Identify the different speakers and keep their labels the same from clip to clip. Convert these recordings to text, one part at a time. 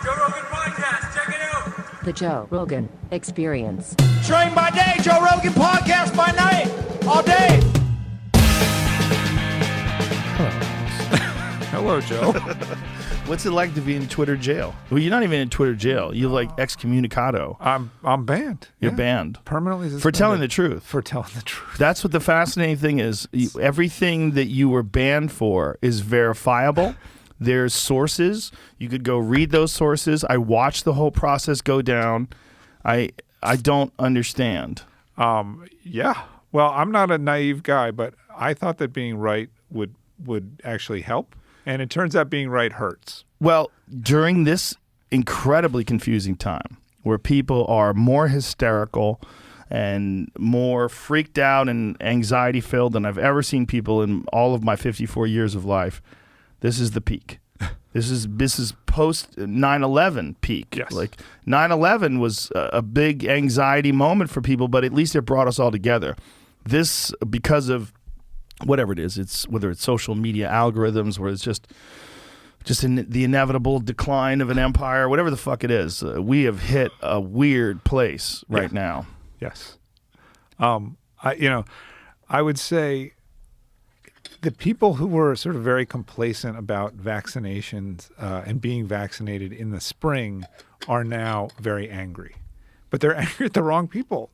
Speaker 1: Joe Rogan Podcast. Check it out.
Speaker 2: The Joe Rogan Experience.
Speaker 3: Train by day, Joe Rogan Podcast by night, all day.
Speaker 4: Hello, Joe.
Speaker 5: What's it like to be in Twitter jail? Well, you're not even in Twitter jail. You're like excommunicado.
Speaker 4: I'm banned.
Speaker 5: You're banned.
Speaker 4: Permanently
Speaker 5: For telling the truth.
Speaker 4: For telling the truth.
Speaker 5: That's what the fascinating thing is. Everything that you were banned for is verifiable. There's sources. You could go read those sources. I watched the whole process go down. I don't understand.
Speaker 4: Yeah. Well, I'm not a naive guy, but I thought that being right would actually help. And it turns out being right hurts.
Speaker 5: Well, during this incredibly confusing time where people are more hysterical and more freaked out and anxiety filled than I've ever seen people in all of my 54 years of life, this is the peak. This is post 9/11 peak.
Speaker 4: Yes.
Speaker 5: Like 9/11 was a big anxiety moment for people, but at least it brought us all together. This, because of whatever it is, whether it's social media algorithms, where it's just in the inevitable decline of an empire, whatever the fuck it is, we have hit a weird place right now.
Speaker 4: Yes. I would say the people who were sort of very complacent about vaccinations and being vaccinated in the spring are now very angry. But they're angry at the wrong people.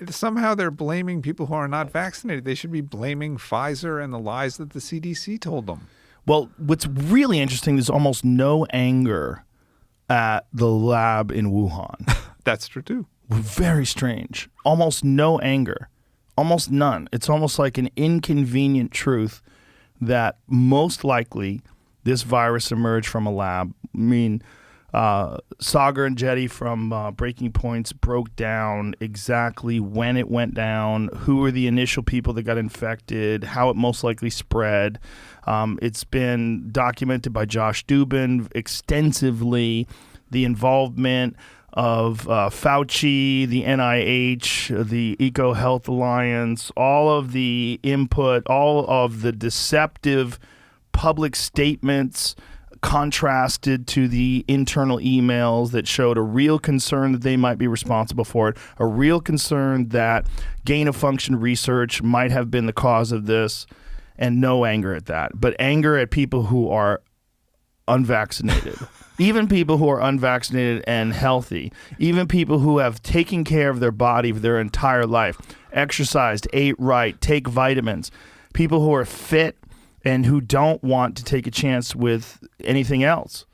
Speaker 4: Somehow they're blaming people who are not vaccinated. They should be blaming Pfizer and the lies that the CDC told them.
Speaker 5: Well, what's really interesting is almost no anger at the lab in Wuhan.
Speaker 4: That's true too.
Speaker 5: Very strange. Almost no anger. Almost none. It's almost like an inconvenient truth that most likely this virus emerged from a lab. I mean, Sagar and Jetty from Breaking Points broke down exactly when it went down, who were the initial people that got infected, how it most likely spread. It's been documented by Josh Dubin extensively, the involvement of Fauci, the NIH, the Eco Health Alliance, all of the input, all of the deceptive public statements contrasted to the internal emails that showed a real concern that they might be responsible for it, a real concern that gain-of-function research might have been the cause of this, and no anger at that, but anger at people who are unvaccinated. Even people who are unvaccinated and healthy, even people who have taken care of their body for their entire life, exercised, ate right, take vitamins, people who are fit and who don't want to take a chance with anything else.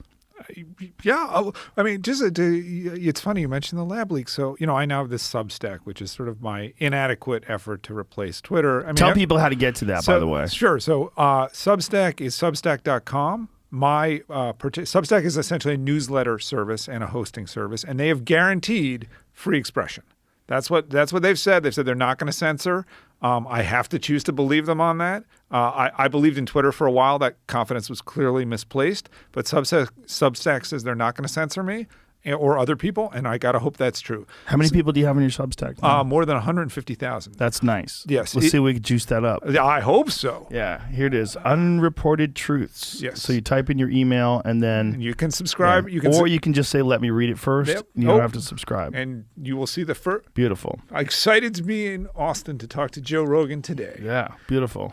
Speaker 4: Yeah. I mean, it's funny you mentioned the lab leak. So, I now have this Substack, which is sort of my inadequate effort to replace Twitter. I mean,
Speaker 5: Tell people how to get to that, by the way.
Speaker 4: Sure. So Substack is substack.com. My Substack is essentially a newsletter service and a hosting service, and they have guaranteed free expression. That's what they've said. They've said they're not going to censor. I have to choose to believe them on that. I believed in Twitter for a while. That confidence was clearly misplaced. But Substack says they're not going to censor me or other people, and I got to hope that's true.
Speaker 5: How many people do you have on your Substack now?
Speaker 4: More than 150,000.
Speaker 5: That's nice.
Speaker 4: Yes.
Speaker 5: Let's see if we can juice that up.
Speaker 4: I hope so.
Speaker 5: Yeah, here it is. Unreported truths.
Speaker 4: Yes.
Speaker 5: So you type in your email and then
Speaker 4: you can subscribe.
Speaker 5: Yeah. You can just say, let me read it first.
Speaker 4: Yep.
Speaker 5: You don't have to subscribe.
Speaker 4: And you will see the first.
Speaker 5: Beautiful.
Speaker 4: I'm excited to be in Austin to talk to Joe Rogan today.
Speaker 5: Yeah, beautiful.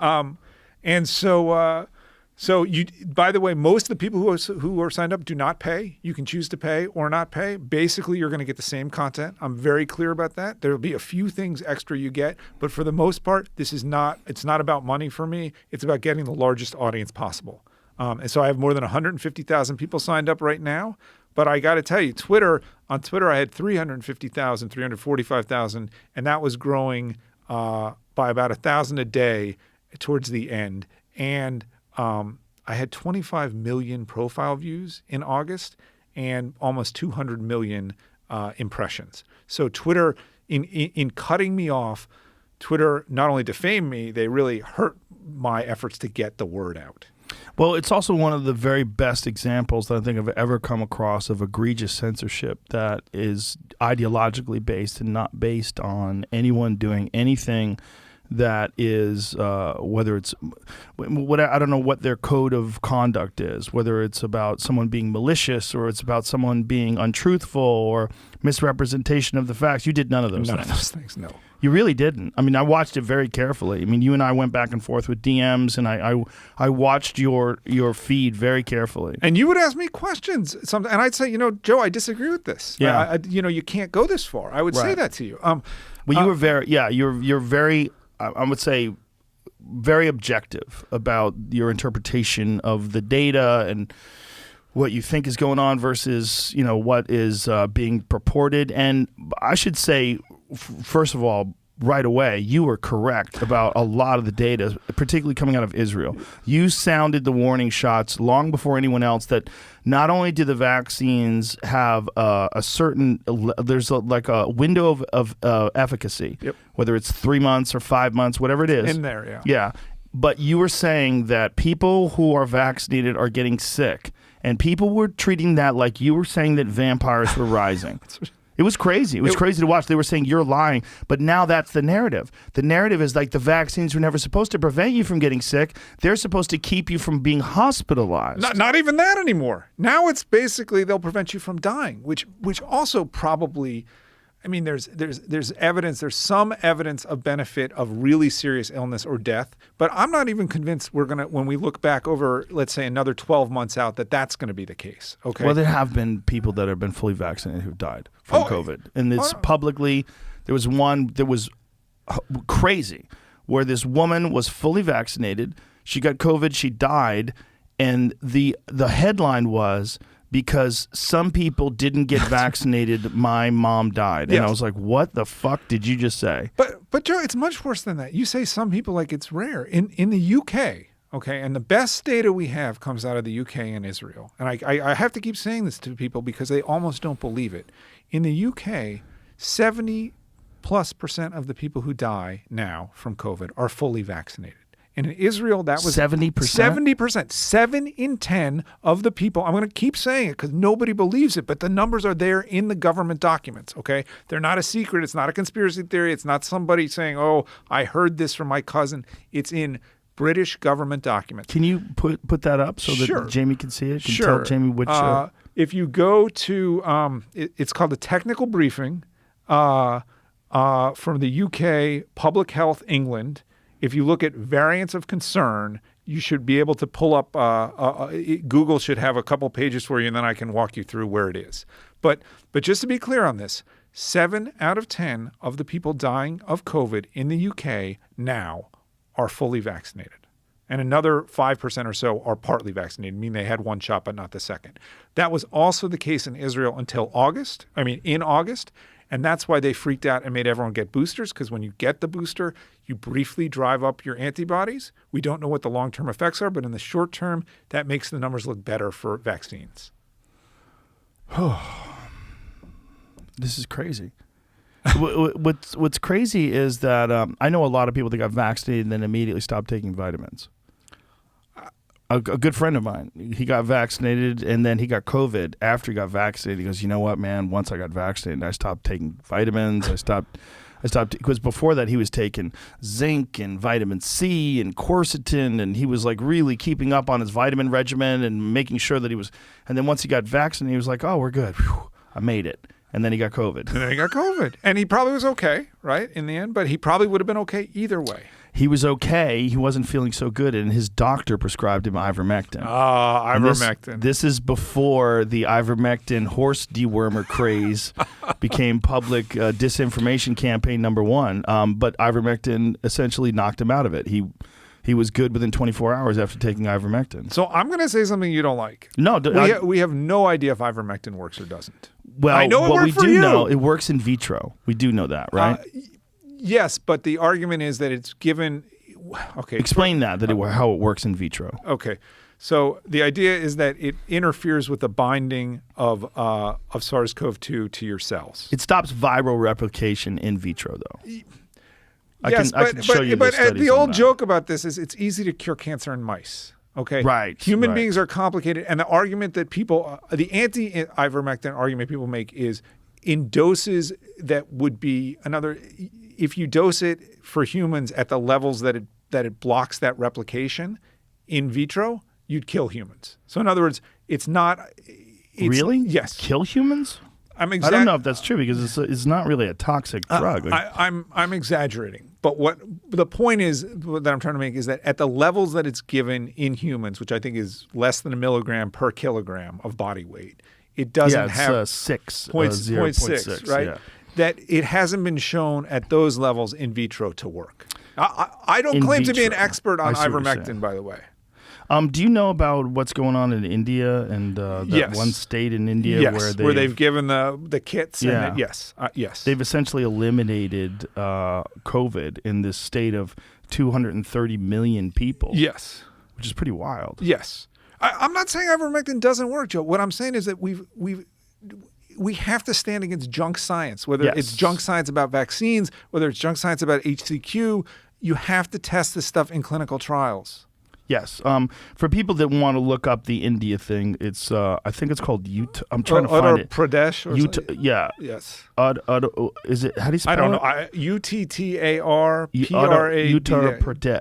Speaker 4: And so you, by the way, most of the people who are signed up do not pay. You can choose to pay or not pay. Basically, you're going to get the same content. I'm very clear about that. There will be a few things extra you get, but for the most part, it's not about money for me. It's about getting the largest audience possible. And so I have more than 150,000 people signed up right now. But I got to tell you, on Twitter, I had 350,000, 345,000, and that was growing by about 1,000 a day towards the end. And I had 25 million profile views in August and almost 200 million impressions. So Twitter, in cutting me off, Twitter not only defamed me, they really hurt my efforts to get the word out.
Speaker 5: Well, it's also one of the very best examples that I think I've ever come across of egregious censorship that is ideologically based and not based on anyone doing anything that is whether it's what I don't know what their code of conduct is, whether it's about someone being malicious or it's about someone being untruthful or misrepresentation of the facts. You did none of those
Speaker 4: None
Speaker 5: things.
Speaker 4: of those things, no.
Speaker 5: You really didn't. I mean, I watched it very carefully. I mean, you and I went back and forth with DMs, and I watched your feed very carefully.
Speaker 4: And you would ask me questions, and I'd say, Joe, I disagree with this.
Speaker 5: Yeah.
Speaker 4: You can't go this far. I would say
Speaker 5: Right.
Speaker 4: that to you.
Speaker 5: Well, you were very, you're very, I would say, very objective about your interpretation of the data and what you think is going on versus, what is being purported. And I should say, first of all, right away, you were correct about a lot of the data, particularly coming out of Israel. You sounded the warning shots long before anyone else that not only do the vaccines have a certain, there's like a window of efficacy,
Speaker 4: Yep.
Speaker 5: whether it's 3 months or 5 months, whatever it is.
Speaker 4: In there, yeah.
Speaker 5: Yeah. But you were saying that people who are vaccinated are getting sick, and people were treating that like you were saying that vampires were rising. It was crazy. It was crazy to watch. They were saying you're lying, but now that's the narrative. The narrative is like the vaccines were never supposed to prevent you from getting sick. They're supposed to keep you from being hospitalized.
Speaker 4: Not even that anymore. Now it's basically they'll prevent you from dying, which also probably, I mean, there's evidence, there's some evidence of benefit of really serious illness or death, but I'm not even convinced we're going to, when we look back over, let's say, another 12 months out, that's going to be the case. Okay.
Speaker 5: Well, there have been people that have been fully vaccinated who've died from COVID. And it's publicly, there was one that was crazy where this woman was fully vaccinated. She got COVID, she died, and the headline was, because some people didn't get vaccinated, my mom died. And
Speaker 4: Yes.
Speaker 5: I was like, what the fuck did you just say?
Speaker 4: But Joe, it's much worse than that. You say some people like it's rare. In the UK, okay, and the best data we have comes out of the UK and Israel. And I have to keep saying this to people because they almost don't believe it. In the UK, 70+% of the people who die now from COVID are fully vaccinated. And in Israel, that was
Speaker 5: 70%?
Speaker 4: 70%. 7 in 10 of the people. I'm going to keep saying it because nobody believes it, but the numbers are there in the government documents, okay? They're not a secret. It's not a conspiracy theory. It's not somebody saying, oh, I heard this from my cousin. It's in British government documents.
Speaker 5: Can you put that up so that
Speaker 4: Sure.
Speaker 5: Jamie can see it? Can
Speaker 4: Sure.
Speaker 5: tell Jamie which...
Speaker 4: if you go to, it's called the Technical Briefing from the UK Public Health England. If you look at variants of concern, you should be able to pull up, Google should have a couple pages for you, and then I can walk you through where it is. But just to be clear on this, 7 out of 10 of the people dying of COVID in the UK now are fully vaccinated. And another 5% or so are partly vaccinated, meaning they had one shot but not the second. That was also the case in Israel until in August. And that's why they freaked out and made everyone get boosters, because when you get the booster, you briefly drive up your antibodies. We don't know what the long-term effects are, but in the short term, that makes the numbers look better for vaccines.
Speaker 5: This is crazy. What's crazy is that I know a lot of people that got vaccinated and then immediately stopped taking vitamins. A good friend of mine, he got vaccinated and then he got COVID after he got vaccinated. He goes, you know what, man? Once I got vaccinated, I stopped taking vitamins. I stopped because before that he was taking zinc and vitamin C and quercetin, and he was like really keeping up on his vitamin regimen and making sure that he was. And then once he got vaccinated, he was like, oh, we're good. Whew, I made it. And then he got COVID.
Speaker 4: And he probably was okay, right, in the end, but he probably would have been okay either way.
Speaker 5: He was okay. He wasn't feeling so good, and his doctor prescribed him ivermectin.
Speaker 4: Ivermectin.
Speaker 5: This is before the ivermectin horse dewormer craze became public disinformation campaign number one. But ivermectin essentially knocked him out of it. He was good within 24 hours after taking ivermectin.
Speaker 4: So I'm going to say something you don't like.
Speaker 5: No,
Speaker 4: we have no idea if ivermectin works or doesn't.
Speaker 5: Well,
Speaker 4: I know
Speaker 5: what we
Speaker 4: for
Speaker 5: do
Speaker 4: you.
Speaker 5: know, it works in vitro. We do know that, right?
Speaker 4: Yes, but the argument is that it's given. Okay,
Speaker 5: explain how it works in vitro.
Speaker 4: Okay, so the idea is that it interferes with the binding of SARS-CoV-2 to your cells.
Speaker 5: It stops viral replication in vitro, though. I can show you
Speaker 4: but
Speaker 5: studies
Speaker 4: the
Speaker 5: on
Speaker 4: old
Speaker 5: that.
Speaker 4: joke about this is it's easy to cure cancer in mice. Okay,
Speaker 5: right.
Speaker 4: Human beings are complicated, and the argument that people, the anti-ivermectin argument people make is in doses that would be if you dose it for humans at the levels that it blocks that replication in vitro, you'd kill humans. So in other words, it's not.
Speaker 5: Really?
Speaker 4: Yes.
Speaker 5: Kill humans? I don't know if that's true because it's not really a toxic drug.
Speaker 4: I'm exaggerating, but what the point is that I'm trying to make is that at the levels that it's given in humans, which I think is less than a milligram per kilogram of body weight, it doesn't have 0.6, right?
Speaker 5: Yeah.
Speaker 4: That it hasn't been shown at those levels in vitro to work. I don't claim to be an expert on ivermectin, by the way.
Speaker 5: Do you know about what's going on in India and that one state in India
Speaker 4: where they've given the kits?
Speaker 5: Yeah.
Speaker 4: And yes.
Speaker 5: They've essentially eliminated COVID in this state of 230 million people.
Speaker 4: Yes.
Speaker 5: Which is pretty wild.
Speaker 4: Yes. I'm not saying ivermectin doesn't work, Joe. What I'm saying is that we have to stand against junk science, whether it's junk science about vaccines, whether it's junk science about HCQ. You have to test this stuff in clinical trials.
Speaker 5: Yes. For people that want to look up the India thing, it's I think it's called Utah. I'm trying to find it.
Speaker 4: Pradesh or
Speaker 5: Utah,
Speaker 4: something?
Speaker 5: Yeah.
Speaker 4: Yes.
Speaker 5: Is it? How do you spell
Speaker 4: I don't
Speaker 5: it?
Speaker 4: know. UTTARPRA.
Speaker 5: Uttar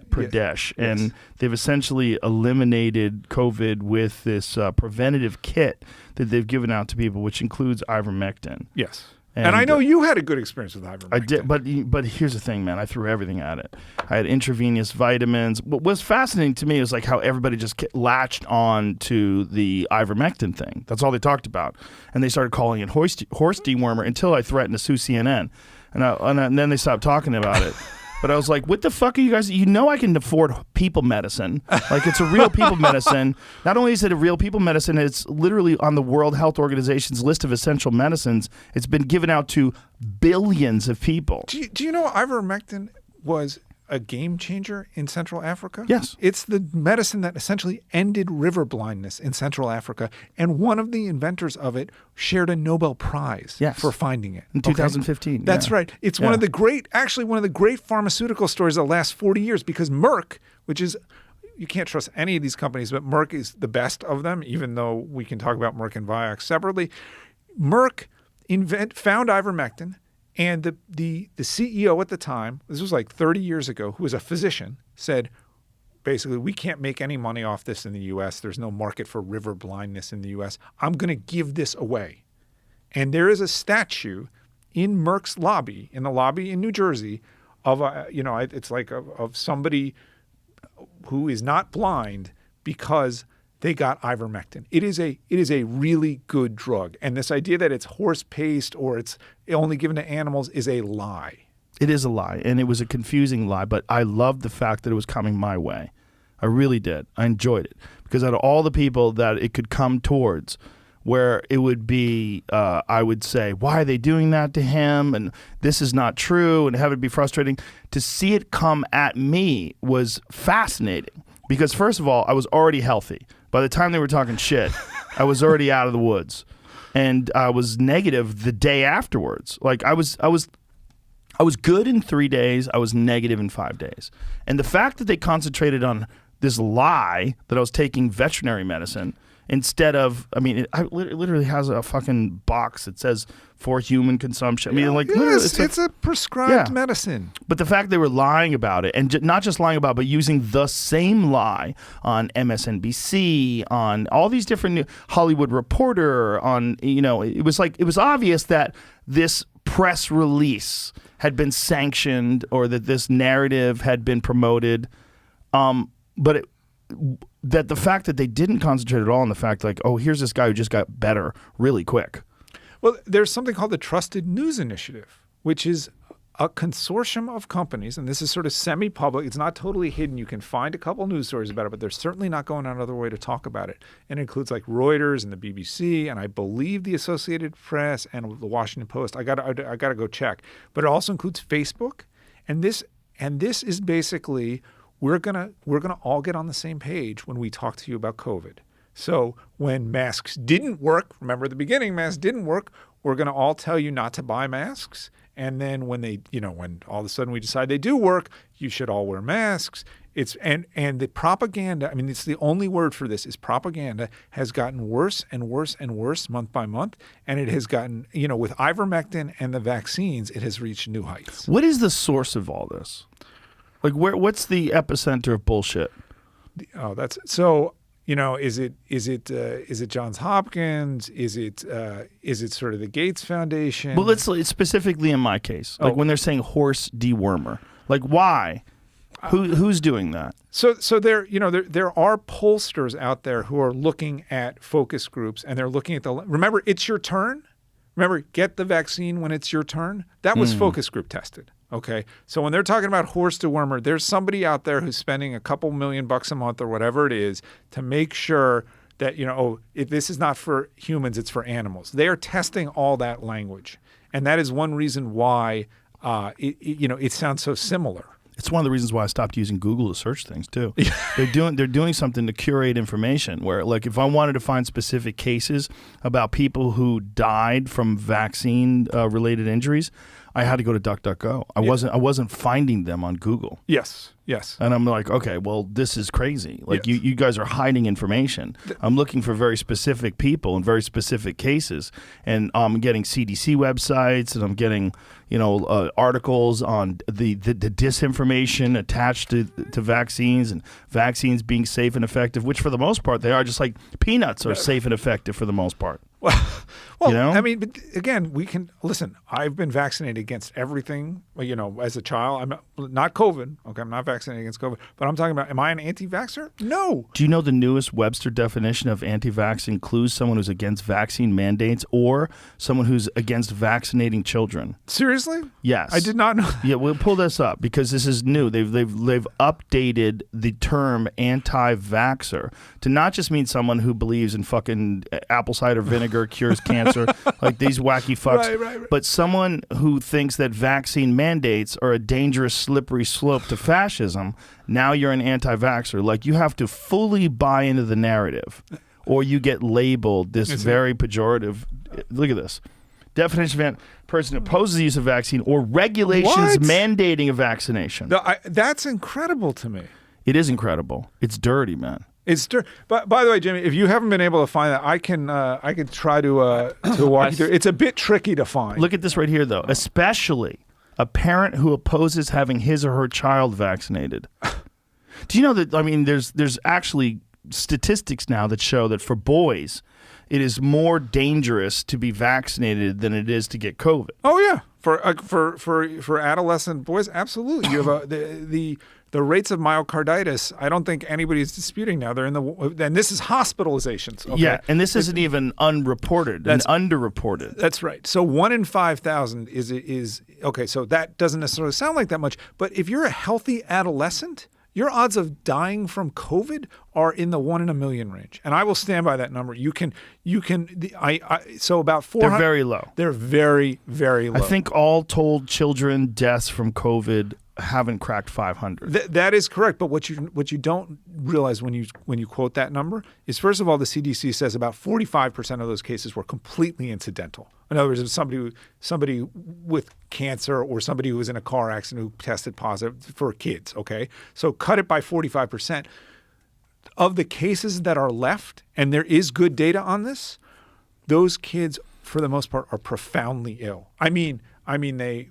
Speaker 5: Pradesh, and they've essentially eliminated COVID with this preventative kit that they've given out to people, which includes ivermectin.
Speaker 4: Yes. And I know you had a good experience with ivermectin.
Speaker 5: I did, but here's the thing, man. I threw everything at it. I had intravenous vitamins. What was fascinating to me was like how everybody just latched on to the ivermectin thing. That's all they talked about, and they started calling it horse dewormer until I threatened to sue CNN, and then they stopped talking about it. But I was like, what the fuck are you guys? You know I can afford people medicine. Like, it's a real people medicine. Not only is it a real people medicine, it's literally on the World Health Organization's list of essential medicines. It's been given out to billions of people.
Speaker 4: Do you know ivermectin was a game changer in Central Africa?
Speaker 5: Yes.
Speaker 4: It's the medicine that essentially ended river blindness in Central Africa. And one of the inventors of it shared a Nobel Prize for finding it.
Speaker 5: In 2015.
Speaker 4: That's right. It's one of the great pharmaceutical stories of the last 40 years because Merck, which is, you can't trust any of these companies, but Merck is the best of them, even though we can talk about Merck and Vioxx separately. Merck found ivermectin. And the CEO at the time, this was like 30 years ago, who was a physician, said, basically, we can't make any money off this in the U.S. There's no market for river blindness in the U.S. I'm going to give this away. And there is a statue in Merck's lobby, in the lobby in New Jersey, of it's like of somebody who is not blind because they got ivermectin. It is a really good drug. And this idea that it's horse paste or it's only given to animals is a lie.
Speaker 5: It is a lie, and it was a confusing lie, but I loved the fact that it was coming my way. I really did. I enjoyed it. Because out of all the people that it could come towards, where it would be, I would say, why are they doing that to him? And this is not true, and have it be frustrating. To see it come at me was fascinating. Because first of all, I was already healthy. By the time they were talking shit, I was already out of the woods, and I was negative the day afterwards. Like I was good in 3 days. I was negative in 5 days, and the fact that they concentrated on this lie that I was taking veterinary medicine instead of, it literally has a fucking box that says for human consumption. Literally,
Speaker 4: it's a prescribed medicine.
Speaker 5: But the fact they were lying about it, and not just lying about it, but using the same lie on MSNBC, on all these different Hollywood Reporter, on, it was obvious that this press release had been sanctioned or that this narrative had been promoted. That the fact that they didn't concentrate at all on the fact like, oh, here's this guy who just got better really quick.
Speaker 4: Well, there's something called the Trusted News Initiative, which is a consortium of companies, and this is sort of semi-public. It's not totally hidden. You can find a couple news stories about it, but they're certainly not going out of their way to talk about it. And it includes like Reuters and the BBC, and I believe the Associated Press and the Washington Post. I gotta go check. But it also includes Facebook, and this is basically we're gonna all get on the same page when we talk to you about COVID. So when masks didn't work, remember at the beginning, masks didn't work, we're going to all tell you not to buy masks. And then when when all of a sudden we decide they do work, you should all wear masks. It's and the propaganda, I mean, it's the only word for this is propaganda, has gotten worse and worse and worse month by month. And it has gotten, with ivermectin and the vaccines, it has reached new heights.
Speaker 5: What is the source of all this? Like, what's the epicenter of bullshit?
Speaker 4: Oh, that's so. Is it Johns Hopkins? Is it sort of the Gates Foundation?
Speaker 5: Well, it's specifically in my case, like when they're saying horse dewormer, like why? Who's doing that?
Speaker 4: So there are pollsters out there who are looking at focus groups, and they're looking at remember, it's your turn. Remember, get the vaccine when it's your turn. That was focus group tested. Okay, so when they're talking about horse dewormer, there's somebody out there who's spending a couple $1,000,000 a month or whatever it is to make sure that if this is not for humans, it's for animals. They are testing all that language, and that is one reason why it sounds so similar.
Speaker 5: It's one of the reasons why I stopped using Google to search things too. They're doing something to curate information where, like, if I wanted to find specific cases about people who died from vaccine related injuries, I had to go to DuckDuckGo. I wasn't finding them on Google.
Speaker 4: Yes.
Speaker 5: And I'm like, okay, well, this is crazy. Like, you guys are hiding information. I'm looking for very specific people and very specific cases, and I'm getting CDC websites, and I'm getting articles on the disinformation attached to vaccines and vaccines being safe and effective, which for the most part they are. Just like peanuts are safe and effective for the most part.
Speaker 4: Well, I mean, but again, we can listen. I've been vaccinated against everything. As a child, I'm not COVID. Okay, I'm not vaccinated against COVID. But I'm talking about, am I an anti-vaxxer? No.
Speaker 5: Do you know the newest Webster definition of anti-vax includes someone who's against vaccine mandates or someone who's against vaccinating children?
Speaker 4: Seriously?
Speaker 5: Yes.
Speaker 4: I did not know.
Speaker 5: Yeah, we'll pull this up because this is new. They've updated the term anti-vaxxer to not just mean someone who believes in fucking apple cider vinegar cures cancer, like these wacky fucks,
Speaker 4: right.
Speaker 5: but someone who thinks that vaccine mandates are a dangerous, slippery slope to fascism. Now you're an anti-vaxxer. Like, you have to fully buy into the narrative, or you get labeled this very pejorative. Look at this. Definition of person who opposes the use of vaccine or regulations mandating a vaccination.
Speaker 4: That's incredible to me.
Speaker 5: It is incredible. It's dirty, man.
Speaker 4: It's but by the way, Jimmy, if you haven't been able to find that, I can try to walk you through. It's a bit tricky to find.
Speaker 5: Look at this right here, though. Especially a parent who opposes having his or her child vaccinated. Do you know that? I mean, there's actually statistics now that show that for boys, it is more dangerous to be vaccinated than it is to get COVID.
Speaker 4: Oh yeah, for adolescent boys, absolutely. You have the rates of myocarditis, I don't think anybody's disputing now. They're and this is hospitalizations. Okay?
Speaker 5: Yeah, and this isn't even unreported and underreported.
Speaker 4: That's right. So 1 in 5,000 is okay. So that doesn't necessarily sound like that much, but if you're a healthy adolescent, your odds of dying from COVID are in the 1 in a million range, and I will stand by that number. So about 400.
Speaker 5: They're very low.
Speaker 4: They're very, very low.
Speaker 5: I think all told, children deaths from COVID haven't cracked 500.
Speaker 4: That is correct, but what you don't realize when you quote that number is, first of all, the CDC says about 45% of those cases were completely incidental. In other words, it was somebody with cancer or somebody who was in a car accident who tested positive for kids. Okay, so cut it by 45%. Of the cases that are left, and there is good data on this, those kids, for the most part, are profoundly ill. I mean, they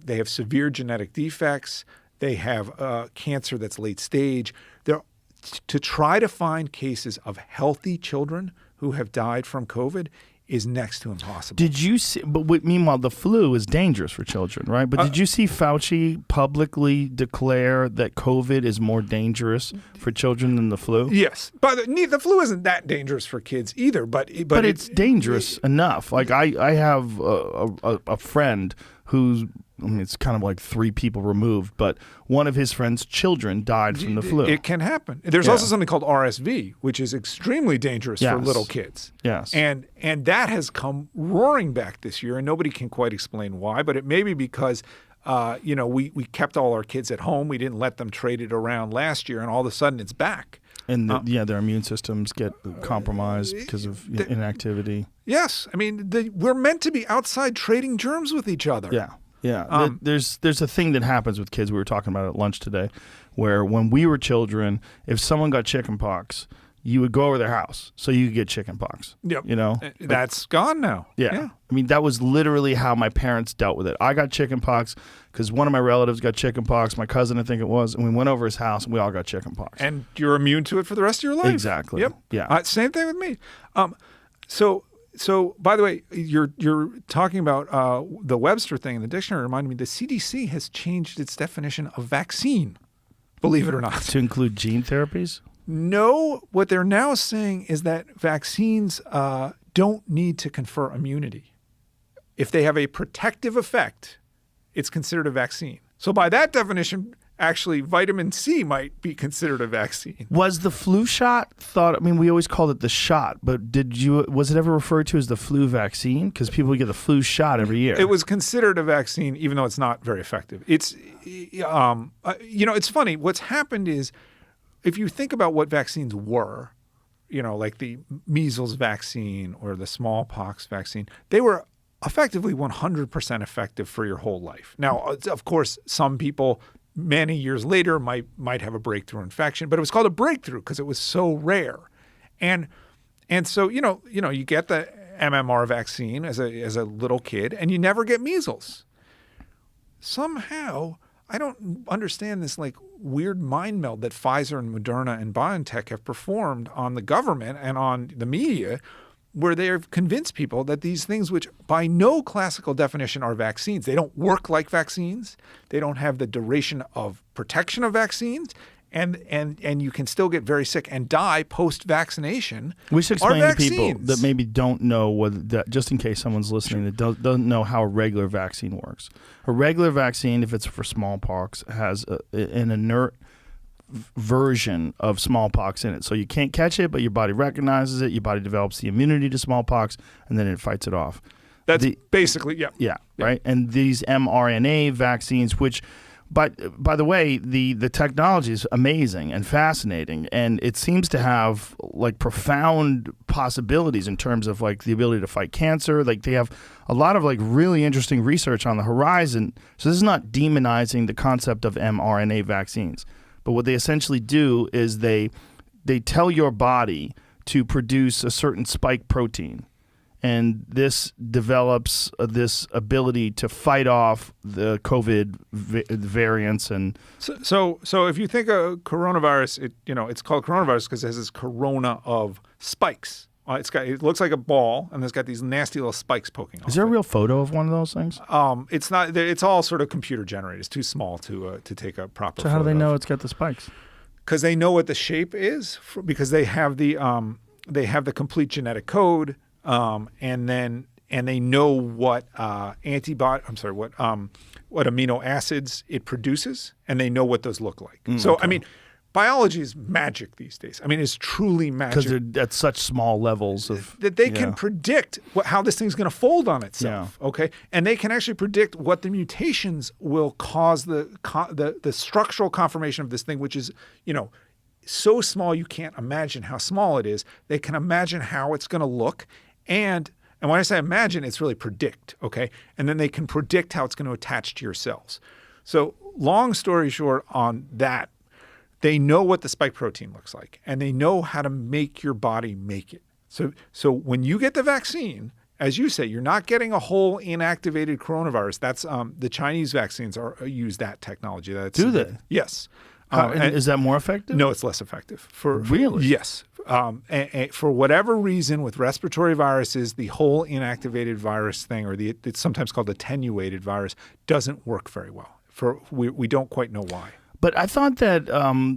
Speaker 4: have severe genetic defects. They have cancer that's late stage. To try to find cases of healthy children who have died from COVID is next to impossible.
Speaker 5: Did you see? But meanwhile, the flu is dangerous for children, right? But did you see Fauci publicly declare that COVID is more dangerous for children than the flu?
Speaker 4: Yes, but the flu isn't that dangerous for kids either. But
Speaker 5: it's dangerous enough. Like I have a friend who's. I mean, it's kind of like 3 people removed, but one of his friend's children died from the flu.
Speaker 4: It can happen. There's also something called RSV, which is extremely dangerous for little kids.
Speaker 5: Yes.
Speaker 4: And that has come roaring back this year, and nobody can quite explain why, but it may be because we kept all our kids at home. We didn't let them trade it around last year, and all of a sudden it's back.
Speaker 5: And their immune systems get compromised because of inactivity.
Speaker 4: Yes. I mean, we're meant to be outside trading germs with each other.
Speaker 5: Yeah. Yeah. There's a thing that happens with kids. We were talking about it at lunch today, where when we were children, if someone got chickenpox, you would go over their house so you could get chickenpox.
Speaker 4: Yep.
Speaker 5: You know?
Speaker 4: That's gone now.
Speaker 5: Yeah. I mean, that was literally how my parents dealt with it. I got chickenpox because one of my relatives got chickenpox, my cousin, I think it was, and we went over his house and we all got chickenpox.
Speaker 4: And you're immune to it for the rest of your life.
Speaker 5: Exactly.
Speaker 4: Yep.
Speaker 5: Yeah.
Speaker 4: Same thing with me. So by the way, you're talking about the Webster thing in the dictionary. Reminded me the CDC has changed its definition of vaccine, believe it or not.
Speaker 5: To include gene therapies?
Speaker 4: No, what they're now saying is that vaccines don't need to confer immunity. If they have a protective effect, it's considered a vaccine. So by that definition, actually, vitamin C might be considered a vaccine.
Speaker 5: Was the flu shot thought? I mean, we always called it the shot, but was it ever referred to as the flu vaccine? Because people get the flu shot every year.
Speaker 4: It was considered a vaccine, even though it's not very effective. It's, it's funny. What's happened is, if you think about what vaccines were, like the measles vaccine or the smallpox vaccine, they were effectively 100% effective for your whole life. Now, of course, some people many years later might have a breakthrough infection, but it was called a breakthrough because it was so rare. And so, you get the MMR vaccine as a little kid and you never get measles. Somehow, I don't understand this weird mind meld that Pfizer and Moderna and BioNTech have performed on the government and on the media, where they have convinced people that these things, which by no classical definition are vaccines, they don't work like vaccines, they don't have the duration of protection of vaccines, and you can still get very sick and die post-vaccination.
Speaker 5: We should explain to people that maybe don't know just in case someone's listening that doesn't know how a regular vaccine works. A regular vaccine, if it's for smallpox, has an inert version of smallpox in it. So you can't catch it, but your body recognizes it. Your body develops the immunity to smallpox, and then it fights it off.
Speaker 4: That's basically, yeah.
Speaker 5: Yeah, right? And these mRNA vaccines, which... But by the way, the technology is amazing and fascinating, and it seems to have profound possibilities in terms of the ability to fight cancer. They have a lot of really interesting research on the horizon. So this is not demonizing the concept of mRNA vaccines, but what they essentially do is they tell your body to produce a certain spike protein. And this develops this ability to fight off the COVID variants. And
Speaker 4: so if you think of coronavirus, it's called coronavirus because it has this corona of spikes. It looks like a ball, and it's got these nasty little spikes poking off.
Speaker 5: Is there a real photo of one of those things?
Speaker 4: It's not. It's all sort of computer generated. It's too small to take a proper.
Speaker 5: So how do they know it's got the spikes?
Speaker 4: Because they know what the shape is. Because they have the complete genetic code. And they know what what amino acids it produces, and they know what those look like. So, okay. I mean, biology is magic these days. I mean, it's truly magic.
Speaker 5: Because they're at such small levels of...
Speaker 4: That they can predict how this thing's going to fold on itself, okay? And they can actually predict what the mutations will cause the structural conformation of this thing, which is, so small you can't imagine how small it is. They can imagine how it's going to look. And when I say imagine, it's really predict, okay? And then they can predict how it's going to attach to your cells. So long story short on that, they know what the spike protein looks like, and they know how to make your body make it. So when you get the vaccine, as you say, you're not getting a whole inactivated coronavirus. That's the Chinese vaccines use that technology.
Speaker 5: Do they?
Speaker 4: Yes.
Speaker 5: And is that more effective?
Speaker 4: No, it's less effective.
Speaker 5: Really?
Speaker 4: Yes. And for whatever reason, with respiratory viruses, the whole inactivated virus thing, or it's sometimes called attenuated virus, doesn't work very well. We don't quite know why.
Speaker 5: But I thought that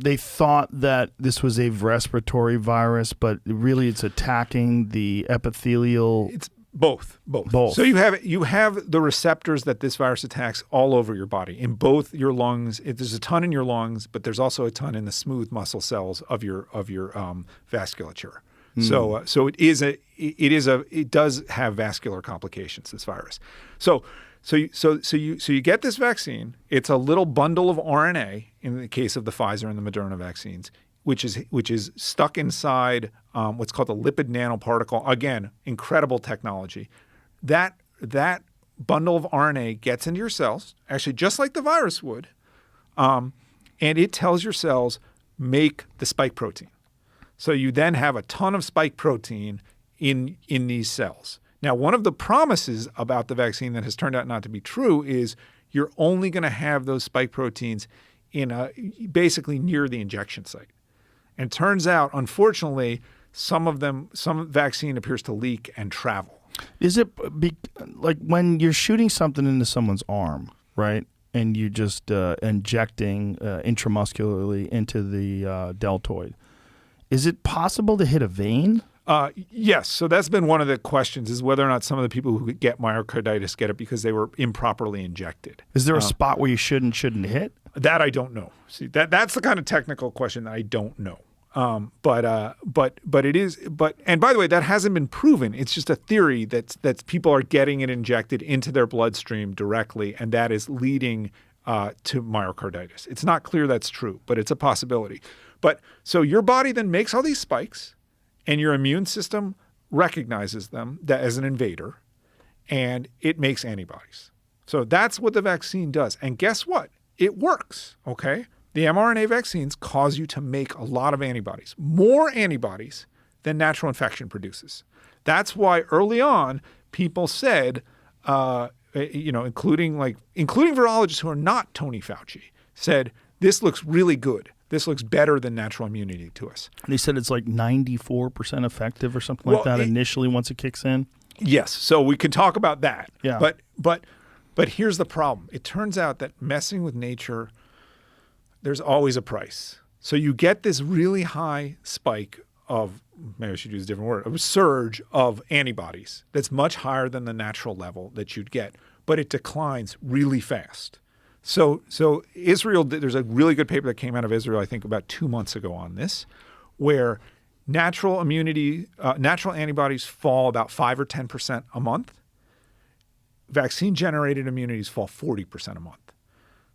Speaker 5: they thought that this was a respiratory virus, but really it's attacking the epithelial.
Speaker 4: It's both. So you have the receptors that this virus attacks all over your body, in both your lungs. There's a ton in your lungs, but there's also a ton in the smooth muscle cells of your vasculature. Mm. So it does have vascular complications, this virus. So you get this vaccine. It's a little bundle of RNA in the case of the Pfizer and the Moderna vaccines. stuck inside what's called a lipid nanoparticle. Again, incredible technology. That bundle of RNA gets into your cells, actually just like the virus would, and it tells your cells make the spike protein. So you then have a ton of spike protein in these cells. Now, one of the promises about the vaccine that has turned out not to be true is you're only going to have those spike proteins basically near the injection site. And it turns out, unfortunately, some vaccine appears to leak and travel.
Speaker 5: Is it like when you're shooting something into someone's arm, right? And you're just injecting intramuscularly into the deltoid. Is it possible to hit a vein?
Speaker 4: Yes. So that's been one of the questions, is whether or not some of the people who get myocarditis get it because they were improperly injected.
Speaker 5: Is there a spot where you shouldn't hit?
Speaker 4: That I don't know. See, that's the kind of technical question that I don't know. But it is. And by the way, that hasn't been proven. It's just a theory that people are getting it injected into their bloodstream directly, and that is leading to myocarditis. It's not clear that's true, but it's a possibility. But so your body then makes all these spikes, and your immune system recognizes them as an invader, and it makes antibodies. So that's what the vaccine does. And guess what? It works. Okay. The mRNA vaccines cause you to make a lot of antibodies, more antibodies than natural infection produces. That's why early on people said, including virologists who are not Tony Fauci, said, this looks really good. This looks better than natural immunity to us.
Speaker 5: They said it's like 94% effective or something like that initially once it kicks in.
Speaker 4: Yes. So we can talk about that.
Speaker 5: Yeah.
Speaker 4: But here's the problem. It turns out that messing with nature, there's always a price. So you get this really high spike of, maybe I should use a different word, a surge of antibodies that's much higher than the natural level that you'd get, but it declines really fast. So Israel, there's a really good paper that came out of Israel, I think about 2 months ago on this, where natural antibodies fall about 5 or 10% a month. Vaccine-generated immunities fall 40% a month.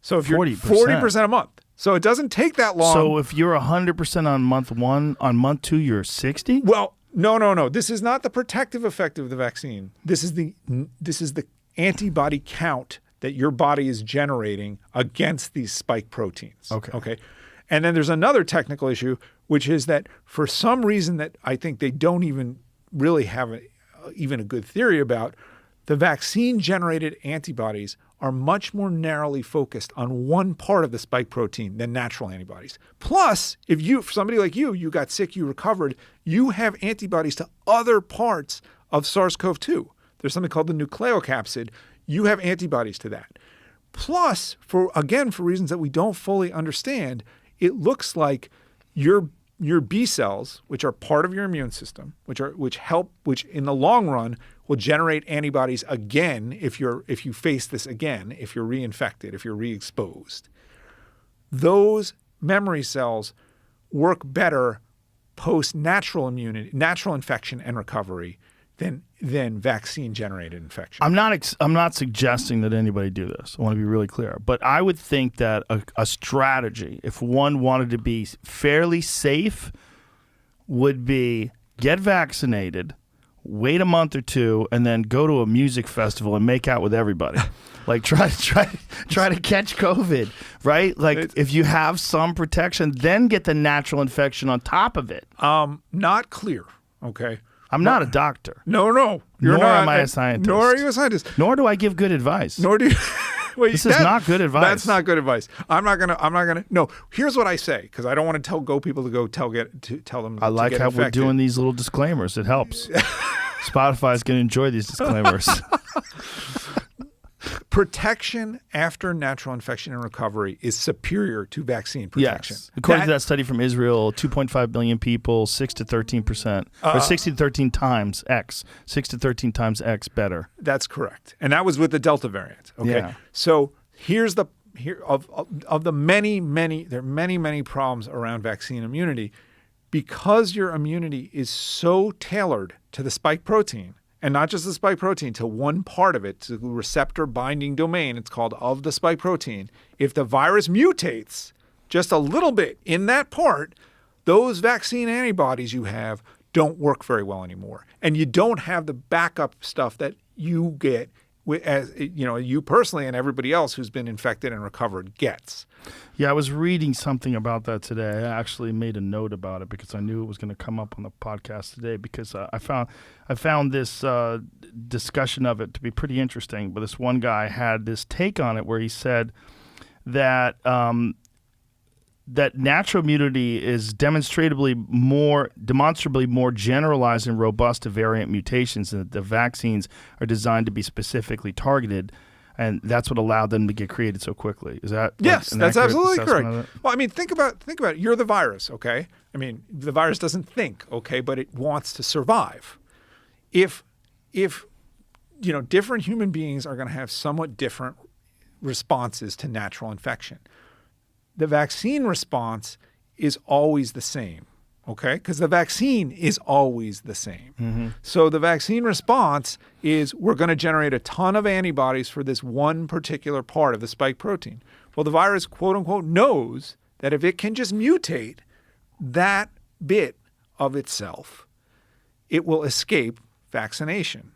Speaker 4: So if you're 40% a month. So it doesn't take that long.
Speaker 5: So if you're 100% on month 1, on month 2, you're 60?
Speaker 4: Well, no. This is not the protective effect of the vaccine. This is the antibody count that your body is generating against these spike proteins. Okay. And then there's another technical issue, which is that for some reason that I think they don't even really have even a good theory about, the vaccine-generated antibodies are much more narrowly focused on one part of the spike protein than natural antibodies. Plus, if somebody like you got sick, you recovered, you have antibodies to other parts of SARS-CoV-2. There's something called the nucleocapsid. You have antibodies to that. Plus, for reasons that we don't fully understand, it looks like your B cells, which are part of your immune system, which in the long run will generate antibodies again if you face this again, if you're reinfected, if you're re-exposed. Those memory cells work better post natural infection and recovery than vaccine-generated infection.
Speaker 5: I'm not suggesting that anybody do this. I want to be really clear. But I would think that a strategy, if one wanted to be fairly safe, would be get vaccinated, wait a month or 2, and then go to a music festival and make out with everybody. Like try to catch COVID, right? Like if you have some protection, then get the natural infection on top of it.
Speaker 4: Not clear. Okay.
Speaker 5: I'm not a doctor.
Speaker 4: No.
Speaker 5: Nor am I a scientist.
Speaker 4: Nor are you a scientist.
Speaker 5: Nor do I give good advice.
Speaker 4: Nor do you. Wait,
Speaker 5: this is not good advice.
Speaker 4: That's not good advice. I'm not gonna. No. Here's what I say, because I don't want to tell people to go tell them.
Speaker 5: I like
Speaker 4: to get
Speaker 5: how
Speaker 4: infected.
Speaker 5: we're doing these little disclaimers. It helps. Spotify's gonna enjoy these disclaimers.
Speaker 4: Protection after natural infection and recovery is superior to vaccine protection.
Speaker 5: Yes. According to that study from Israel, 2.5 billion people, 6 to 13%, or 60 to 13 times X, 6 to 13 times X better.
Speaker 4: That's correct. And that was with the Delta variant. Okay.
Speaker 5: Yeah.
Speaker 4: So of the many problems around vaccine immunity, because your immunity is so tailored to the spike protein, and not just the spike protein, to one part of it, to the receptor binding domain, it's called, of the spike protein. If the virus mutates just a little bit in that part, those vaccine antibodies you have don't work very well anymore. And you don't have the backup stuff that you get as you personally and everybody else who's been infected and recovered gets.
Speaker 5: Yeah, I was reading something about that today. I actually made a note about it because I knew it was going to come up on the podcast today because I found this discussion of it to be pretty interesting. But this one guy had this take on it where he said that that natural immunity is demonstrably more generalized and robust to variant mutations, and that the vaccines are designed to be specifically targeted, and that's what allowed them to get created so quickly. Is that
Speaker 4: yes? That's absolutely correct.
Speaker 5: It?
Speaker 4: Well, I mean, think about it. You're the virus, okay? I mean, the virus doesn't think, okay, but it wants to survive. If different human beings are going to have somewhat different responses to natural infection. The vaccine response is always the same, okay? Because the vaccine is always the same. Mm-hmm. So the vaccine response is we're going to generate a ton of antibodies for this one particular part of the spike protein. Well, the virus, quote unquote, knows that if it can just mutate that bit of itself, it will escape vaccination.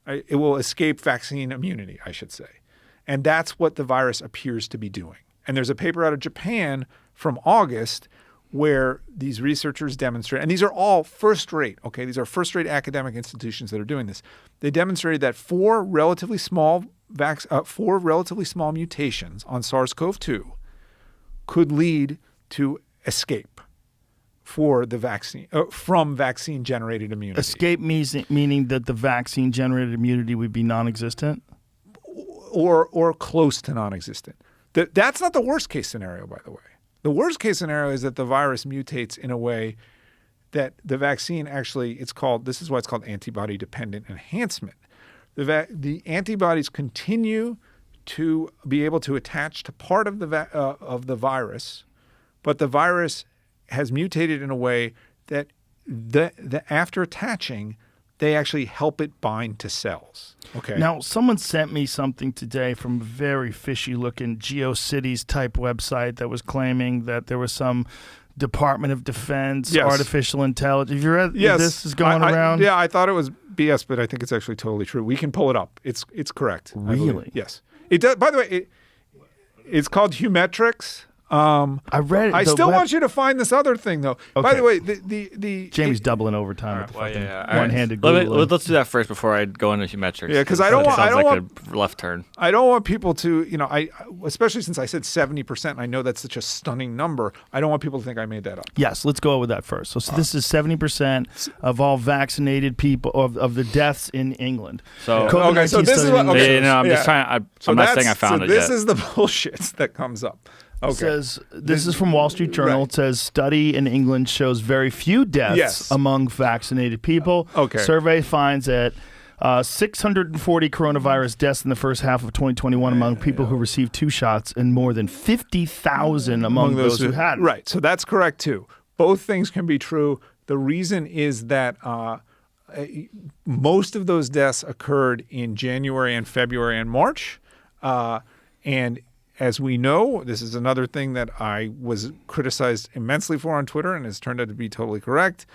Speaker 4: It will escape vaccine immunity, I should say. And that's what the virus appears to be doing. And there's a paper out of Japan from August where these researchers demonstrate, and these are all first-rate, okay? These are first-rate academic institutions that are doing this. They demonstrated that four relatively small mutations on SARS-CoV-2 could lead to escape for the vaccine from vaccine-generated immunity.
Speaker 5: Escape meaning that the vaccine-generated immunity would be non-existent?
Speaker 4: Or close to non-existent. That's not the worst case scenario, by the way. The worst case scenario is that the virus mutates in a way that the vaccine actually, this is why it's called antibody-dependent enhancement. The antibodies continue to be able to attach to part of the virus, but the virus has mutated in a way that after attaching, they actually help it bind to cells. Okay.
Speaker 5: Now, someone sent me something today from a very fishy-looking GeoCities type website that was claiming that there was some Department of Defense, artificial intelligence. Have you read this is going around?
Speaker 4: Yeah, I thought it was BS, but I think it's actually totally true. We can pull it up. It's correct.
Speaker 5: Really?
Speaker 4: Yes. It does. By the way, it's called Humetrics.
Speaker 5: I read it.
Speaker 4: I still want you to find this other thing, though.
Speaker 5: Okay.
Speaker 4: By the way, the
Speaker 5: Jamie's doubling overtime with the fucking one-handed
Speaker 6: Let's
Speaker 5: Googling.
Speaker 6: do that first before I go into metrics.
Speaker 4: Yeah, because I don't want
Speaker 6: a left turn.
Speaker 4: I don't want people to, especially since I said 70%, and I know that's such a stunning number. I don't want people to think I made that up.
Speaker 5: Yes, let's go with that first. So this is 70% of all vaccinated people of the deaths in England.
Speaker 6: So
Speaker 4: okay, so this is what. Okay,
Speaker 6: I'm just trying. I'm not saying I found it
Speaker 4: this
Speaker 6: yet.
Speaker 4: is the bullshit that comes up. Okay.
Speaker 5: It says, this is from Wall Street Journal.
Speaker 4: Right.
Speaker 5: It says, study in England shows very few deaths among vaccinated people.
Speaker 4: Okay.
Speaker 5: Survey finds that 640 coronavirus deaths in the first half of 2021 among people who received 2 shots and more than 50,000 among those who hadn't.
Speaker 4: Right. So that's correct, too. Both things can be true. The reason is that most of those deaths occurred in January and February and March. And as we know, this is another thing that I was criticized immensely for on Twitter and has turned out to be totally correct.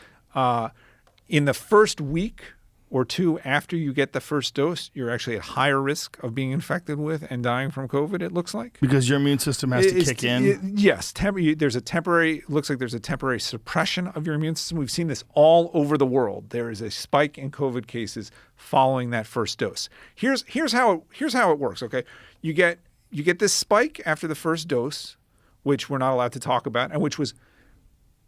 Speaker 4: In the first week or two after you get the first dose, you're actually at higher risk of being infected with and dying from COVID, it looks like.
Speaker 5: Because your immune system has to kick in?
Speaker 4: Yes. Looks like there's a temporary suppression of your immune system. We've seen this all over the world. There is a spike in COVID cases following that first dose. Here's how it works, okay? You get this spike after the first dose, which we're not allowed to talk about, and which was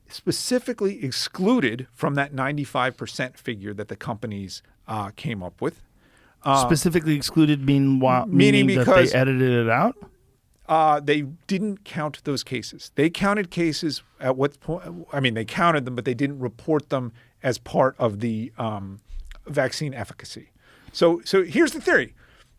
Speaker 4: specifically excluded from that 95% figure that the companies came up with.
Speaker 5: Specifically excluded meaning that they edited it out?
Speaker 4: They didn't count those cases. They counted cases at what point? I mean, they counted them, but they didn't report them as part of the vaccine efficacy. So here's the theory.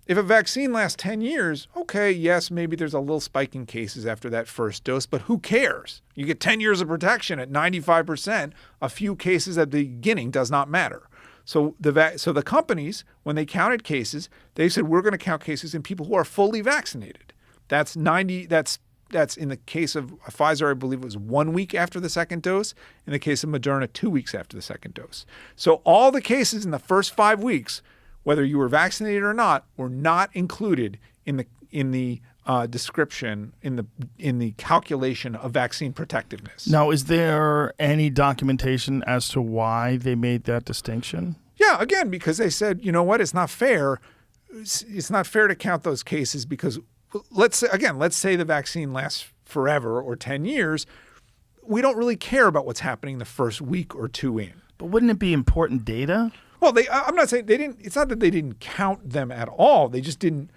Speaker 4: If a vaccine lasts 10 years, okay, yes, maybe there's a little spike in cases after that first dose, but who cares? You get 10 years of protection at 95%. A few cases at the beginning does not matter. So the companies, when they counted cases, they said, we're going to count cases in people who are fully vaccinated. That's That's in the case of Pfizer, I believe it was 1 week after the second dose. In the case of Moderna, 2 weeks after the second dose. So all the cases in the first 5 weeks, whether you were vaccinated or not, were not included in the description in the calculation of vaccine protectiveness.
Speaker 5: Now, is there any documentation as to why they made that distinction?
Speaker 4: Yeah, again, because they said, you know what, it's not fair. It's not fair to count those cases because let's say the vaccine lasts forever or 10 years. We don't really care about what's happening the first week or two in.
Speaker 5: But wouldn't it be important data?
Speaker 4: Well, I'm not saying they didn't. It's not that they didn't count them at all. They just didn't.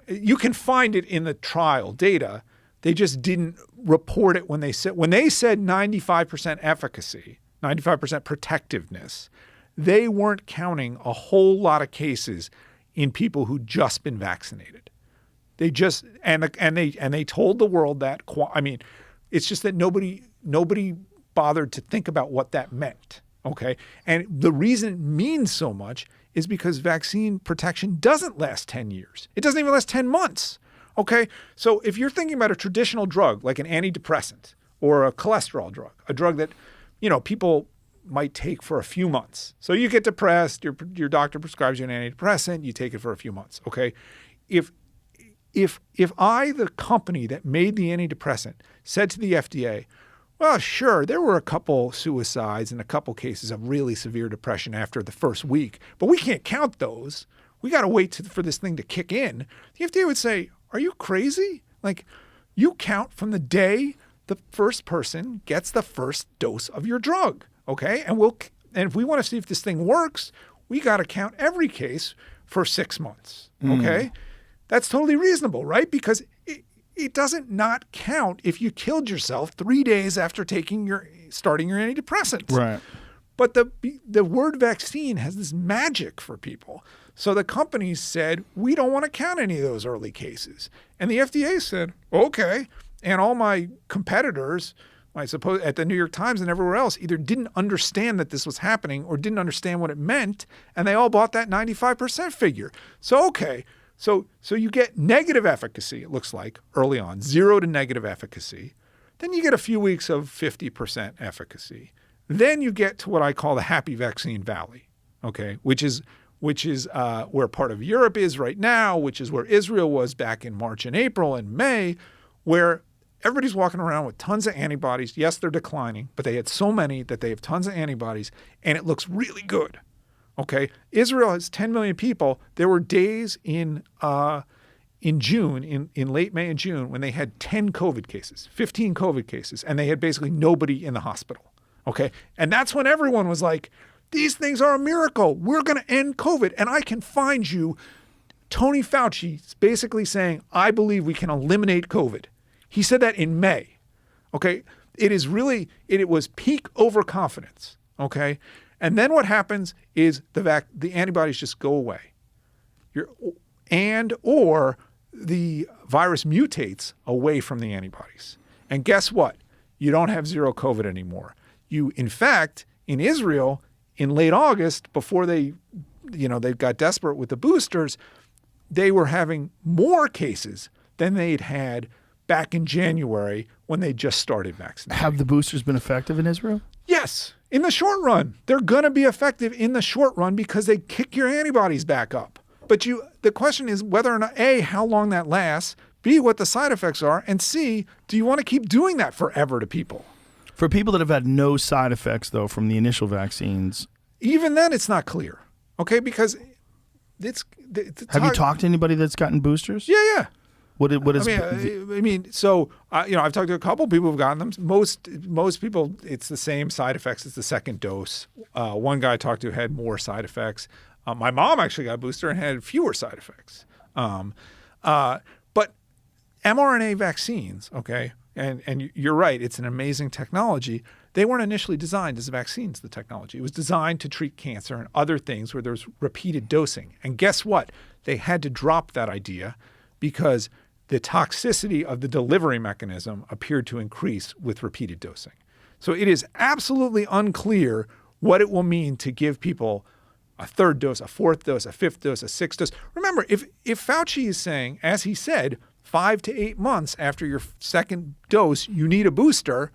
Speaker 4: You can find it in the trial data. They just didn't report it when they said 95% efficacy, 95% protectiveness. They weren't counting a whole lot of cases in people who'd just been vaccinated. They just and they told the world that. I mean, it's just that nobody bothered to think about what that meant. Okay, and the reason it means so much is because vaccine protection doesn't last 10 years. It doesn't even last 10 months. Okay, so if you're thinking about a traditional drug like an antidepressant or a cholesterol drug, a drug that people might take for a few months. So you get depressed, your doctor prescribes you an antidepressant, you take it for a few months. Okay, if I, the company that made the antidepressant, said to the FDA, well, sure, there were a couple suicides and a couple cases of really severe depression after the first week, but we can't count those. We got to wait for this thing to kick in. The FDA would say, are you crazy? Like, you count from the day the first person gets the first dose of your drug, okay? And if we want to see if this thing works, we got to count every case for 6 months, okay? That's totally reasonable, right? Because it doesn't not count if you killed yourself 3 days after starting your antidepressants.
Speaker 5: Right.
Speaker 4: But the word vaccine has this magic for people. So the companies said, we don't want to count any of those early cases. And the FDA said, okay. And all my competitors, I suppose at the New York Times and everywhere else, either didn't understand that this was happening or didn't understand what it meant. And they all bought that 95% figure. So, okay. So you get negative efficacy, it looks like, early on, 0 to negative efficacy. Then you get a few weeks of 50% efficacy. Then you get to what I call the happy vaccine valley, okay, which is where part of Europe is right now, which is where Israel was back in March and April and May, where everybody's walking around with tons of antibodies. Yes, they're declining, but they had so many that they have tons of antibodies, and it looks really good. Okay, Israel has 10 million people. There were days in June, in late May and June, when they had 10 COVID cases, 15 COVID cases, and they had basically nobody in the hospital. Okay, and that's when everyone was like, these things are a miracle. We're going to end COVID. And I can find you Tony Fauci basically saying, I believe we can eliminate COVID. He said that in May. Okay, it was peak overconfidence. Okay. And then what happens is the antibodies just go away. Or the virus mutates away from the antibodies. And guess what? You don't have zero COVID anymore. In fact, in Israel, in late August, before they got desperate with the boosters, they were having more cases than they'd had back in January when they just started vaccinating.
Speaker 5: Have the boosters been effective in Israel?
Speaker 4: Yes. In the short run, they're going to be effective in the short run because they kick your antibodies back up. But the question is whether or not, A, how long that lasts, B, what the side effects are, and C, do you want to keep doing that forever to people?
Speaker 5: For people that have had no side effects, though, from the initial vaccines. Even
Speaker 4: then, it's not clear, okay? Because
Speaker 5: have you talked to anybody that's gotten boosters?
Speaker 4: Yeah.
Speaker 5: What is?
Speaker 4: I've talked to a couple people who've gotten them. Most people, it's the same side effects as the second dose. One guy I talked to had more side effects. My mom actually got a booster and had fewer side effects. But mRNA vaccines, okay, and you're right, it's an amazing technology. They weren't initially designed as vaccines, the technology. It was designed to treat cancer and other things where there's repeated dosing. And guess what? They had to drop that idea because the toxicity of the delivery mechanism appeared to increase with repeated dosing. So it is absolutely unclear what it will mean to give people a third dose, a fourth dose, a fifth dose, a sixth dose. Remember, if Fauci is saying, as he said, 5 to 8 months after your second dose, you need a booster.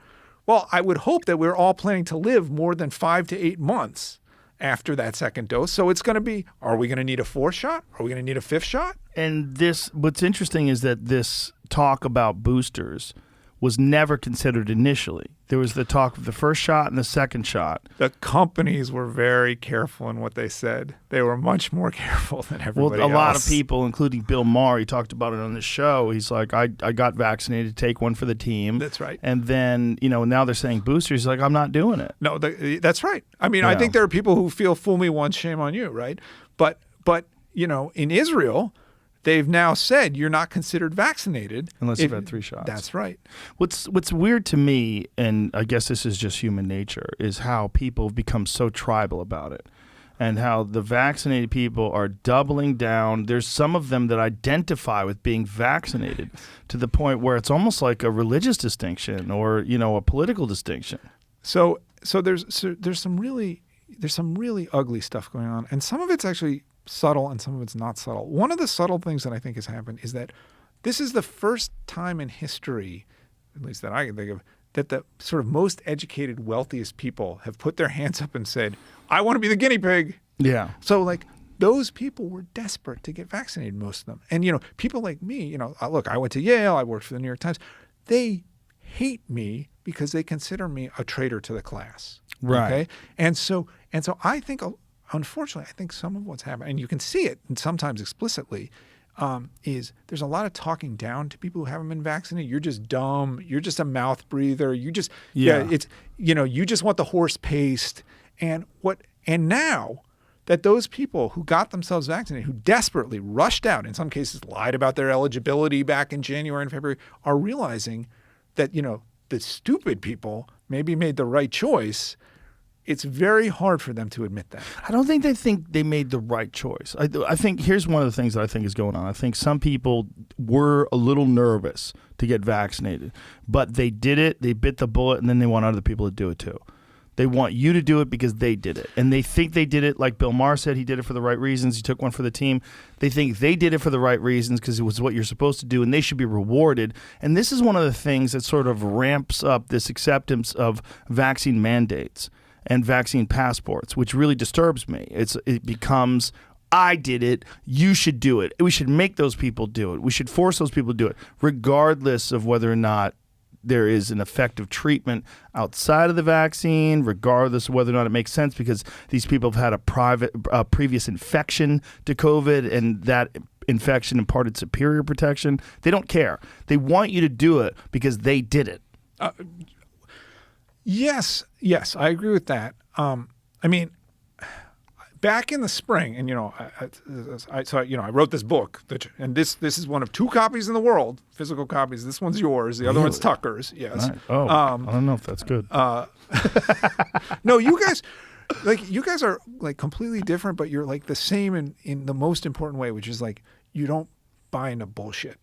Speaker 4: Well, I would hope that we're all planning to live more than 5 to 8 months after that second dose. So it's going to be, are we going to need a 4th shot? Are we going to need a 5th shot?
Speaker 5: And what's interesting is that this talk about boosters was never considered initially. There was the talk of the first shot and the second shot.
Speaker 4: The companies were very careful in what they said. They were much more careful than everybody else.
Speaker 5: Well, a lot of people, including Bill Maher, he talked about it on the show. He's like, I got vaccinated, take one for the team.
Speaker 4: That's right.
Speaker 5: And then, now they're saying boosters. He's like, I'm not doing it.
Speaker 4: No, that's right. I mean, I think there are people who feel fool me once, shame on you, right? But in Israel, they've now said you're not considered vaccinated
Speaker 5: unless you've had 3 shots.
Speaker 4: That's right.
Speaker 5: What's weird to me, and I guess this is just human nature, is how people have become so tribal about it, and how the vaccinated people are doubling down. There's some of them that identify with being vaccinated to the point where it's almost like a religious distinction or a political distinction.
Speaker 4: So there's some really ugly stuff going on, and some of it's actually subtle and some of it's not subtle. One of the subtle things that I think has happened is that this is the first time in history, at least that I can think of, that the sort of most educated, wealthiest people have put their hands up and said, I want to be the guinea pig.
Speaker 5: Yeah.
Speaker 4: So those people were desperate to get vaccinated, most of them. And, people like me, look, I went to Yale, I worked for the New York Times. They hate me because they consider me a traitor to the class.
Speaker 5: Right.
Speaker 4: Okay? And so I think, unfortunately, I think some of what's happening, and you can see it and sometimes explicitly, is there's a lot of talking down to people who haven't been vaccinated. You're just dumb. You're just a mouth breather. You just you just want the horse paste. And now that those people who got themselves vaccinated, who desperately rushed out, in some cases lied about their eligibility back in January and February, are realizing that the stupid people maybe made the right choice. It's very hard for them to admit that.
Speaker 5: I don't think they made the right choice. I think here's one of the things that I think is going on. I think some people were a little nervous to get vaccinated, but they did it, they bit the bullet, and then they want other people to do it too. They want you to do it because they did it. And they think they did it, like Bill Maher said, he did it for the right reasons. He took one for the team. They think they did it for the right reasons because it was what you're supposed to do, and they should be rewarded. And this is one of the things that sort of ramps up this acceptance of vaccine mandates and vaccine passports, which really disturbs me. It becomes, I did it, you should do it. We should make those people do it. We should force those people to do it, regardless of whether or not there is an effective treatment outside of the vaccine, regardless of whether or not it makes sense, because these people have had a previous infection to COVID, and that infection imparted superior protection. They don't care. They want you to do it because they did it.
Speaker 4: Yes, I agree with that. I mean, back in the spring, and I wrote this book, and this is one of 2 copies in the world, physical copies. This one's yours. The other one's Tucker's. Yes.
Speaker 5: Nice. Oh, I don't know if that's good.
Speaker 4: No, you guys are completely different, but you're the same in the most important way, which is you don't buy into bullshit.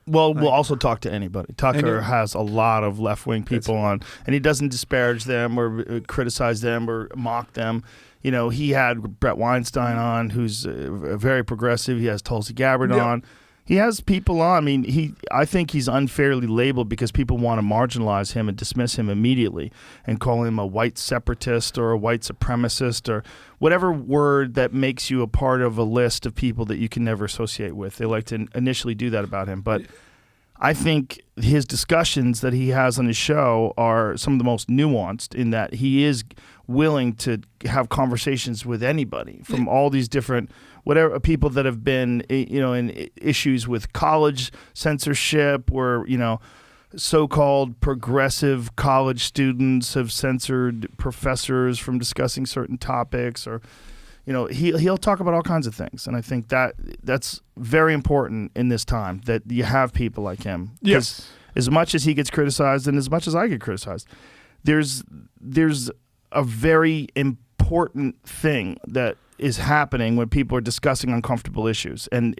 Speaker 5: Well, we'll also talk to anybody. Tucker has a lot of left-wing people on, and he doesn't disparage them or criticize them or mock them. He had Brett Weinstein on, who's very progressive. He has Tulsi Gabbard on. He has people on. I mean, I think he's unfairly labeled because people want to marginalize him and dismiss him immediately and call him a white separatist or a white supremacist or whatever word that makes you a part of a list of people that you can never associate with. They like to initially do that about him. But I think his discussions that he has on his show are some of the most nuanced in that he is willing to have conversations with anybody from all these different whatever people that have been in issues with college censorship where so-called progressive college students have censored professors from discussing certain topics or he'll talk about all kinds of things, and I think that's very important in this time that you have people like him.
Speaker 4: Yes.
Speaker 5: As much as he gets criticized and as much as I get criticized, there's a very important thing that is happening when people are discussing uncomfortable issues, and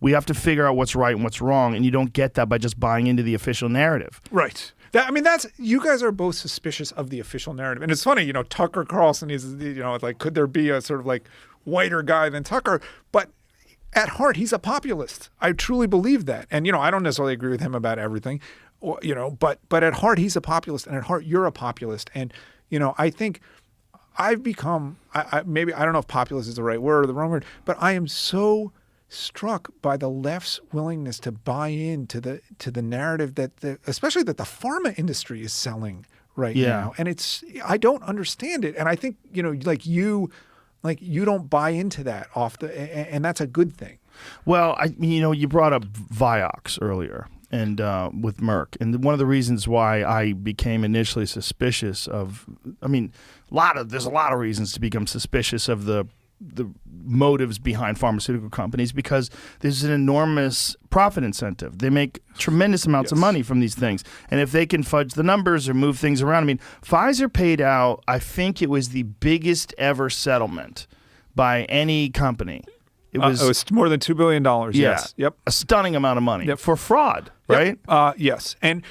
Speaker 5: we have to figure out what's right and what's wrong, and you don't get that by just buying into the official narrative.
Speaker 4: Right. That's you guys are both suspicious of the official narrative, and it's funny, Tucker Carlson is, could there be a sort of whiter guy than Tucker? But at heart, he's a populist. I truly believe that. And, I don't necessarily agree with him about everything, but at heart, he's a populist. And at heart, you're a populist. And, I think I've become, maybe, I don't know if populist is the right word or the wrong word, but I am so struck by the left's willingness to buy into the narrative especially that the pharma industry is selling right now. And I don't understand it. And I think, you don't buy into that and that's a good thing.
Speaker 5: Well, you brought up Vioxx earlier and with Merck. And one of the reasons why I became initially suspicious there's a lot of reasons to become suspicious of the motives behind pharmaceutical companies, because there's an enormous profit incentive. They make tremendous amounts of money from these things. And if they can fudge the numbers or move things around, Pfizer paid out, I think it was the biggest ever settlement by any company. It was
Speaker 4: more than $2 billion. Yes. Yep.
Speaker 5: A stunning amount of money for fraud, right?
Speaker 4: Yep. Yes. And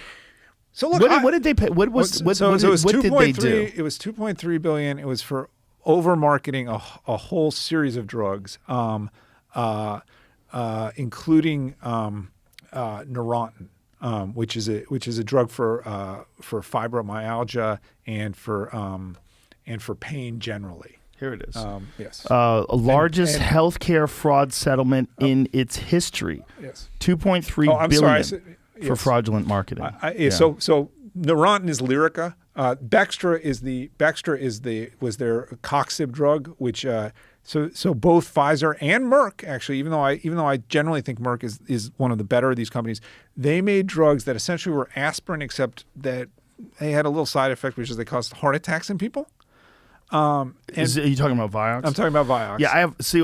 Speaker 4: so look,
Speaker 5: what did they pay? What did they do?
Speaker 4: It was $2.3 billion. It was for over marketing a whole series of drugs, including Neurontin, which is a drug for fibromyalgia and for pain generally.
Speaker 5: Here it is.
Speaker 4: Yes.
Speaker 5: Largest healthcare fraud settlement in its history.
Speaker 4: Yes.
Speaker 5: $2.3 billion for fraudulent marketing.
Speaker 4: So Neurontin is Lyrica. Bextra was their Coxib drug, which so both Pfizer and Merck actually, even though I generally think Merck is one of the better of these companies, they made drugs that essentially were aspirin, except that they had a little side effect, which is they caused heart attacks in people.
Speaker 5: Are you talking about Vioxx?
Speaker 4: I'm talking about Vioxx.
Speaker 5: Yeah,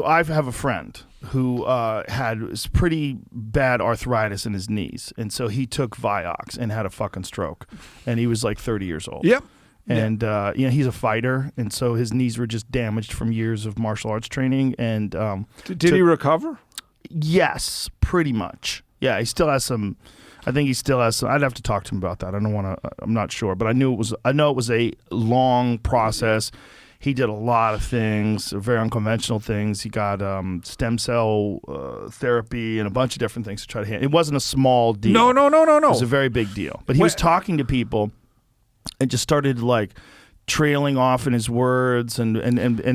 Speaker 5: I have a friend who had pretty bad arthritis in his knees, and so he took Vioxx and had a fucking stroke, and he was like 30 years old.
Speaker 4: Yep.
Speaker 5: And he's a fighter, and so his knees were just damaged from years of martial arts training. And
Speaker 4: did he recover?
Speaker 5: Yes, pretty much. Yeah, he still has some. I think he still has some. I'd have to talk to him about that. I don't want to. I'm not sure, but I know it was a long process. He did a lot of things, very unconventional things. He got stem cell therapy and a bunch of different things to try to handle. It wasn't a small deal.
Speaker 4: No.
Speaker 5: It was a very big deal. But he was talking to people and just started like trailing off in his words, and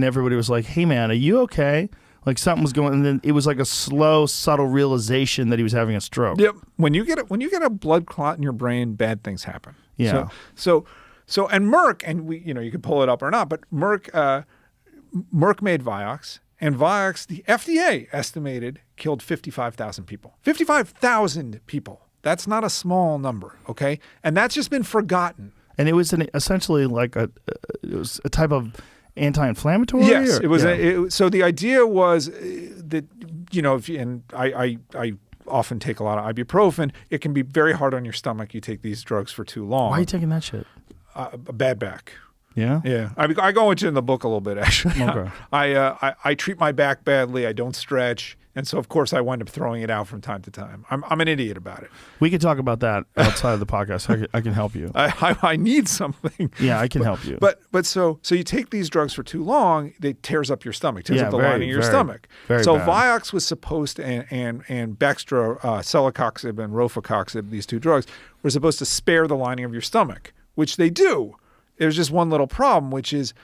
Speaker 5: everybody was like, "Hey man, are you okay?" Like something was going, and then it was like a slow, subtle realization that he was having a stroke.
Speaker 4: Yep. When you get a blood clot in your brain, bad things happen.
Speaker 5: Yeah.
Speaker 4: So and Merck, and you can pull it up or not, but Merck made Vioxx, and Vioxx, the FDA estimated, killed 55,000 people. 55,000 people. That's not a small number, okay? And that's just been forgotten.
Speaker 5: And it was essentially like it was a type of anti-inflammatory?
Speaker 4: Yes, it was. So the idea was that, I often take a lot of ibuprofen. It can be very hard on your stomach. You take these drugs for too long.
Speaker 5: Why are you taking that shit?
Speaker 4: A bad back.
Speaker 5: Yeah?
Speaker 4: Yeah. I go into it in the book a little bit, actually.
Speaker 5: Okay.
Speaker 4: I treat my back badly. I don't stretch. And so, of course, I wind up throwing it out from time to time. I'm an idiot about it.
Speaker 5: We could talk about that outside of the podcast. I can help you.
Speaker 4: I need something.
Speaker 5: Yeah, I can help you.
Speaker 4: But so you take these drugs for too long, it tears up your stomach, tears up the lining of your stomach.
Speaker 5: Very
Speaker 4: so
Speaker 5: bad.
Speaker 4: Vioxx was supposed to, and Bextra, celecoxib and rofacoxib, these two drugs, were supposed to spare the lining of your stomach, which they do. There's just one little problem, which is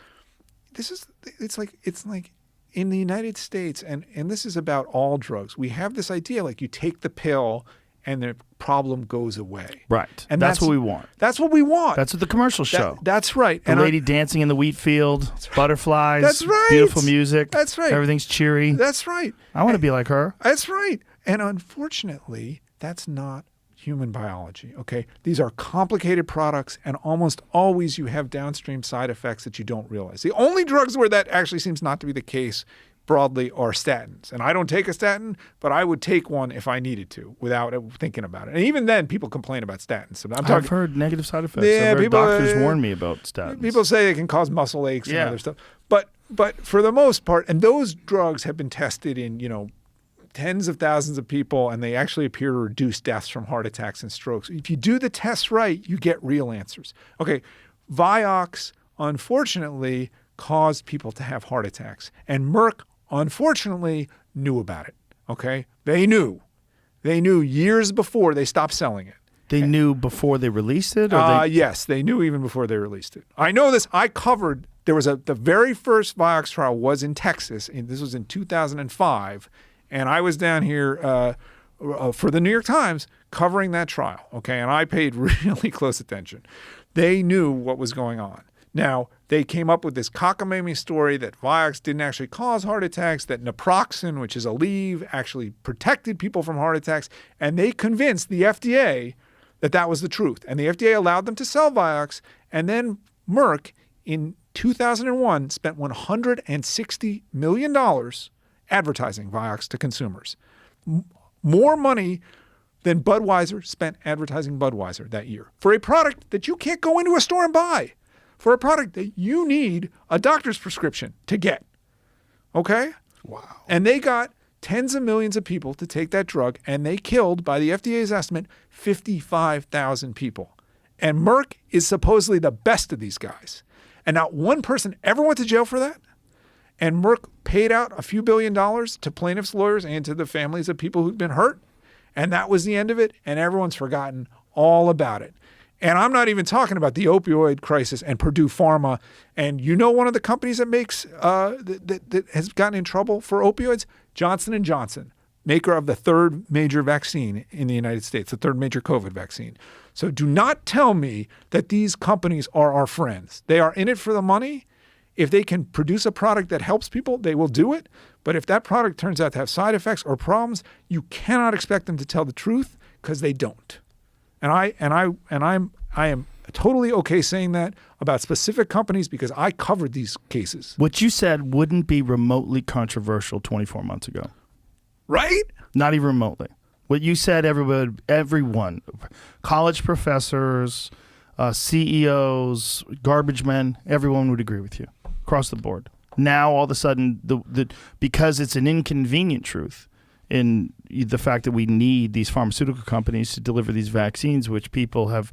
Speaker 4: it's like in the United States, and this is about all drugs, we have this idea like you take the pill and the problem goes away.
Speaker 5: Right.
Speaker 4: And
Speaker 5: that's what we want.
Speaker 4: That's what we want.
Speaker 5: That's what the commercials show.
Speaker 4: That's right.
Speaker 5: The lady dancing in the wheat field, butterflies,
Speaker 4: that's right.
Speaker 5: Beautiful music.
Speaker 4: That's right.
Speaker 5: Everything's cheery.
Speaker 4: That's right.
Speaker 5: I want to be like her.
Speaker 4: That's right. And unfortunately, that's not human biology, okay? These are complicated products, and almost always you have downstream side effects that you don't realize. The only drugs where that actually seems not to be the case broadly are statins. And I don't take a statin, but I would take one if I needed to without thinking about it. And even then, people complain about statins. So
Speaker 5: I've heard negative side effects.
Speaker 4: Yeah,
Speaker 5: I've heard doctors warn me about statins.
Speaker 4: People say they can cause muscle aches and other stuff. But for the most part, and those drugs have been tested in, tens of thousands of people, and they actually appear to reduce deaths from heart attacks and strokes. If you do the tests right, you get real answers. Okay, Vioxx, unfortunately, caused people to have heart attacks, and Merck, unfortunately, knew about it. Okay? They knew. They knew years before they stopped selling it.
Speaker 5: They knew before they released it? Or
Speaker 4: Yes, they knew even before they released it. I know this. I covered, the very first Vioxx trial was in Texas. And this was in 2005. And I was down here for the New York Times covering that trial. Okay? And I paid really close attention. They knew what was going on. Now, they came up with this cockamamie story that Vioxx didn't actually cause heart attacks, that naproxen, which is a leave, actually protected people from heart attacks. And they convinced the FDA that that was the truth. And the FDA allowed them to sell Vioxx. And then Merck, in 2001, spent $160 million advertising Vioxx to consumers. More money than Budweiser spent advertising Budweiser that year for a product that you can't go into a store and buy, for a product that you need a doctor's prescription to get. Okay?
Speaker 5: Wow.
Speaker 4: And they got tens of millions of people to take that drug, and they killed, by the FDA's estimate, 55,000 people. And Merck is supposedly the best of these guys. And not one person ever went to jail for that. And Merck paid out a few $1 billion to plaintiffs' lawyers and to the families of people who'd been hurt. And that was the end of it. And everyone's forgotten all about it. And I'm not even talking about the opioid crisis and Purdue Pharma. And you know one of the companies that makes that has gotten in trouble for opioids? Johnson & Johnson, maker of the third major vaccine in the United States, the third major COVID vaccine. So do not tell me that these companies are our friends. They are in it for the money. If they can produce a product that helps people, they will do it. But if that product turns out to have side effects or problems, you cannot expect them to tell the truth, because they don't. And I am totally okay saying that about specific companies, because I covered these cases.
Speaker 5: What you said wouldn't be remotely controversial 24 months ago.
Speaker 4: Right?
Speaker 5: Not even remotely. What you said, everyone, college professors, CEOs, garbage men, everyone would agree with you across the board. Now, all of a sudden, because it's an inconvenient truth in the fact that we need these pharmaceutical companies to deliver these vaccines, which people have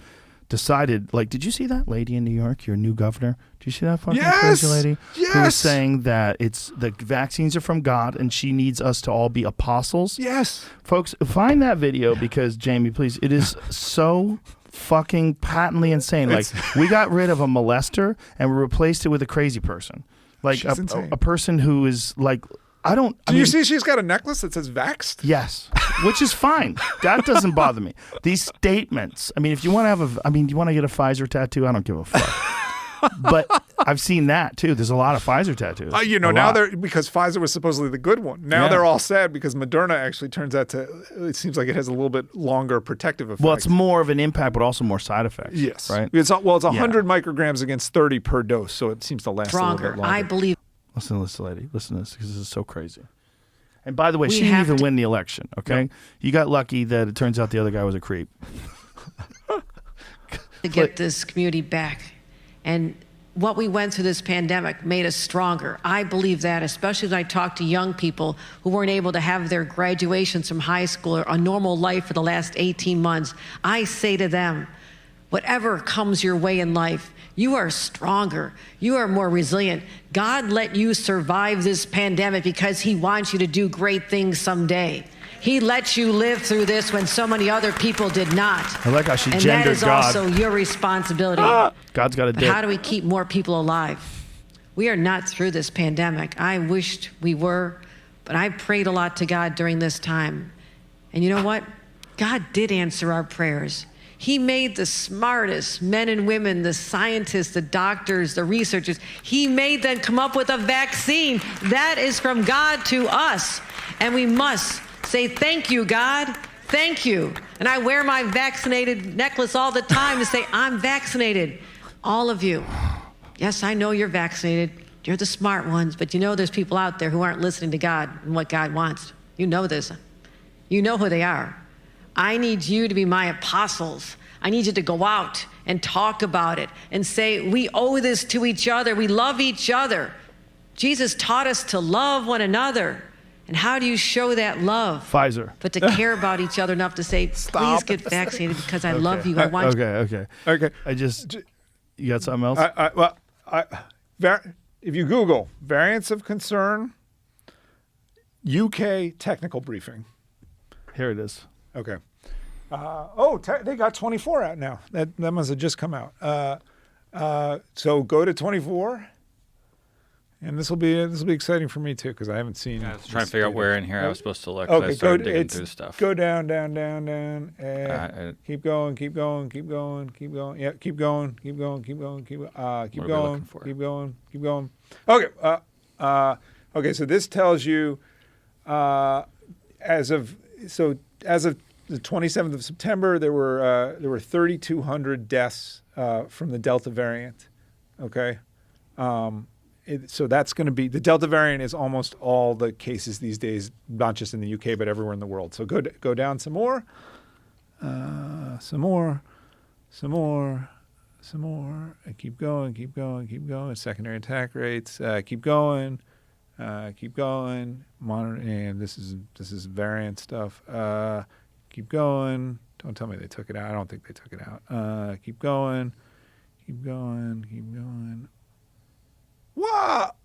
Speaker 5: decided, like, did you see that lady in New York, your new governor? Did you see that fucking crazy lady?
Speaker 4: Yes.
Speaker 5: Who was saying that the vaccines are from God and she needs us to all be apostles?
Speaker 4: Yes.
Speaker 5: Folks, find that video, because, Jamie, please, it is so fucking patently insane. Like, we got rid of a molester and we replaced it with a crazy person. Like a person who is like, Do you see she's got a necklace that says vaxxed? Yes, which is fine. That doesn't bother me. These statements, I mean, if you want to do you want to get a Pfizer tattoo? I don't give a fuck. But I've seen that too. There's a lot of Pfizer tattoos.
Speaker 4: Now because Pfizer was supposedly the good one. Now they're all sad because Moderna actually turns out it seems like it has a little bit longer protective effect.
Speaker 5: Well, it's more of an impact, but also more side effects.
Speaker 4: Yes.
Speaker 5: Right?
Speaker 4: It's 100 micrograms against 30 per dose, so it seems to last a little bit longer.
Speaker 7: I believe.
Speaker 5: Listen to this, lady. Listen to this, because this is so crazy. And by the way, she didn't even win the election, okay? Yep. You got lucky that it turns out the other guy was a creep.
Speaker 7: To get this community back. And what we went through this pandemic made us stronger. I believe that, especially when I talk to young people who weren't able to have their graduations from high school or a normal life for the last 18 months. I say to them, whatever comes your way in life, you are stronger. You are more resilient. God let you survive this pandemic because he wants you to do great things someday. He let you live through this when so many other people did not.
Speaker 5: I like how she
Speaker 7: gendered
Speaker 5: God.
Speaker 7: And that is also your responsibility.
Speaker 5: God's got a dick.
Speaker 7: But how do we keep more people alive? We are not through this pandemic. I wished we were, but I prayed a lot to God during this time. And you know what? God did answer our prayers. He made the smartest men and women, the scientists, the doctors, the researchers. He made them come up with a vaccine. That is from God to us. And we must say, thank you, God. Thank you. And I wear my vaccinated necklace all the time to say, I'm vaccinated. All of you. Yes, I know you're vaccinated. You're the smart ones. But you know there's people out there who aren't listening to God and what God wants. You know this. You know who they are. I need you to be my apostles. I need you to go out and talk about it and say, we owe this to each other. We love each other. Jesus taught us to love one another. And how do you show that love?
Speaker 5: Pfizer.
Speaker 7: But to care about each other enough to say, please get vaccinated because I love you. I want you.
Speaker 5: Okay. You got something else?
Speaker 4: If you Google variants of concern, UK technical briefing.
Speaker 5: Here it is.
Speaker 4: Okay. They got 24 out now. That must have just come out. So go to 24, and this will be exciting for me too because I haven't seen.
Speaker 6: I was trying to figure out where in here I was supposed to look.
Speaker 4: Okay,
Speaker 6: I started digging through stuff.
Speaker 4: Go down, and keep going. Yeah, keep going. Keep going. Keep going. Keep going. Keep going. Okay. So this tells you, as of the 27th of September, there were 3,200 deaths from the Delta variant. Okay. So that's going to be, the Delta variant is almost all the cases these days, not just in the UK, but everywhere in the world. So go down some more, some more, and keep going. Secondary attack rates, keep going. Monitor, and this is variant stuff. Keep going. Don't tell me they took it out. I don't think they took it out. Keep going. Wow.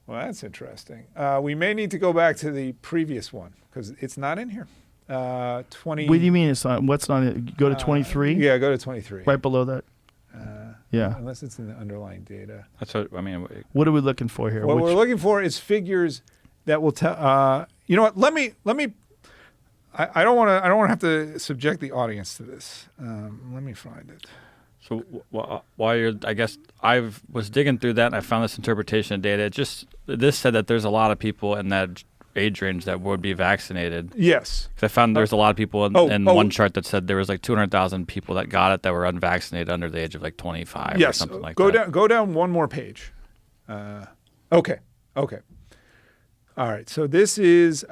Speaker 4: Well, that's interesting. We may need to go back to the previous one because it's not in here. 20.
Speaker 5: What do you mean it's not? What's not? Go to 23.
Speaker 4: Yeah, go to 23.
Speaker 5: Right below that. Yeah.
Speaker 4: Unless it's in the underlying data.
Speaker 6: That's what I mean.
Speaker 5: What are we looking for here?
Speaker 4: What we're looking for is figures that will tell. You know what? Let me. I don't want to have to subject the audience to this. Let me find it.
Speaker 6: So while you're, I guess I was digging through that and I found this interpretation of data. This said that there's a lot of people in that age range that would be vaccinated.
Speaker 4: Yes.
Speaker 6: Because I found there's a lot of people in one chart that said there was like 200,000 people that got it that were unvaccinated under the age of like 25 or something like that.
Speaker 4: Go down one more page. Okay. All right. So this is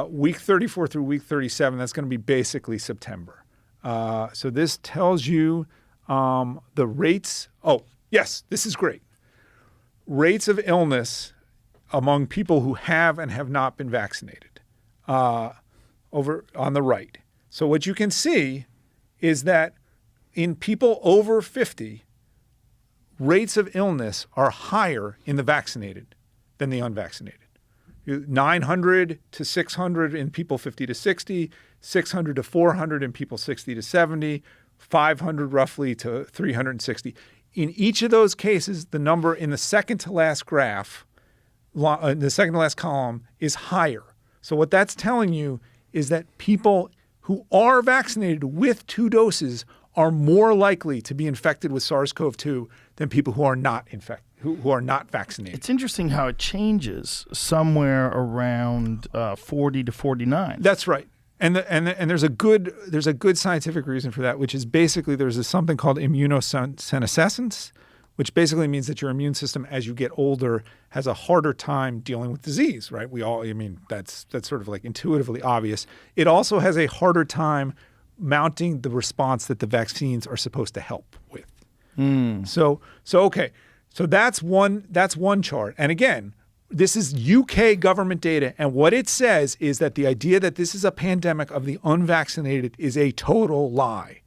Speaker 4: week 34 through week 37. That's going to be basically September. So this tells you the rates. Oh, yes, this is great. Rates of illness among people who have and have not been vaccinated over on the right. So what you can see is that in people over 50, rates of illness are higher in the vaccinated than the unvaccinated. 900 to 600 in people 50 to 60, 600 to 400 in people 60 to 70, 500 roughly to 360. In each of those cases, the number in the second to last graph, the second to last column, is higher. So what that's telling you is that people who are vaccinated with 2 doses are more likely to be infected with SARS-CoV-2 than people who are not infected, who are not vaccinated.
Speaker 5: It's interesting how it changes somewhere around 40 to 49.
Speaker 4: That's right. And there's a good scientific reason for that, which is basically there's something called immunosenescence, which basically means that your immune system, as you get older, has a harder time dealing with disease, right? That's sort of like intuitively obvious. It also has a harder time mounting the response that the vaccines are supposed to help with. So that's one chart. And again, this is UK government data, and what it says is that the idea that this is a pandemic of the unvaccinated is a total lie.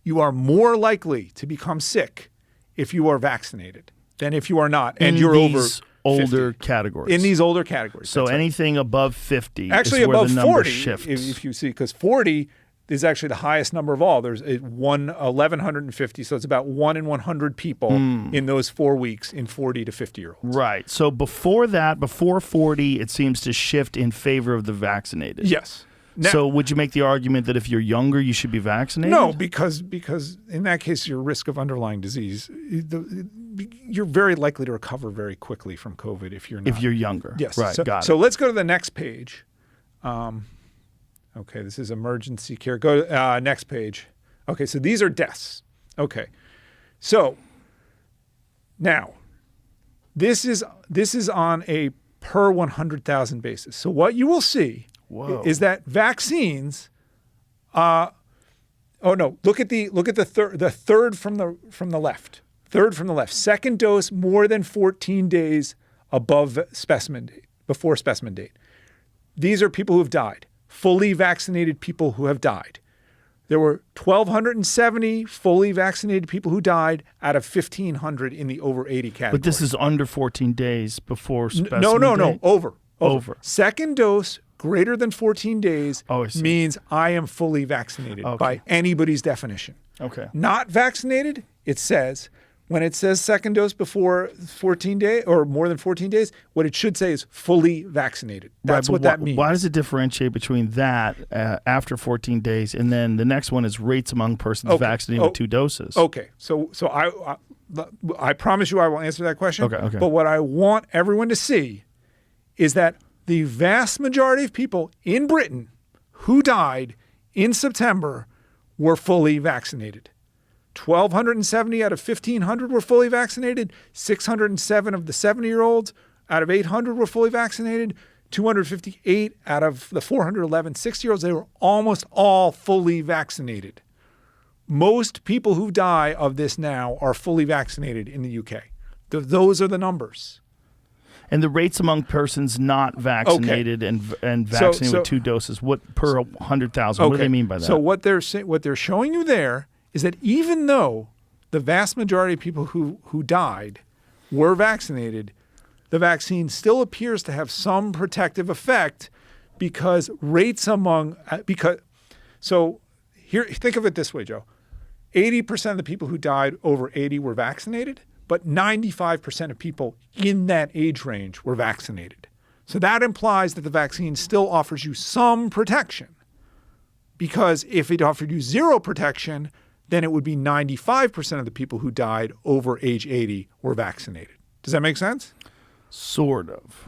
Speaker 4: You are more likely to become sick if you are vaccinated than if you are not, and you're over 50.
Speaker 5: Older categories.
Speaker 4: In these older categories.
Speaker 5: So
Speaker 4: that's
Speaker 5: anything above 50
Speaker 4: actually
Speaker 5: is where
Speaker 4: above
Speaker 5: the number
Speaker 4: 40,
Speaker 5: shifts.
Speaker 4: if you see, because 40 is actually the highest number of all. There's 1,150, so it's about 1 in 100 people in those 4 weeks in 40 to 50-year-olds.
Speaker 5: Right. So before that, before 40, it seems to shift in favor of the vaccinated.
Speaker 4: Yes. Now,
Speaker 5: so would you make the argument that if you're younger, you should be vaccinated?
Speaker 4: No, because in that case, your risk of underlying disease, you're very likely to recover very quickly from COVID if you're not.
Speaker 5: If you're younger.
Speaker 4: Yes.
Speaker 5: Right, got it.
Speaker 4: So let's go to the next page. Okay, this is emergency care. Go to next page. Okay, so these are deaths. Okay, so now this is on a per 100,000 basis. So what you will see is that vaccines. Look at the third from the left. Third from the left. Second dose more than 14 days above specimen date, before specimen date. These are people who have died. Fully vaccinated people who have died. There were 1,270 fully vaccinated people who died out of 1,500 in the over 80 category.
Speaker 5: But this is under 14 days before specimen
Speaker 4: No.
Speaker 5: date?
Speaker 4: Over.
Speaker 5: Over.
Speaker 4: Second dose greater than 14 days
Speaker 5: Oh, I see.
Speaker 4: means I am fully vaccinated
Speaker 5: Okay.
Speaker 4: by anybody's definition.
Speaker 5: Okay.
Speaker 4: Not vaccinated, it says, when it says second dose before 14 days or more than 14 days, what it should say is fully vaccinated. That's
Speaker 5: Right,
Speaker 4: what
Speaker 5: but
Speaker 4: that means.
Speaker 5: Why does it differentiate between that after 14 days and then the next one is rates among persons
Speaker 4: Okay.
Speaker 5: vaccinated with 2 doses?
Speaker 4: Okay, so I promise you I will answer that question.
Speaker 5: Okay.
Speaker 4: But what I want everyone to see is that the vast majority of people in Britain who died in September were fully vaccinated. 1,270 out of 1,500 were fully vaccinated. 607 of the 70-year-olds out of 800 were fully vaccinated. 258 out of the 411 60-year-olds, they were almost all fully vaccinated. Most people who die of this now are fully vaccinated in the UK. Those are the numbers.
Speaker 5: And the rates among persons not vaccinated and vaccinated
Speaker 4: So-
Speaker 5: with 2 doses, what per 100,000? What do they mean by that?
Speaker 4: So what they're showing you there is that even though the vast majority of people who died were vaccinated, the vaccine still appears to have some protective effect because rates among here, think of it this way, Joe. 80% of the people who died over 80 were vaccinated, but 95% of people in that age range were vaccinated. So that implies that the vaccine still offers you some protection. Because if it offered you zero protection, then it would be 95% of the people who died over age 80 were vaccinated. Does that make sense?
Speaker 5: Sort of.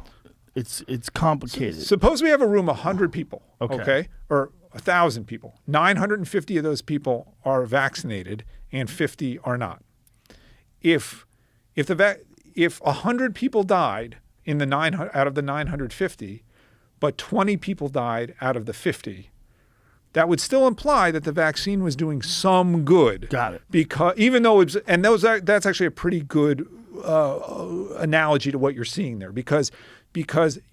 Speaker 5: It's complicated.
Speaker 4: Suppose we have a room of 100 people,
Speaker 5: Okay.
Speaker 4: Or 1,000 people. 950 of those people are vaccinated and 50 are not. If 100 people died out of the 950, but 20 people died out of the 50, that would still imply that the vaccine was doing some good.
Speaker 5: Got it.
Speaker 4: Because even though that's actually a pretty good analogy to what you're seeing there, because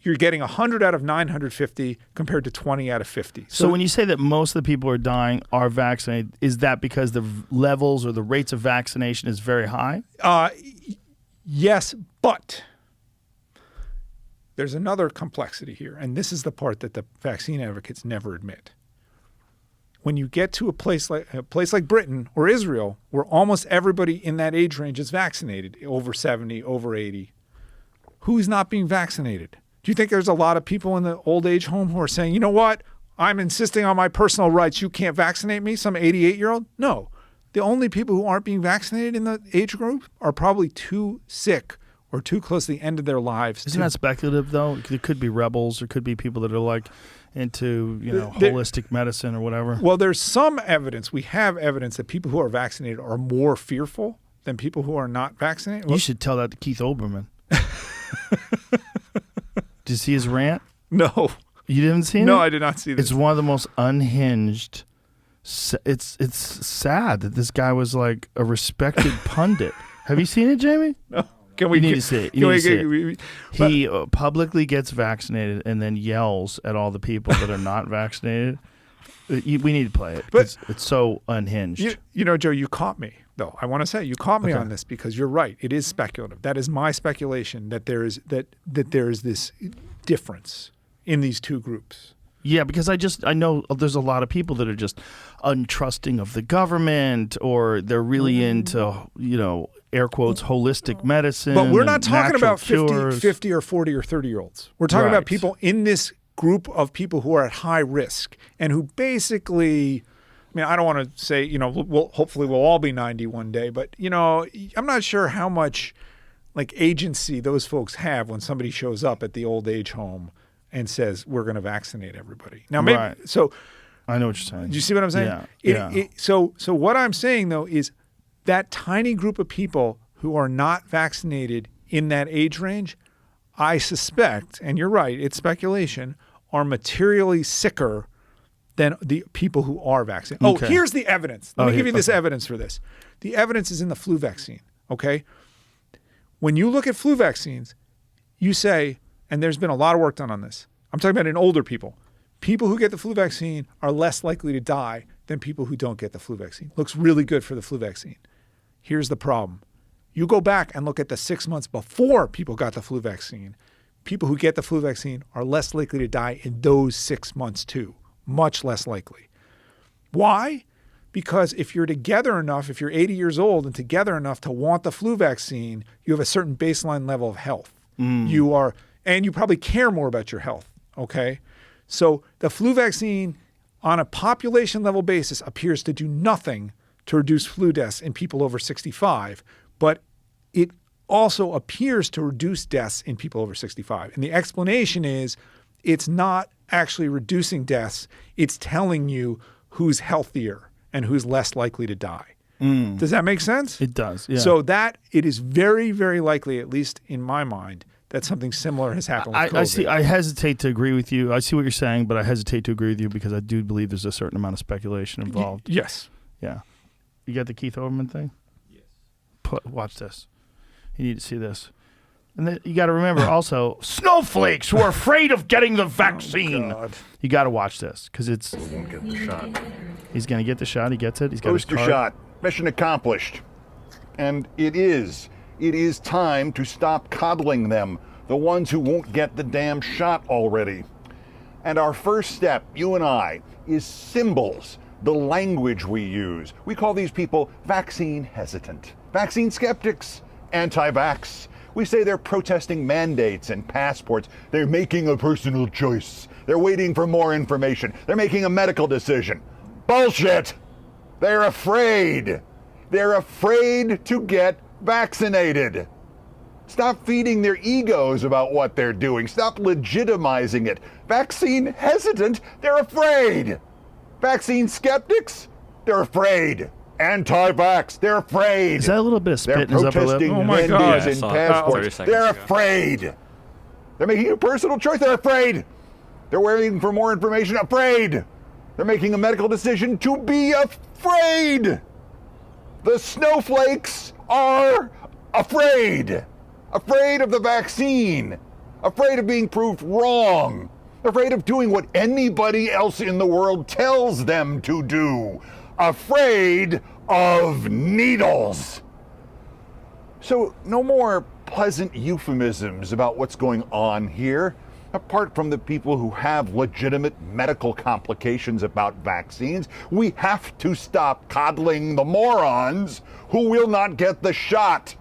Speaker 4: you're getting 100 out of 950 compared to 20 out of 50.
Speaker 5: So when you say that most of the people who are dying are vaccinated, is that because the levels or the rates of vaccination is very high?
Speaker 4: Yes, but there's another complexity here, and this is the part that the vaccine advocates never admit. When you get to a place like Britain or Israel, where almost everybody in that age range is vaccinated, over 70, over 80, who's not being vaccinated? Do you think there's a lot of people in the old age home who are saying, you know what, I'm insisting on my personal rights, you can't vaccinate me, some 88-year-old? No. The only people who aren't being vaccinated in the age group are probably too sick or too close to the end of their lives.
Speaker 5: Isn't that speculative, though? There could be rebels. There could be people that are like into, holistic medicine or whatever.
Speaker 4: Well, there's some evidence. We have evidence that people who are vaccinated are more fearful than people who are not vaccinated.
Speaker 5: You should tell that to Keith Olbermann. Did you see his rant?
Speaker 4: No.
Speaker 5: You didn't see it?
Speaker 4: No, I did not see this.
Speaker 5: It's one of the most unhinged. It's sad that this guy was like a respected pundit. Have you seen it, Jamie?
Speaker 4: No.
Speaker 5: You need to see it. You need to see it.
Speaker 4: But-
Speaker 5: He publicly gets vaccinated and then yells at all the people that are not vaccinated. We need to play it because it's so unhinged.
Speaker 4: You know, Joe, you caught me, though. I want to say you caught me
Speaker 5: Okay.
Speaker 4: on this because you're right. It is speculative. That is my speculation that there is this difference in these two groups.
Speaker 5: Yeah, because I know there's a lot of people that are just untrusting of the government, or they're really into, air quotes, holistic medicine.
Speaker 4: But we're not
Speaker 5: and
Speaker 4: talking
Speaker 5: natural
Speaker 4: about 50
Speaker 5: cures.
Speaker 4: or 40 or 30-year-olds. We're talking
Speaker 5: Right.
Speaker 4: about people in this group of people who are at high risk and who basically, I don't want to say, hopefully we'll all be 90 one day, but, I'm not sure how much agency those folks have when somebody shows up at the old age home and says, we're going to vaccinate everybody. Now, maybe,
Speaker 5: Right.
Speaker 4: so
Speaker 5: I know what you're saying.
Speaker 4: do you see what I'm saying?
Speaker 5: Yeah.
Speaker 4: So what I'm saying, though, is that tiny group of people who are not vaccinated in that age range, I suspect, and you're right, it's speculation, are materially sicker than the people who are vaccinated.
Speaker 5: Okay.
Speaker 4: Oh, here's the evidence. Let me give you this
Speaker 5: okay.
Speaker 4: evidence for this. The evidence is in the flu vaccine, okay? When you look at flu vaccines, you say, and there's been a lot of work done on this, I'm talking about in older people. People who get the flu vaccine are less likely to die than people who don't get the flu vaccine. Looks really good for the flu vaccine. Here's the problem. You go back and look at the 6 months before people got the flu vaccine. people who get the flu vaccine are less likely to die in those 6 months too, much less likely. Why? Because if you're together enough, if you're 80 years old and together enough to want the flu vaccine, you have a certain baseline level of health. You are, and you probably care more about your health, okay? So the flu vaccine on a population level basis appears to do nothing to reduce flu deaths in people over 65, but it also appears to reduce deaths in people over 65. And the explanation is it's not actually reducing deaths, it's telling you who's healthier and who's less likely to die. Does that make sense?
Speaker 5: It does, yeah.
Speaker 4: So that it is very, very likely, at least in my mind, that something similar has happened with COVID.
Speaker 5: I hesitate to agree with you. I see what you're saying, but I hesitate to agree with you because I do believe there's a certain amount of speculation involved.
Speaker 4: Yes.
Speaker 5: Yeah. You got the Keith Olbermann thing? Yes. Watch this. You need to see this. And then you got to remember also, snowflakes who are afraid of getting the vaccine.
Speaker 4: God.
Speaker 5: You got to watch this because it's.
Speaker 8: Won't get the shot.
Speaker 5: He's going to get the shot. He gets it. He's got
Speaker 8: Booster
Speaker 5: his card.
Speaker 8: shot. Mission accomplished. And it is time to stop coddling them, the ones who won't get the damn shot already. And our first step, you and I, is symbols, the language we use. We call these people vaccine hesitant, vaccine skeptics, anti-vax. We say they're protesting mandates and passports. They're making a personal choice. They're waiting for more information. They're making a medical decision. Bullshit! They're afraid. They're afraid to get vaccinated. Stop feeding their egos about what they're doing. Stop legitimizing it. Vaccine hesitant, they're afraid. Vaccine skeptics, they're afraid. Anti-vax, they're afraid.
Speaker 5: Is that a little bit of spit
Speaker 8: They're
Speaker 5: in his upper lip?
Speaker 8: protesting
Speaker 4: Oh my God.
Speaker 8: mandates
Speaker 6: Yeah, I
Speaker 8: and
Speaker 6: saw that
Speaker 8: passports.
Speaker 6: 30 seconds
Speaker 8: They're
Speaker 6: ago.
Speaker 8: afraid. They're making a personal choice. They're afraid. They're waiting for more information. Afraid. They're making a medical decision to be afraid. The snowflakes are afraid. Afraid of the vaccine. Afraid of being proved wrong. Afraid of doing what anybody else in the world tells them to do. Afraid of needles. So no more pleasant euphemisms about what's going on here. Apart from the people who have legitimate medical complications about vaccines, we have to stop coddling the morons who will not get the shot.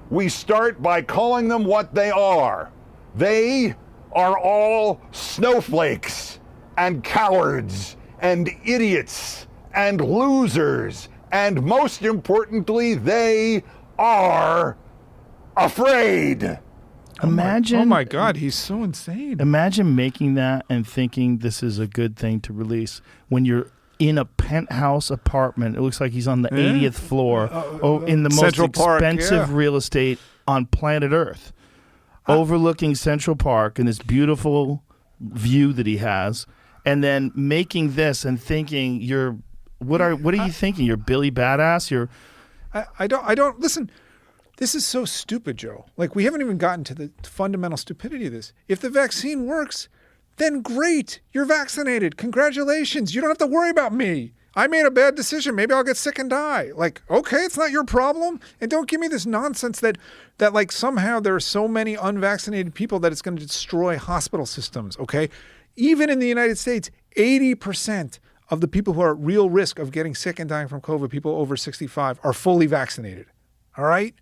Speaker 8: We start by calling them what they are. They are all snowflakes and cowards and idiots and losers. And most importantly, they are afraid.
Speaker 5: Imagine.
Speaker 4: Oh my God, he's so insane.
Speaker 5: Imagine making that and thinking this is a good thing to release when you're in a penthouse apartment. It looks like he's on the 80th floor in the most
Speaker 4: Central Park,
Speaker 5: expensive
Speaker 4: yeah.
Speaker 5: real estate on planet Earth, overlooking Central Park and this beautiful view that he has, and then making this and thinking you're what are you thinking? You're Billy Badass? You're
Speaker 4: I don't listen. This is so stupid, Joe. Like, we haven't even gotten to the fundamental stupidity of this. If the vaccine works, then great. You're vaccinated. Congratulations. You don't have to worry about me. I made a bad decision. Maybe I'll get sick and die. Like, okay, it's not your problem. And don't give me this nonsense that like somehow there are so many unvaccinated people that it's going to destroy hospital systems, okay? Even in the United States, 80% of the people who are at real risk of getting sick and dying from COVID, people over 65, are fully vaccinated. All right?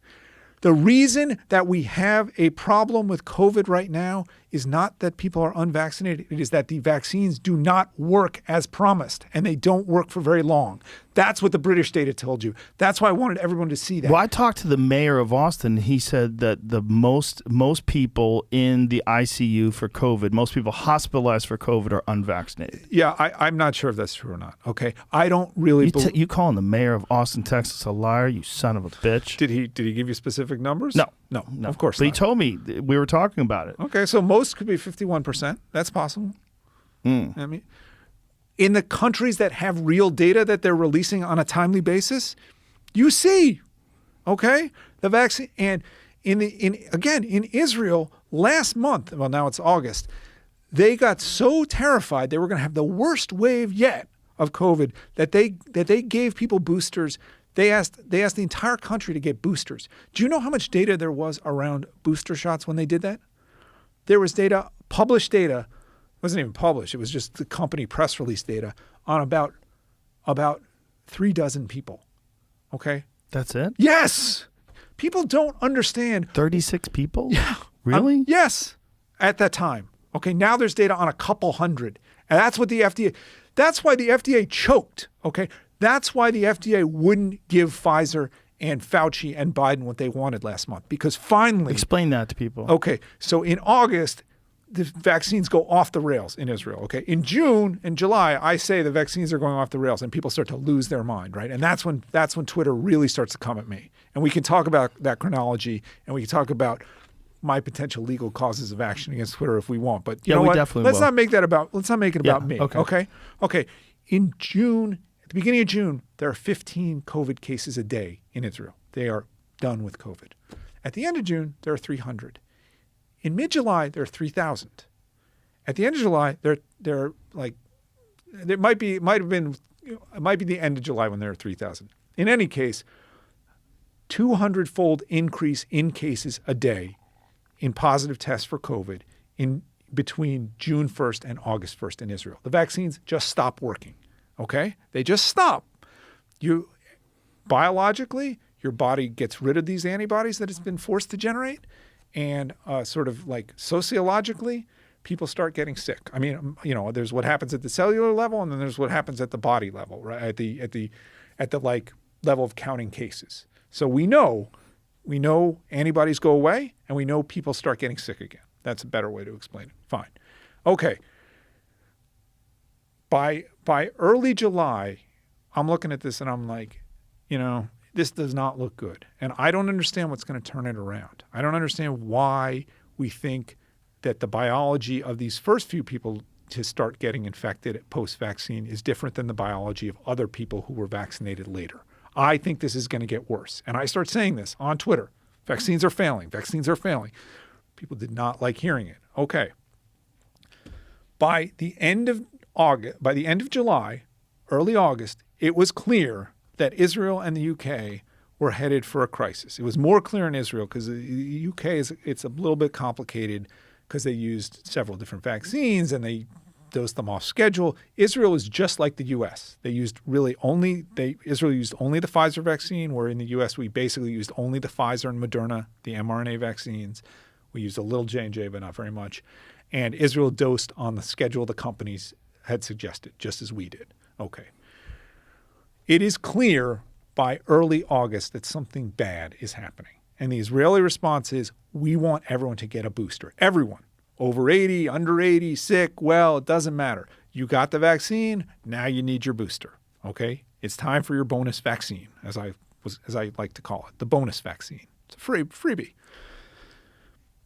Speaker 4: The reason that we have a problem with COVID right now is not that people are unvaccinated. It is that the vaccines do not work as promised, and they don't work for very long. That's what the British data told you. That's why I wanted everyone to see that.
Speaker 5: Well, I talked to the mayor of Austin. He said that the most people in the ICU for COVID, most people hospitalized for COVID are unvaccinated.
Speaker 4: Yeah, I'm not sure if that's true or not. Okay, I don't really.
Speaker 5: You calling the mayor of Austin, Texas, a liar? You son of a bitch!
Speaker 4: Did he give you specific numbers?
Speaker 5: No,
Speaker 4: of course
Speaker 5: But
Speaker 4: not.
Speaker 5: he told me we were talking about it.
Speaker 4: Okay, so most could be 51%. That's possible. I mean, in the countries that have real data that they're releasing on a timely basis, you see, okay, the vaccine. And in Israel last month, well, now it's August, they got so terrified they were going to have the worst wave yet of COVID that they gave people boosters. They asked the entire country to get boosters. Do you know how much data there was around booster shots when they did that? there was data, published data, it wasn't even published, it was just the company press release data on about 36 people. Okay?
Speaker 5: That's it?
Speaker 4: Yes. People don't understand.
Speaker 5: 36 people?
Speaker 4: Yeah.
Speaker 5: Really?
Speaker 4: Yes. At that time. Okay. Now there's data on a couple hundred. And that's what that's why the FDA choked. Okay. That's why the FDA wouldn't give Pfizer and Fauci and Biden what they wanted last month. Because finally.
Speaker 5: Explain that to people.
Speaker 4: Okay. So in August, the vaccines go off the rails in Israel. Okay. In June and July, I say the vaccines are going off the rails and people start to lose their mind, right? And that's when Twitter really starts to come at me. And we can talk about that chronology and we can talk about my potential legal causes of action against Twitter if we want. But you know
Speaker 5: we
Speaker 4: what?
Speaker 5: definitely
Speaker 4: Let's not make it about me.
Speaker 5: Okay.
Speaker 4: Okay. In June, at the beginning of June, there are 15 COVID cases a day in Israel. They are done with COVID. At the end of June, there are 300. In mid-July, there are 3,000. At the end of July, it might be the end of July when there are 3,000. In any case, 200-fold increase in cases a day in positive tests for COVID in between June 1st and August 1st in Israel. The vaccines just stop working. Okay? They just stop. Biologically, your body gets rid of these antibodies that it's been forced to generate. And sort of like sociologically, people start getting sick. I mean, there's what happens at the cellular level, and then there's what happens at the body level, right? At the like level of counting cases. So we know antibodies go away, and we know people start getting sick again. That's a better way to explain it. Fine, okay. By early July, I'm looking at this and I'm like, this does not look good. And I don't understand what's going to turn it around. I don't understand why we think that the biology of these first few people to start getting infected post-vaccine is different than the biology of other people who were vaccinated later. I think this is going to get worse. And I start saying this on Twitter. Vaccines are failing. Vaccines are failing. People did not like hearing it. Okay. By the end of July, early August, it was clear that Israel and the UK were headed for a crisis. It was more clear in Israel because the UK it's a little bit complicated because they used several different vaccines and they dosed them off schedule. Israel is just like the US. Israel used only the Pfizer vaccine, where in the US we basically used only the Pfizer and Moderna, the mRNA vaccines. We used a little J&J, but not very much. And Israel dosed on the schedule the companies had suggested, just as we did. Okay. It is clear by early August that something bad is happening. And the Israeli response is, we want everyone to get a booster. Everyone. Over 80, under 80, sick, well, it doesn't matter. You got the vaccine, now you need your booster. Okay? It's time for your bonus vaccine, as I like to call it, the bonus vaccine. It's a freebie.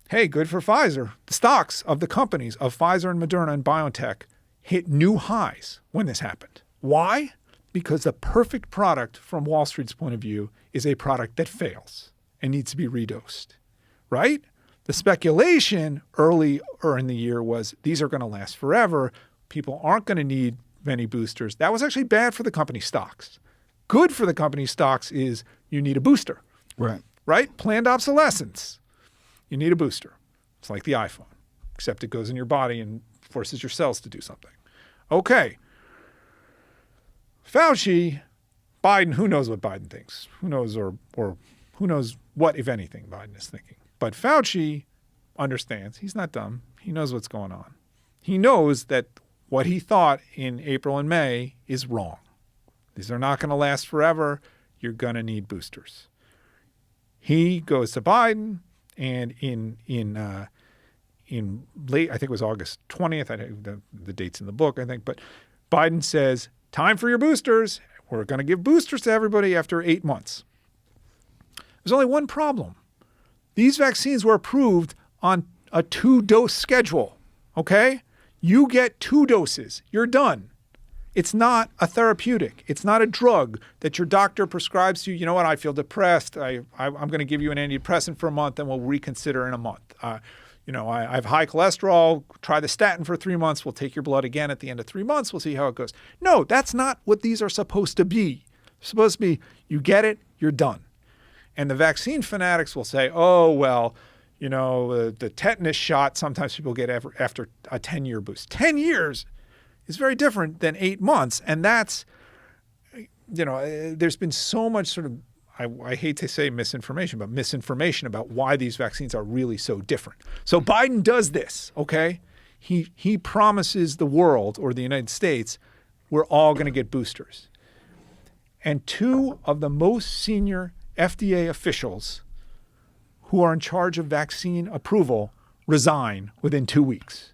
Speaker 4: Hey, good for Pfizer. The stocks of the companies of Pfizer and Moderna and BioNTech hit new highs when this happened. Why? Because the perfect product from Wall Street's point of view is a product that fails and needs to be redosed, right? The speculation earlier in the year was these are going to last forever. People aren't going to need many boosters. That was actually bad for the company stocks. Good for the company stocks is you need a booster. Right? Planned obsolescence. You need a booster. It's like the iPhone, except it goes in your body and forces your cells to do something. Okay. Fauci, Biden, who knows what Biden thinks? Who knows or who knows what, if anything, Biden is thinking. But Fauci understands. He's not dumb. He knows what's going on. He knows that what he thought in April and May is wrong. These are not going to last forever. You're going to need boosters. He goes to Biden, and in late, I think it was August 20th, the date's in the book, I think, but Biden says, time for your boosters. We're going to give boosters to everybody after 8 months. There's only one problem. These vaccines were approved on a 2-dose schedule, okay? You get 2 doses. You're done. It's not a therapeutic. It's not a drug that your doctor prescribes to you. You know what? I feel depressed. I'm going to give you an antidepressant for a month, and we'll reconsider in a month. I have high cholesterol. Try the statin for 3 months. We'll take your blood again at the end of 3 months. We'll see how it goes. No, that's not what these are supposed to be. It's supposed to be, you get it, you're done. And the vaccine fanatics will say, oh, well, the tetanus shot, sometimes people get after a 10-year boost. 10 years is very different than 8 months. And that's, there's been so much sort of, I hate to say misinformation, but misinformation about why these vaccines are really so different. So Biden does this, okay? He promises the world or the United States, we're all going to get boosters. And two of the most senior FDA officials who are in charge of vaccine approval resign within 2 weeks.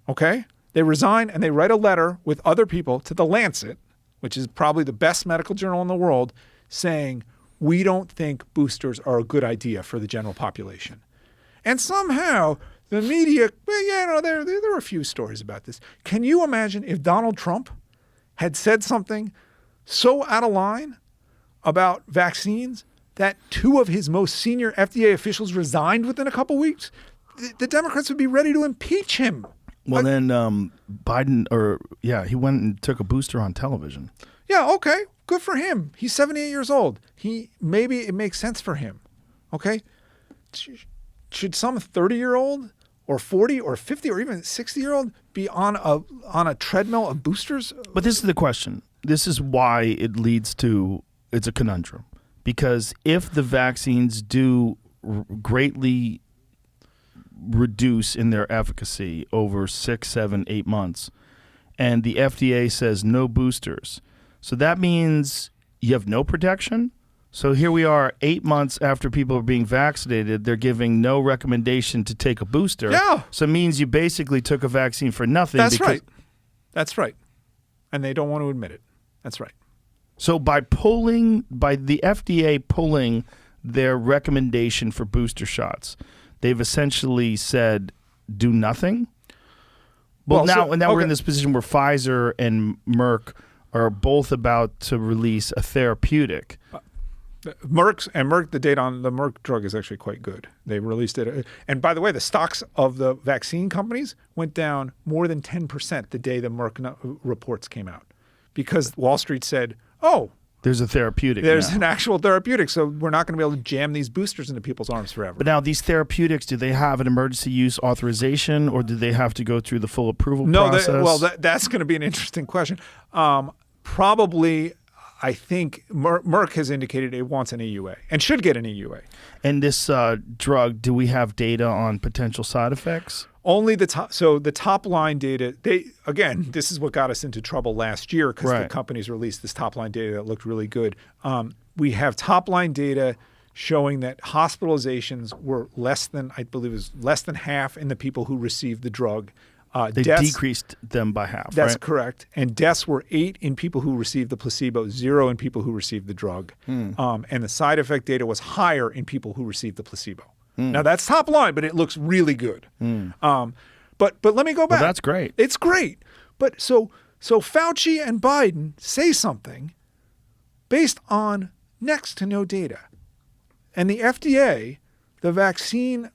Speaker 4: Okay? They resign and they write a letter with other people to The Lancet, which is probably the best medical journal in the world, saying, we don't think boosters are a good idea for the general population. And somehow the media, there were a few stories about this. Can you imagine if Donald Trump had said something so out of line about vaccines that two of his most senior FDA officials resigned within a couple weeks? The Democrats would be ready to impeach him.
Speaker 5: Well, then Biden, he went and took a booster on television.
Speaker 4: Yeah, okay. Good for him. He's 78 years old. Maybe it makes sense for him. Okay? Should some 30-year-old or 40 or 50 or even 60-year-old be on a treadmill of boosters?
Speaker 5: But this is the question. This is why it leads to, it's a conundrum. Because if the vaccines do greatly reduce in their efficacy over 6, 7, 8 months, and the FDA says no boosters, so that means you have no protection. So here we are 8 months after people are being vaccinated, they're giving no recommendation to take a booster.
Speaker 4: Yeah.
Speaker 5: So it means you basically took a vaccine for nothing.
Speaker 4: That's right. That's right. And they don't want to admit it. That's right.
Speaker 5: So by the FDA pulling their recommendation for booster shots, they've essentially said do nothing. Well, now we're in this position where Pfizer and Merck are both about to release a therapeutic.
Speaker 4: Merck, the data on the Merck drug is actually quite good. They released it. And by the way, the stocks of the vaccine companies went down more than 10% the day the Merck reports came out, because Wall Street said, oh,
Speaker 5: there's a therapeutic.
Speaker 4: There's an actual therapeutic, so we're not going to be able to jam these boosters into people's arms forever.
Speaker 5: But now these therapeutics, do they have an emergency use authorization, or do they have to go through the full approval process?
Speaker 4: That's going to be an interesting question. Probably, I think Merck has indicated it wants an EUA and should get an EUA.
Speaker 5: And this drug, do we have data on potential side effects?
Speaker 4: Only the top. So the top line data. This is what got us into trouble last year, because the companies released this top line data that looked really good. We have top line data showing that hospitalizations were less than half in the people who received the drug.
Speaker 5: They decreased them by half.
Speaker 4: That's correct. And deaths were 8 in people who received the placebo, 0 in people who received the drug. And the side effect data was higher in people who received the placebo. Now that's top line, but it looks really good. But let me go back.
Speaker 5: Well, that's great.
Speaker 4: It's great. But so Fauci and Biden say something based on next to no data. And the FDA, the vaccine,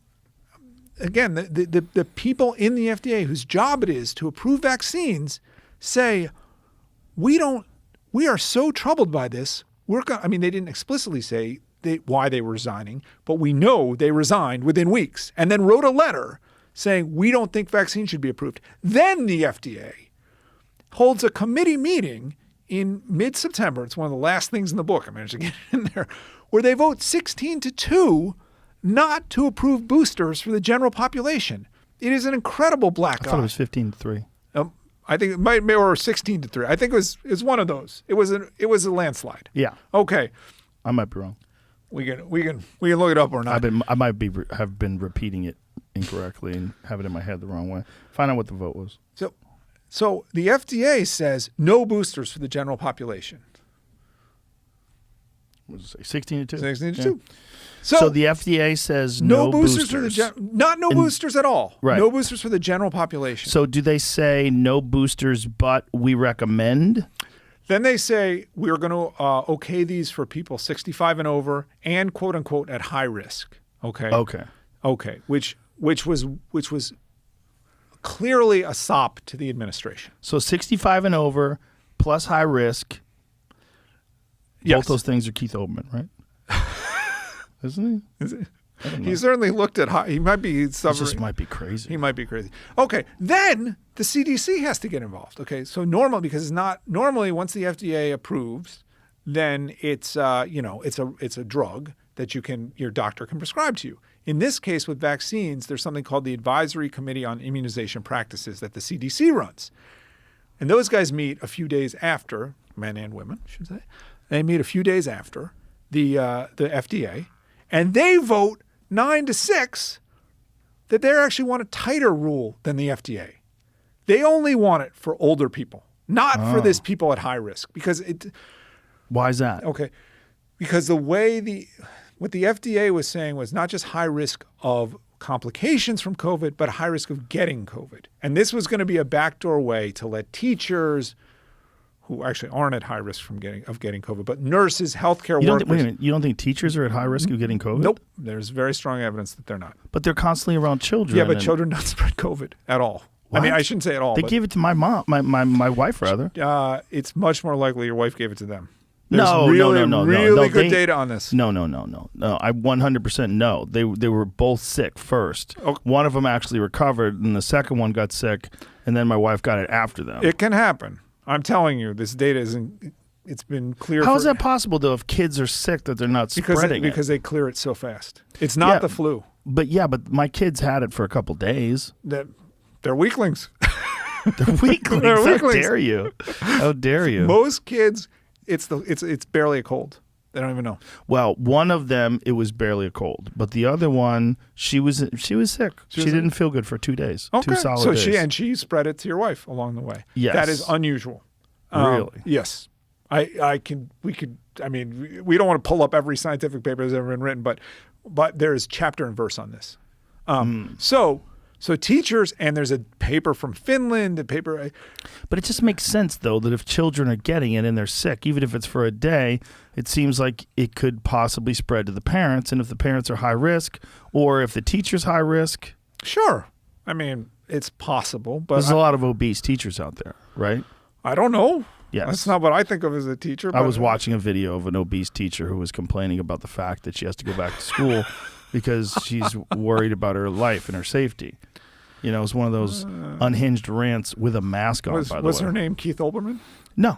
Speaker 4: again, the people in the FDA whose job it is to approve vaccines say, we are so troubled by this. They didn't explicitly say why they were resigning, but we know they resigned within weeks and then wrote a letter saying we don't think vaccines should be approved. Then the FDA holds a committee meeting in mid-September. It's one of the last things in the book. I managed to get it in there, where they vote 16-2 not to approve boosters for the general population. It is an incredible black eye.
Speaker 5: I thought it was 15-3.
Speaker 4: I think it might be, or 16-3. I think it was one of those. It was a landslide.
Speaker 5: Yeah.
Speaker 4: Okay.
Speaker 5: I might be wrong.
Speaker 4: We can look it up or not.
Speaker 5: I might have been repeating it incorrectly and have it in my head the wrong way. Find out what the vote was.
Speaker 4: So the FDA says no boosters for the general population.
Speaker 5: What did it say? 16-2.
Speaker 4: 16-2.
Speaker 5: Yeah. So the FDA says
Speaker 4: no boosters for the boosters at all.
Speaker 5: Right.
Speaker 4: No boosters for the general population.
Speaker 5: So do they say no boosters, but we recommend?
Speaker 4: Then they say we're going to okay these for people 65 and over and quote unquote at high risk. Okay. Which was clearly a sop to the administration.
Speaker 5: So 65 and over plus high risk.
Speaker 4: Yes.
Speaker 5: Both those things are Keith Olbermann, right? Isn't he?
Speaker 4: Is it? He certainly looked at he might be
Speaker 5: He
Speaker 4: suffering.
Speaker 5: just might be crazy.
Speaker 4: He might be crazy. Okay, then the CDC has to get involved. Okay, so because it's not normally once the FDA approves, then it's it's a drug that your doctor can prescribe to you. In this case with vaccines, there's something called the Advisory Committee on Immunization Practices that the CDC runs. And those guys meet a few days after, men and women, I should say. They meet a few days after the FDA, and they vote 9-6 that they actually want a tighter rule than the FDA. They only want it for older people, not for this people at high risk.
Speaker 5: Why is that?
Speaker 4: Okay, because what the FDA was saying was not just high risk of complications from COVID, but high risk of getting COVID. And this was going to be a backdoor way to let teachers who actually aren't at high risk of getting COVID, but nurses, healthcare workers.
Speaker 5: Wait a minute. You don't think teachers are at high risk of getting COVID?
Speaker 4: Nope. There's very strong evidence that they're not.
Speaker 5: But they're constantly around children.
Speaker 4: Yeah, but children don't spread COVID at all.
Speaker 5: What?
Speaker 4: I mean, I shouldn't say at all.
Speaker 5: They gave it to my mom, my wife rather.
Speaker 4: It's much more likely your wife gave it to them.
Speaker 5: No.
Speaker 4: Really good data on this.
Speaker 5: No. I 100% know. They were both sick first.
Speaker 4: Okay.
Speaker 5: One of them actually recovered, and the second one got sick, and then my wife got it after them.
Speaker 4: It can happen. I'm telling you, this data isn't. It's been clear.
Speaker 5: How is that possible, though, if kids are sick that they're not spreading it?
Speaker 4: Because they clear it so fast. It's not the flu.
Speaker 5: But my kids had it for a couple days.
Speaker 4: They're weaklings.
Speaker 5: They're weaklings.
Speaker 4: They're
Speaker 5: How
Speaker 4: weaklings.
Speaker 5: dare you? How dare you?
Speaker 4: Most kids, it's barely a cold. They don't even know.
Speaker 5: Well, one of them, it was barely a cold, but the other one, she was sick. She didn't feel good for 2 days.
Speaker 4: Okay.
Speaker 5: 2 solid days.
Speaker 4: She spread it to your wife along the way.
Speaker 5: Yes.
Speaker 4: That is unusual.
Speaker 5: Really?
Speaker 4: Yes. We don't want to pull up every scientific paper that's ever been written, but there is chapter and verse on this. So teachers, and there's a paper from Finland,
Speaker 5: But it just makes sense, though, that if children are getting it and they're sick, even if it's for a day, it seems like it could possibly spread to the parents. And if the parents are high risk, or if the teacher's high risk.
Speaker 4: Sure. I mean, it's possible. But
Speaker 5: there's a lot of obese teachers out there, right?
Speaker 4: I don't know.
Speaker 5: Yes.
Speaker 4: That's not what I think of as a teacher.
Speaker 5: I was watching a video of an obese teacher who was complaining about the fact that she has to go back to school because she's worried about her life and her safety. You know, it was one of those unhinged rants with a mask on, by the way.
Speaker 4: Was her name Keith Olbermann?
Speaker 5: No.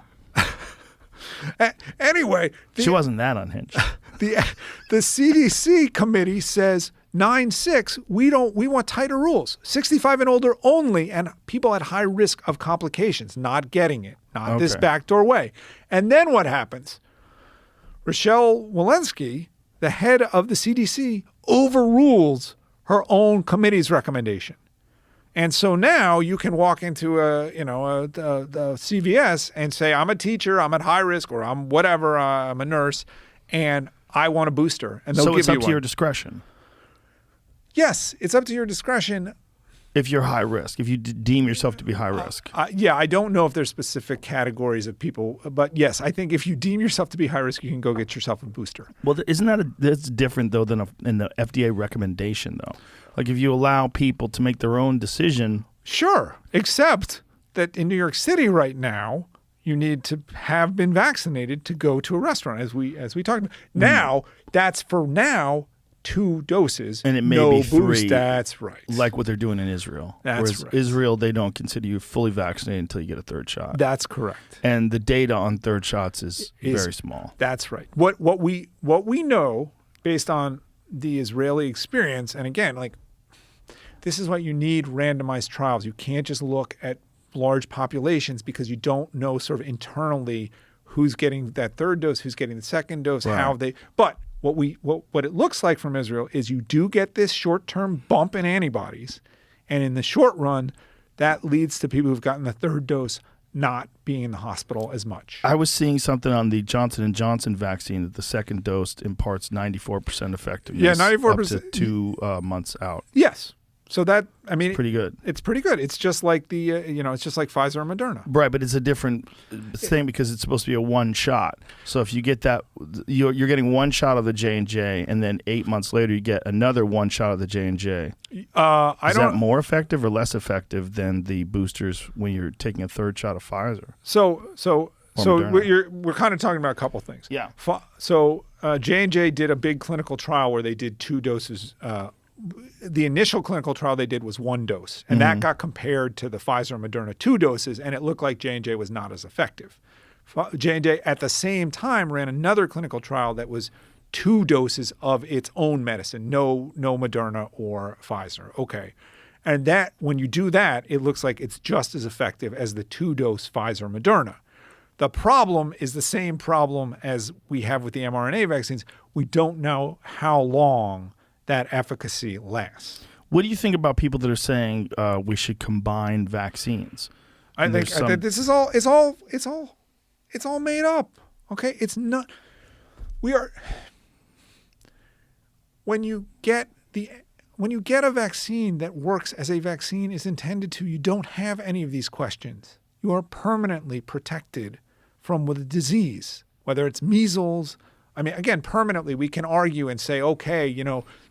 Speaker 4: Anyway.
Speaker 5: She wasn't that unhinged.
Speaker 4: The CDC committee says 9-6, we want tighter rules. 65 and older only, and people at high risk of complications, not getting it, not this backdoor way. And then what happens? Rochelle Walensky, the head of the CDC, overrules her own committee's recommendation. And so now you can walk into the CVS and say, I'm a teacher, I'm at high risk, or I'm whatever, I'm a nurse, and I want a booster. And they'll give you one.
Speaker 5: So it's up to your discretion.
Speaker 4: Yes, it's up to your discretion.
Speaker 5: If you're high risk, if you deem yourself to be high risk.
Speaker 4: I don't know if there's specific categories of people, but yes, I think if you deem yourself to be high risk, you can go get yourself a booster.
Speaker 5: Well, isn't that's different though than in the FDA recommendation though? Like if you allow people to make their own decision.
Speaker 4: Sure, except that in New York City right now, you need to have been vaccinated to go to a restaurant, as we talked about. Now, that's for now 2 doses,
Speaker 5: and it may
Speaker 4: no
Speaker 5: be
Speaker 4: boost.
Speaker 5: 3.
Speaker 4: That's right.
Speaker 5: Like what they're doing in Israel.
Speaker 4: That's
Speaker 5: Whereas
Speaker 4: right.
Speaker 5: Israel, they don't consider you fully vaccinated until you get a 3rd shot.
Speaker 4: That's correct.
Speaker 5: And the data on 3rd shots is very small.
Speaker 4: That's right. What we know based on the Israeli experience, and again, like this is why you need randomized trials. You can't just look at large populations because you don't know sort of internally who's getting that 3rd dose, who's getting the 2nd dose,
Speaker 5: right.
Speaker 4: how they. But what it looks like from Israel is you do get this short-term bump in antibodies, and in the short run, that leads to people who've gotten the 3rd dose not being in the hospital as much.
Speaker 5: I was seeing something on the Johnson & Johnson vaccine that the 2nd dose imparts 94% effectiveness.
Speaker 4: Yeah, 94%.
Speaker 5: Up to 2 months out.
Speaker 4: Yes. So that, I mean,
Speaker 5: pretty good.
Speaker 4: It's pretty good. It's just like it's just like Pfizer and Moderna.
Speaker 5: Right, but it's a different thing because it's supposed to be a 1 shot. So if you get that, you're getting 1 shot of the J&J, and then 8 months later you get another 1 shot of the J&J. Is that more effective or less effective than the boosters when you're taking a 3rd shot of Pfizer?
Speaker 4: So we're kind of talking about a couple things.
Speaker 5: Yeah.
Speaker 4: So J&J did a big clinical trial where they did 2 doses. The initial clinical trial they did was 1 dose, and that got compared to the Pfizer and Moderna 2 doses, and it looked like J&J was not as effective. J&J at the same time ran another clinical trial that was 2 doses of its own medicine, no Moderna or Pfizer. Okay. And that when you do that, it looks like it's just as effective as the 2-dose Pfizer Moderna. The problem is the same problem as we have with the mRNA vaccines. We don't know how long that efficacy lasts.
Speaker 5: What do you think about people that are saying we should combine vaccines?
Speaker 4: I think this is all it's all made up. Okay, it's not. When you get a vaccine that works as a vaccine is intended to, you don't have any of these questions. You are permanently protected from the disease, whether it's measles. I mean, again, permanently, we can argue and say, okay,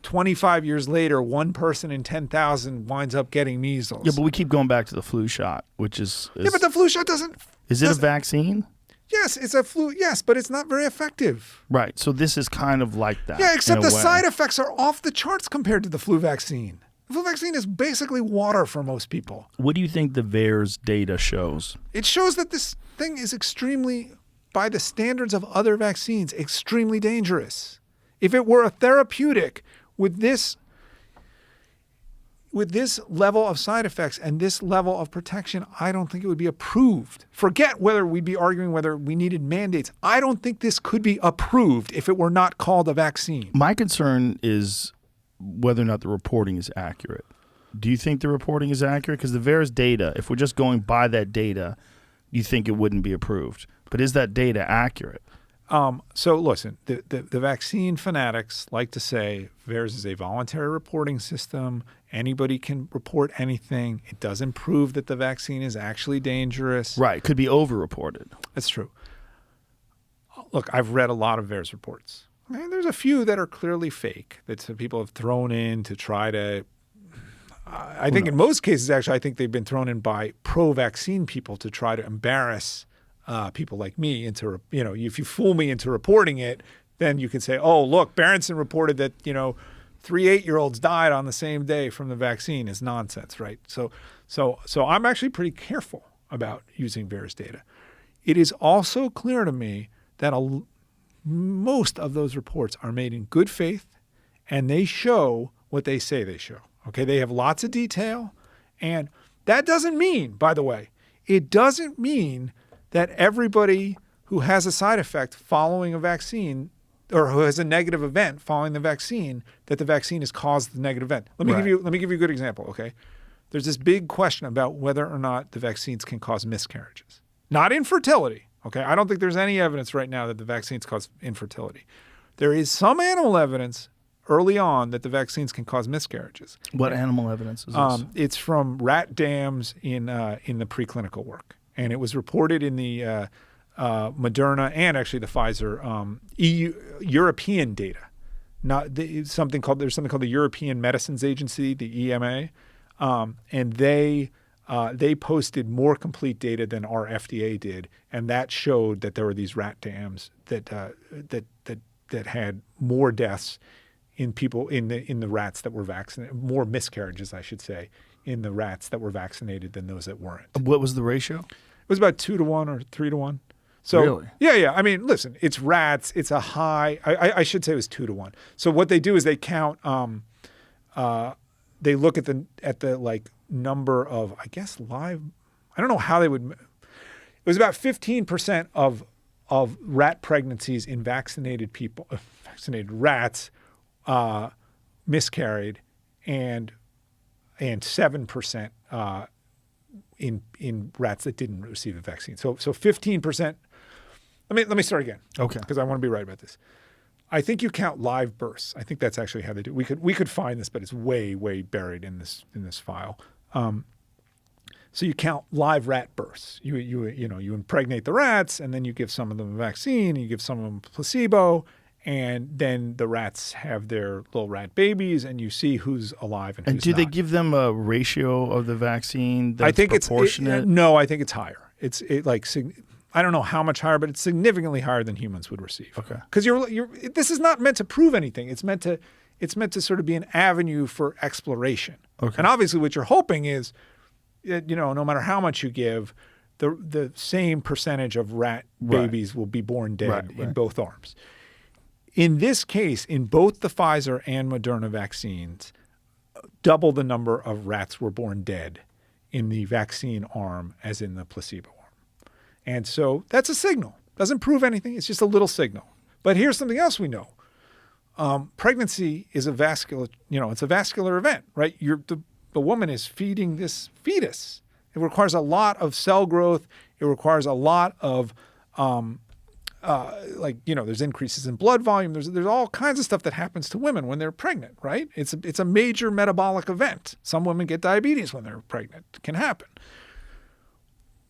Speaker 4: 25 years later, 1 person in 10,000 winds up getting measles.
Speaker 5: Yeah, but we keep going back to the flu shot, which is
Speaker 4: yeah, but the flu shot doesn't.
Speaker 5: Is it a vaccine?
Speaker 4: Yes, it's a flu. Yes, but it's not very effective.
Speaker 5: Right. So this is kind of like that.
Speaker 4: Yeah, except the side effects are off the charts compared to the flu vaccine. The flu vaccine is basically water for most people.
Speaker 5: What do you think the VAERS data shows?
Speaker 4: It shows that this thing is extremely, by the standards of other vaccines, extremely dangerous. If it were a therapeutic with this level of side effects and this level of protection, I don't think it would be approved. Forget whether we'd be arguing whether we needed mandates. I don't think this could be approved if it were not called a vaccine.
Speaker 5: My concern is whether or not the reporting is accurate. Do you think the reporting is accurate? Because the VAERS data, if we're just going by that data, you think it wouldn't be approved. But is that data accurate?
Speaker 4: So listen, the vaccine fanatics like to say VAERS is a voluntary reporting system. Anybody can report anything. It doesn't prove that the vaccine is actually dangerous.
Speaker 5: Right. It could be over-reported.
Speaker 4: That's true. Look, I've read a lot of VAERS reports. I mean, there's a few that are clearly fake that some people have thrown in to try to I think in most cases, actually, I think they've been thrown in by pro-vaccine people to try to embarrass people like me into, if you fool me into reporting it, then you can say, oh, look, Berenson reported that, 3 8-year-olds died on the same day from the vaccine is nonsense, right? So I'm actually pretty careful about using VAERS data. It is also clear to me that most of those reports are made in good faith and they show what they say they show. Okay, they have lots of detail, and that doesn't mean, by the way, it doesn't mean that everybody who has a side effect following a vaccine or who has a negative event following the vaccine, that the vaccine has caused the negative event. Let me give you a good example, okay? There's this big question about whether or not the vaccines can cause miscarriages. Not infertility, okay? I don't think there's any evidence right now that the vaccines cause infertility. There is some animal evidence early on that the vaccines can cause miscarriages.
Speaker 5: What animal evidence is this?
Speaker 4: It's from rat dams in the preclinical work. And it was reported in the Moderna and actually the Pfizer European data. There's something called the European Medicines Agency, the EMA, and they posted more complete data than our FDA did, and that showed that there were these rat dams that had more deaths in people in the rats that were vaccinated, more miscarriages, I should say, in the rats that were vaccinated than those that weren't.
Speaker 5: What was the ratio?
Speaker 4: It was about 2 to 1 or 3 to 1. So,
Speaker 5: really?
Speaker 4: Yeah. I mean, listen, it's rats. It's a high. I should say it was 2 to 1. So what they do is they count. They look at the like number of, I guess, live. I don't know how they would. It was about 15% of rat pregnancies in vaccinated people, vaccinated rats, miscarried, and 7% in rats that didn't receive the vaccine. So 15%. Let me start again.
Speaker 5: Okay.
Speaker 4: Because I want to be right about this. I think you count live births. I think that's actually how they do. We could find this, but it's way buried in this file. So you count live rat births. You impregnate the rats, and then you give some of them a vaccine, and you give some of them placebo, and then the rats have their little rat babies, and you see who's alive and who's not.
Speaker 5: And do they give them a ratio of the vaccine that's
Speaker 4: I think
Speaker 5: proportionate?
Speaker 4: No, I think it's higher. I don't know how much higher, but it's significantly higher than humans would receive.
Speaker 5: Okay.
Speaker 4: Because this is not meant to prove anything. It's meant to sort of be an avenue for exploration.
Speaker 5: Okay.
Speaker 4: And obviously, what you're hoping is, no matter how much you give, the same percentage of rat babies will be born dead in both arms. In this case, in both the Pfizer and Moderna vaccines, double the number of rats were born dead in the vaccine arm as in the placebo arm. And so that's a signal. Doesn't prove anything. It's just a little signal. But here's something else we know. Pregnancy is a vascular, it's a vascular event, right? The woman is feeding this fetus. It requires a lot of cell growth. It requires a lot of, there's increases in blood volume. There's all kinds of stuff that happens to women when they're pregnant, right? It's a major metabolic event. Some women get diabetes when they're pregnant. It can happen.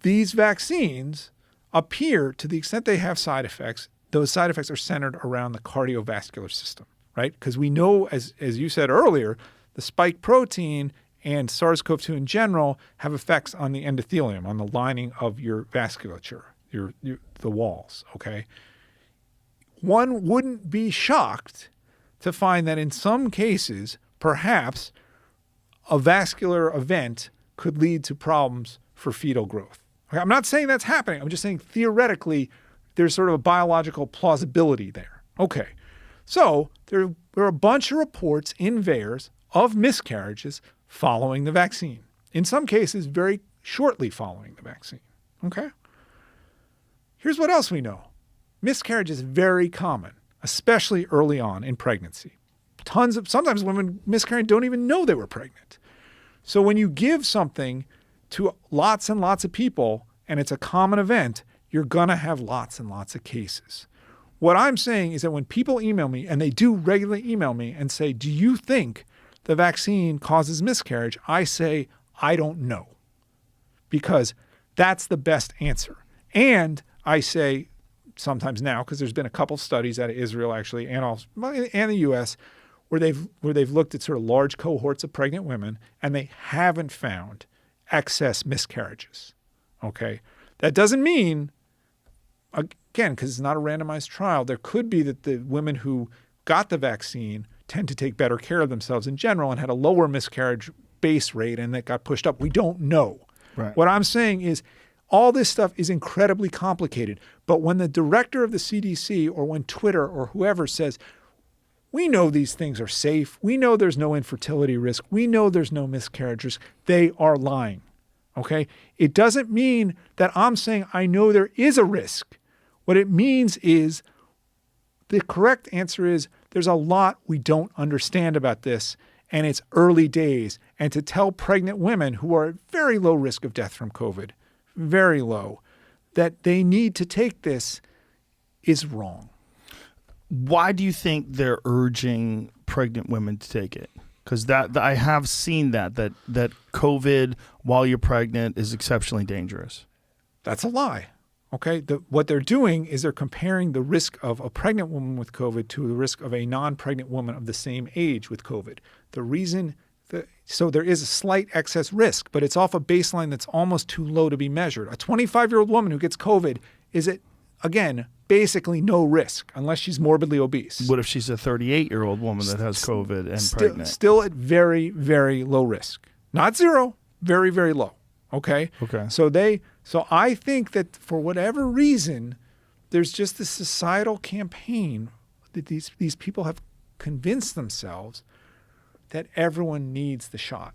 Speaker 4: These vaccines appear, to the extent they have side effects, those side effects are centered around the cardiovascular system, right? Because we know, as you said earlier, the spike protein and SARS-CoV-2 in general have effects on the endothelium, on the lining of your vasculature, the walls, okay? One wouldn't be shocked to find that in some cases, perhaps a vascular event could lead to problems for fetal growth. Okay? I'm not saying that's happening. I'm just saying theoretically, there's sort of a biological plausibility there. Okay. So there are a bunch of reports in VAERS of miscarriages following the vaccine. In some cases, very shortly following the vaccine. Okay? Here's what else we know. Miscarriage is very common, especially early on in pregnancy. Sometimes women miscarry and don't even know they were pregnant. So when you give something to lots and lots of people and it's a common event, you're going to have lots and lots of cases. What I'm saying is that when people email me, and they do regularly email me and say, do you think the vaccine causes miscarriage? I say, I don't know, because that's the best answer. And I say sometimes now, because there's been a couple studies out of Israel actually, and the U.S., where they've looked at sort of large cohorts of pregnant women, and they haven't found excess miscarriages. Okay, that doesn't mean, again, because it's not a randomized trial, there could be that the women who got the vaccine tend to take better care of themselves in general and had a lower miscarriage base rate, and that got pushed up. We don't know.
Speaker 5: Right.
Speaker 4: What I'm saying is all this stuff is incredibly complicated. But when the director of the CDC or when Twitter or whoever says, we know these things are safe, we know there's no infertility risk, we know there's no miscarriage risk, they are lying. Okay? It doesn't mean that I'm saying I know there is a risk. What it means is the correct answer is there's a lot we don't understand about this, and it's early days. And to tell pregnant women who are at very low risk of death from COVID, very low, that they need to take this is wrong.
Speaker 5: Why do you think they're urging pregnant women to take it? Because I have seen that COVID while you're pregnant is exceptionally dangerous.
Speaker 4: That's a lie. Okay, what they're doing is they're comparing the risk of a pregnant woman with COVID to the risk of a non-pregnant woman of the same age with COVID. So there is a slight excess risk, but it's off a baseline that's almost too low to be measured. A 25-year-old woman who gets COVID is at, again, basically no risk unless she's morbidly obese.
Speaker 5: What if she's a 38-year-old woman that has COVID and pregnant?
Speaker 4: Still at very, very low risk. Not zero, very, very low. Okay?
Speaker 5: Okay.
Speaker 4: So I think that for whatever reason, there's just this societal campaign that these people have convinced themselves that everyone needs the shot.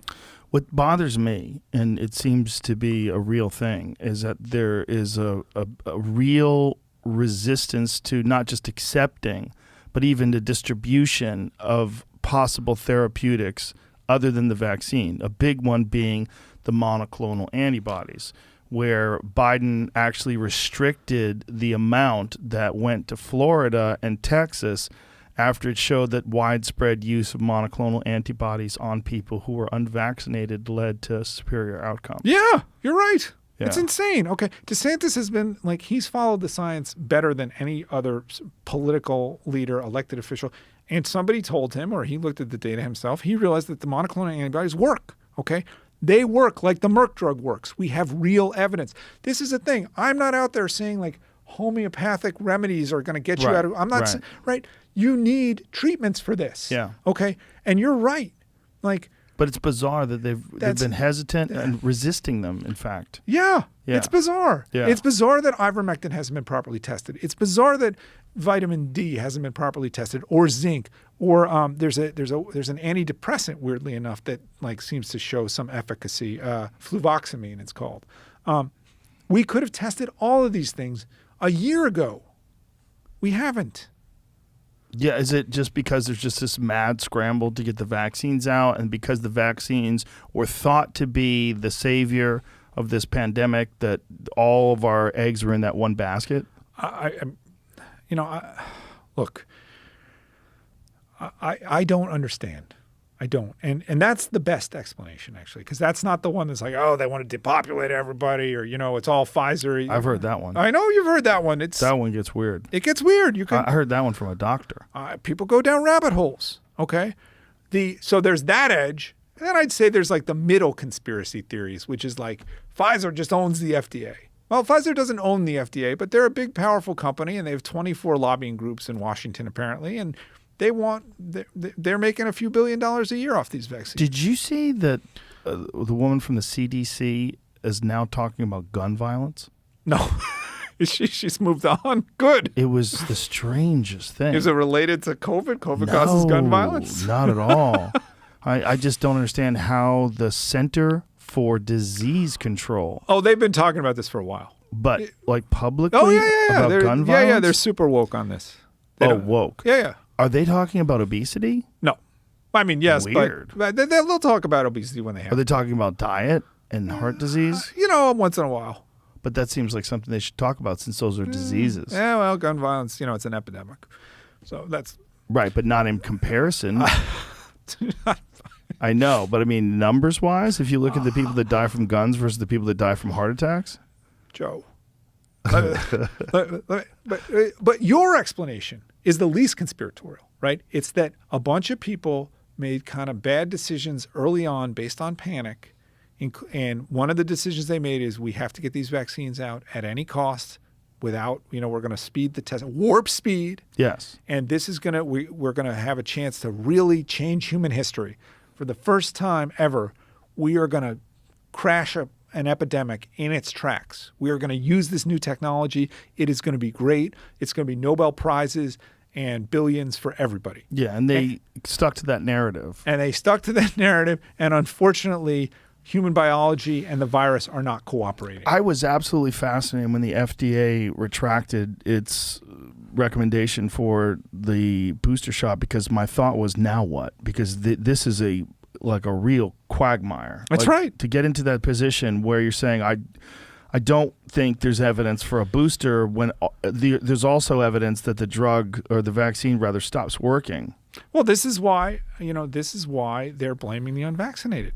Speaker 5: What bothers me, and it seems to be a real thing, is that there is a real resistance to not just accepting, but even the distribution of possible therapeutics other than the vaccine. A big one being the monoclonal antibodies, where Biden actually restricted the amount that went to Florida and Texas after it showed that widespread use of monoclonal antibodies on people who were unvaccinated led to superior outcomes.
Speaker 4: Yeah, you're right.
Speaker 5: Yeah.
Speaker 4: It's insane. Okay, DeSantis has been he's followed the science better than any other political leader, elected official. And somebody told him, or he looked at the data himself, he realized that the monoclonal antibodies work. Okay, They work like the Merck drug works. We have real evidence. This is a thing. I'm not out there saying like homeopathic remedies are going to get you out of. I'm not saying, right. You need treatments for this.
Speaker 5: Yeah.
Speaker 4: Okay. And you're right. Like.
Speaker 5: But it's bizarre that they've been hesitant and resisting them, in fact.
Speaker 4: Yeah.
Speaker 5: Yeah.
Speaker 4: It's bizarre.
Speaker 5: Yeah.
Speaker 4: It's bizarre that ivermectin hasn't been properly tested. It's bizarre that vitamin D hasn't been properly tested, or zinc, or there's an antidepressant, weirdly enough, that like seems to show some efficacy. Fluvoxamine, it's called. We could have tested all of these things a year ago. We haven't.
Speaker 5: Yeah, is it just because there's just this mad scramble to get the vaccines out, and because the vaccines were thought to be the savior of this pandemic, that all of our eggs were in that one basket?
Speaker 4: Look, I don't understand. I don't. And that's the best explanation, actually, because that's not the one that's like, oh, they want to depopulate everybody, or, it's all Pfizer.
Speaker 5: I've heard that one.
Speaker 4: I know you've heard that one.
Speaker 5: That one gets weird.
Speaker 4: It gets weird.
Speaker 5: I heard that one from a doctor.
Speaker 4: People go down rabbit holes, okay? So there's that edge. And then I'd say there's like the middle conspiracy theories, which is like Pfizer just owns the FDA. Well, Pfizer doesn't own the FDA, but they're a big, powerful company, and they have 24 lobbying groups in Washington, apparently, and they're making a few $1 billion a year off these vaccines.
Speaker 5: Did you see that the woman from the CDC is now talking about gun violence?
Speaker 4: No. She's moved on? Good.
Speaker 5: It was the strangest thing.
Speaker 4: Is it related to COVID? COVID causes gun violence?
Speaker 5: Not at all. I just don't understand how the Center for Disease Control.
Speaker 4: Oh, they've been talking about this for a while.
Speaker 5: But like publicly
Speaker 4: about
Speaker 5: gun violence?
Speaker 4: Yeah, they're super woke on this.
Speaker 5: Woke.
Speaker 4: Yeah.
Speaker 5: Are they talking about obesity?
Speaker 4: No. I mean, yes,
Speaker 5: Weird.
Speaker 4: but they'll talk about obesity when they have.
Speaker 5: Are they talking about diet and heart disease?
Speaker 4: Once in a while.
Speaker 5: But that seems like something they should talk about, since those are diseases.
Speaker 4: Yeah, well, gun violence, it's an epidemic. So that's...
Speaker 5: Right, but not in comparison. I know, but I mean, numbers-wise, if you look at the people that die from guns versus the people that die from heart attacks.
Speaker 4: Joe. But your explanation is the least conspiratorial, right? It's that a bunch of people made kind of bad decisions early on based on panic. And one of the decisions they made is we have to get these vaccines out at any cost without, we're going to speed the test, warp speed.
Speaker 5: Yes.
Speaker 4: And this is we're going to have a chance to really change human history. For the first time ever, we are going to crash an epidemic in its tracks. We are going to use this new technology. It is going to be great. It's going to be Nobel Prizes and billions for everybody.
Speaker 5: Yeah, and they stuck to that narrative.
Speaker 4: And unfortunately, human biology and the virus are not cooperating.
Speaker 5: I was absolutely fascinated when the FDA retracted its recommendation for the booster shot, because my thought was, now what? Because this is a real quagmire.
Speaker 4: That's right.
Speaker 5: To get into that position where you're saying, I don't think there's evidence for a booster, when there's also evidence that the drug, or the vaccine rather, stops working.
Speaker 4: Well, this is why they're blaming the unvaccinated.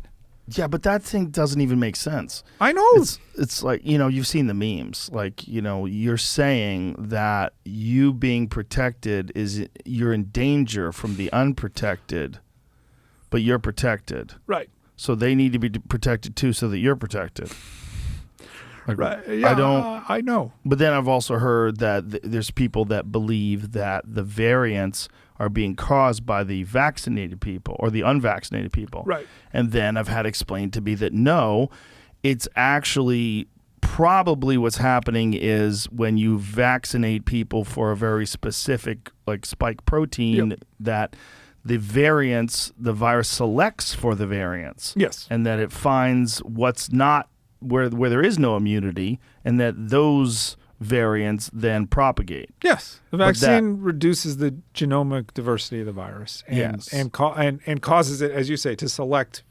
Speaker 5: Yeah, but that thing doesn't even make sense.
Speaker 4: I know.
Speaker 5: It's like, you've seen the memes. Like, you're saying that you being protected you're in danger from the unprotected, but you're protected.
Speaker 4: Right.
Speaker 5: So they need to be protected too, so that you're protected. Like,
Speaker 4: right. Yeah, I know.
Speaker 5: But then I've also heard that there's people that believe that the variants are being caused by the vaccinated people or the unvaccinated people.
Speaker 4: Right.
Speaker 5: And then I've had explained to me that no, it's actually probably what's happening is when you vaccinate people for a very specific spike protein, that the variants, the virus selects for the variants.
Speaker 4: Yes.
Speaker 5: And that it finds what's not where there is no immunity, and that those variants then propagate.
Speaker 4: Yes, the vaccine reduces the genomic diversity of the virus, and causes it, as you say, to select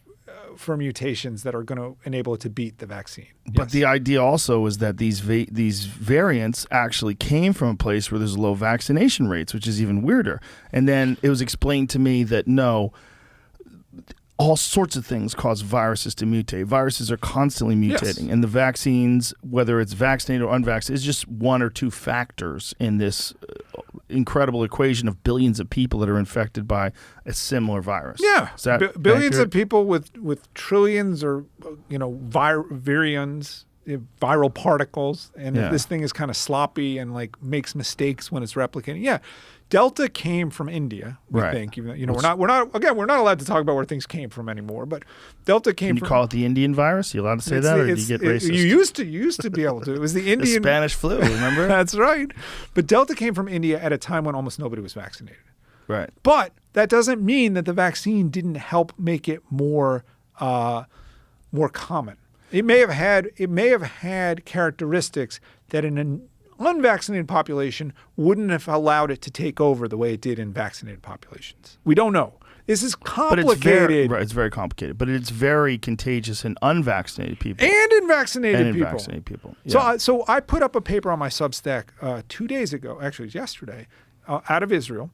Speaker 4: for mutations that are going to enable it to beat the vaccine.
Speaker 5: But the idea also is that these variants actually came from a place where there's low vaccination rates, which is even weirder. And then it was explained to me that no, all sorts of things cause viruses to mutate. Viruses are constantly mutating. And the vaccines, whether it's vaccinated or unvaccinated, is just one or two factors in this incredible equation of billions of people that are infected by a similar virus.
Speaker 4: Yeah,
Speaker 5: Is that
Speaker 4: billions
Speaker 5: accurate?
Speaker 4: of people with trillions or virions, viral particles, and
Speaker 5: Yeah.
Speaker 4: this thing is kind of sloppy and like makes mistakes when it's replicating. Yeah, Delta came from India, we
Speaker 5: Right.
Speaker 4: think. Even though, we're not allowed to talk about where things came from anymore. But Delta came
Speaker 5: Can you
Speaker 4: from.
Speaker 5: call it the Indian virus? You allowed to say
Speaker 4: it's
Speaker 5: that,
Speaker 4: the-
Speaker 5: or do you
Speaker 4: it's-
Speaker 5: get
Speaker 4: it-
Speaker 5: racist?
Speaker 4: You used to be able to. It was the
Speaker 5: The
Speaker 4: Indian
Speaker 5: Spanish flu, remember?
Speaker 4: That's right. But Delta came from India at a time when almost nobody was vaccinated.
Speaker 5: Right.
Speaker 4: But that doesn't mean that the vaccine didn't help make it more common. It may have had characteristics that in an unvaccinated population wouldn't have allowed it to take over the way it did in vaccinated populations. We don't know. This is
Speaker 5: But
Speaker 4: complicated.
Speaker 5: it's very complicated. But it's very contagious in unvaccinated people
Speaker 4: And in vaccinated
Speaker 5: and in
Speaker 4: people.
Speaker 5: vaccinated people.
Speaker 4: So I put up a paper on my Substack 2 days ago, actually it was yesterday, out of Israel.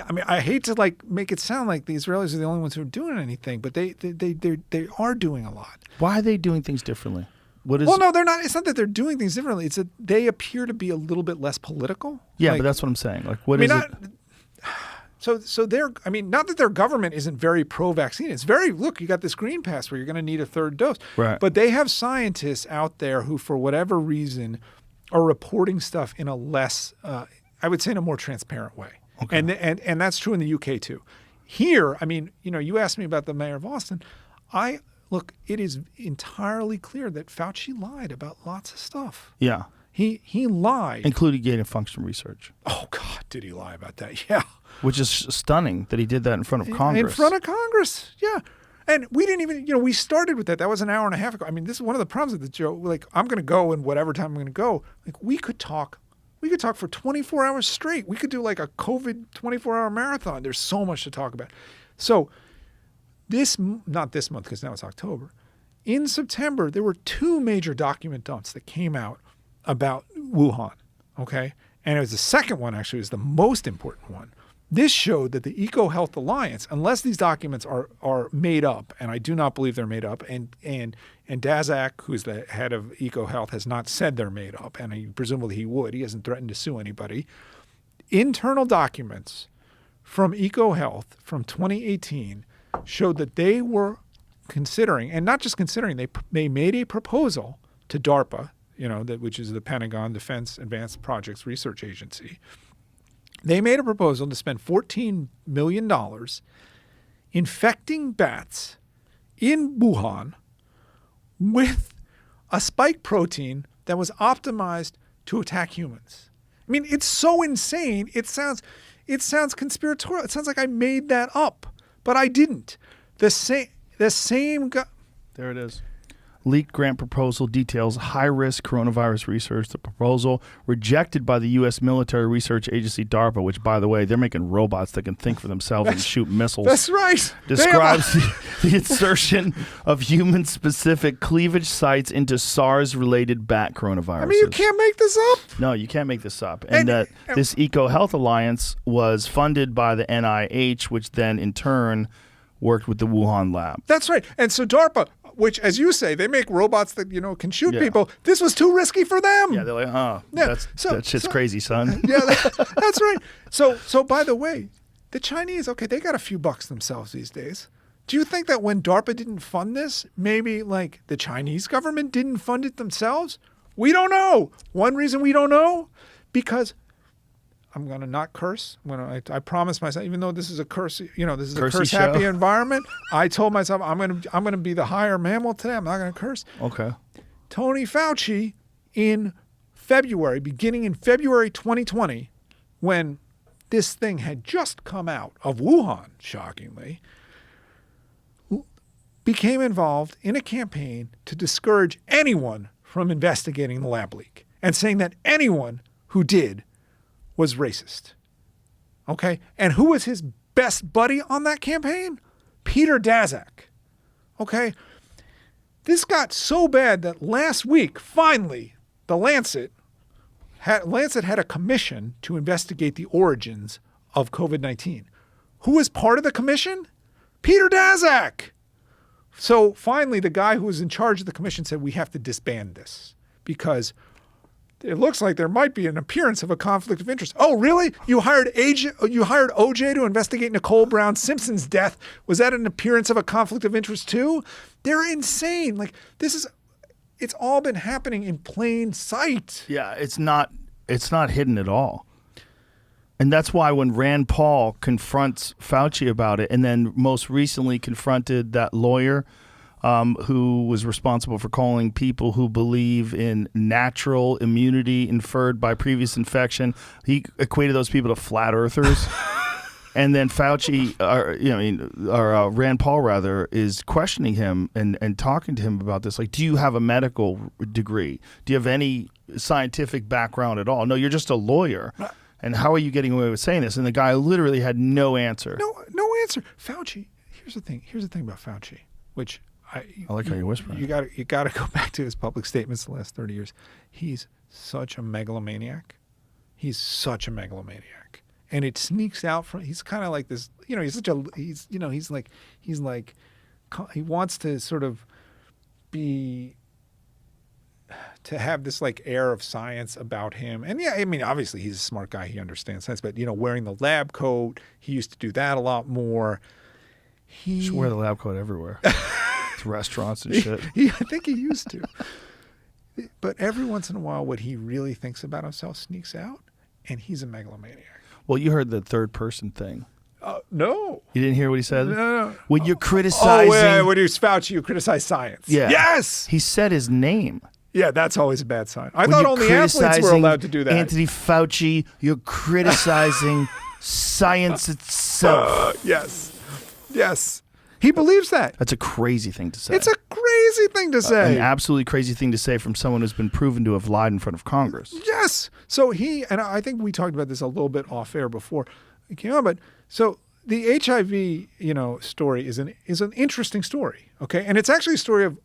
Speaker 4: I mean, I hate to like make it sound like the Israelis are the only ones who are doing anything, but they are doing a lot.
Speaker 5: Why are they doing things differently? What is?
Speaker 4: Well, no, they're not. It's not that they're doing things differently. It's that they appear to be a little bit less political.
Speaker 5: Yeah,
Speaker 4: Like,
Speaker 5: but that's what I'm saying. Like, what
Speaker 4: I
Speaker 5: is
Speaker 4: mean,
Speaker 5: it?
Speaker 4: So they're. I mean, not that their government isn't very pro-vaccine. It's very. Look, you got this green pass where you're going to need a third dose.
Speaker 5: Right.
Speaker 4: But they have scientists out there who, for whatever reason, are reporting stuff in a less, I would say, in a more transparent way. Okay. And that's true in the UK too. Here, I mean, you asked me about the mayor of Austin. Look, it is entirely clear that Fauci lied about lots of stuff.
Speaker 5: Yeah,
Speaker 4: He lied.
Speaker 5: including gain of function research,
Speaker 4: Oh God, did he lie about that? Yeah.
Speaker 5: which is stunning that he did that in front of Congress.
Speaker 4: In front of Congress, yeah. And we didn't even, we started with that. That was an hour and a half ago. I mean, this is one of the problems with the Joe. Like, I'm going to go in whatever time I'm going to go. Like, we could talk for 24 hours straight. We could do like a COVID 24-hour marathon. There's so much to talk about. So not this month because now it's October. In September, there were 2 major document dumps that came out about Wuhan, okay? And it was the second one, actually, is the most important one. This showed that the EcoHealth Alliance, unless these documents are made up, and I do not believe they're made up, and Daszak, who's the head of EcoHealth, has not said they're made up, and presumably he would. He hasn't threatened to sue anybody. Internal documents from EcoHealth from 2018 showed that they were considering, and not just considering, they made a proposal to DARPA, which is the Pentagon Defense Advanced Projects Research Agency. They made a proposal to spend $14 million infecting bats in Wuhan with a spike protein that was optimized to attack humans. I mean, it's so insane. It sounds conspiratorial. It sounds like I made that up, but I didn't. The same guy.
Speaker 5: There it is. Leaked grant proposal details high-risk coronavirus research. The proposal rejected by the U.S. military research agency DARPA, which, by the way, they're making robots that can think for themselves and shoot missiles.
Speaker 4: That's right.
Speaker 5: Describes the insertion of human-specific cleavage sites into SARS-related bat coronaviruses.
Speaker 4: I mean, you can't make this up.
Speaker 5: No, you can't make this up. And that this EcoHealth Alliance was funded by the NIH, which then, in turn, worked with the Wuhan lab.
Speaker 4: That's right. And so DARPA, which, as you say, they make robots that, can shoot people. This was too risky for them.
Speaker 5: Yeah, they're like, that shit's crazy, son.
Speaker 4: Yeah, that's right. So by the way, the Chinese, okay, they got a few bucks themselves these days. Do you think that when DARPA didn't fund this, maybe like the Chinese government didn't fund it themselves? We don't know. One reason we don't know, because I'm going to not curse. I promised myself, even though this is a curse, this is
Speaker 5: Cursey
Speaker 4: a curse-happy
Speaker 5: show.
Speaker 4: environment. I told myself I'm going to be the higher mammal today. I'm not going to curse.
Speaker 5: Okay.
Speaker 4: Tony Fauci, beginning in February 2020, when this thing had just come out of Wuhan, shockingly, became involved in a campaign to discourage anyone from investigating the lab leak and saying that anyone who did was racist. Okay? And who was his best buddy on that campaign? Peter Daszak. Okay? This got so bad that last week, finally, the Lancet had a commission to investigate the origins of COVID-19. Who was part of the commission? Peter Daszak. So finally, the guy who was in charge of the commission said, we have to disband this because it looks like there might be an appearance of a conflict of interest. Oh, really? You hired OJ to investigate Nicole Brown Simpson's death. Was that an appearance of a conflict of interest too? They're insane. Like it's all been happening in plain sight.
Speaker 5: Yeah, it's not hidden at all. And that's why when Rand Paul confronts Fauci about it, and then most recently confronted that lawyer who was responsible for calling people who believe in natural immunity inferred by previous infection, he equated those people to flat earthers. And then Fauci, or Rand Paul rather, is questioning him and talking to him about this. Like, do you have a medical degree? Do you have any scientific background at all? No, you're just a lawyer. And how are you getting away with saying this? And the guy literally had no answer.
Speaker 4: No answer. Fauci. Here's the thing about Fauci, which I
Speaker 5: like how you're whispering.
Speaker 4: You got to go back to his public statements the last 30 years. He's such a megalomaniac. And it sneaks out from. He's kind of like this. He wants to sort of be. To have this like air of science about him. And yeah, I mean, obviously he's a smart guy. He understands science, but wearing the lab coat, he used to do that a lot more. He
Speaker 5: should wear the lab coat everywhere. To restaurants and shit.
Speaker 4: I think he used to. But every once in a while, what he really thinks about himself sneaks out, and he's a megalomaniac.
Speaker 5: Well, you heard the third person thing.
Speaker 4: No.
Speaker 5: You didn't hear what he said?
Speaker 4: No.
Speaker 5: When you're criticizing...
Speaker 4: when you Fauci, you criticize science.
Speaker 5: Yeah.
Speaker 4: Yes!
Speaker 5: He said his name.
Speaker 4: Yeah, that's always a bad sign. I thought only athletes were allowed to do that.
Speaker 5: Anthony Fauci, you're criticizing science itself.
Speaker 4: Yes. He believes that.
Speaker 5: That's a crazy thing to say.
Speaker 4: It's a crazy thing to say.
Speaker 5: An absolutely crazy thing to say from someone who's been proven to have lied in front of Congress.
Speaker 4: Yes. So and I think we talked about this a little bit off air before it came on, but so the HIV, story is an interesting story, okay? And it's actually a story of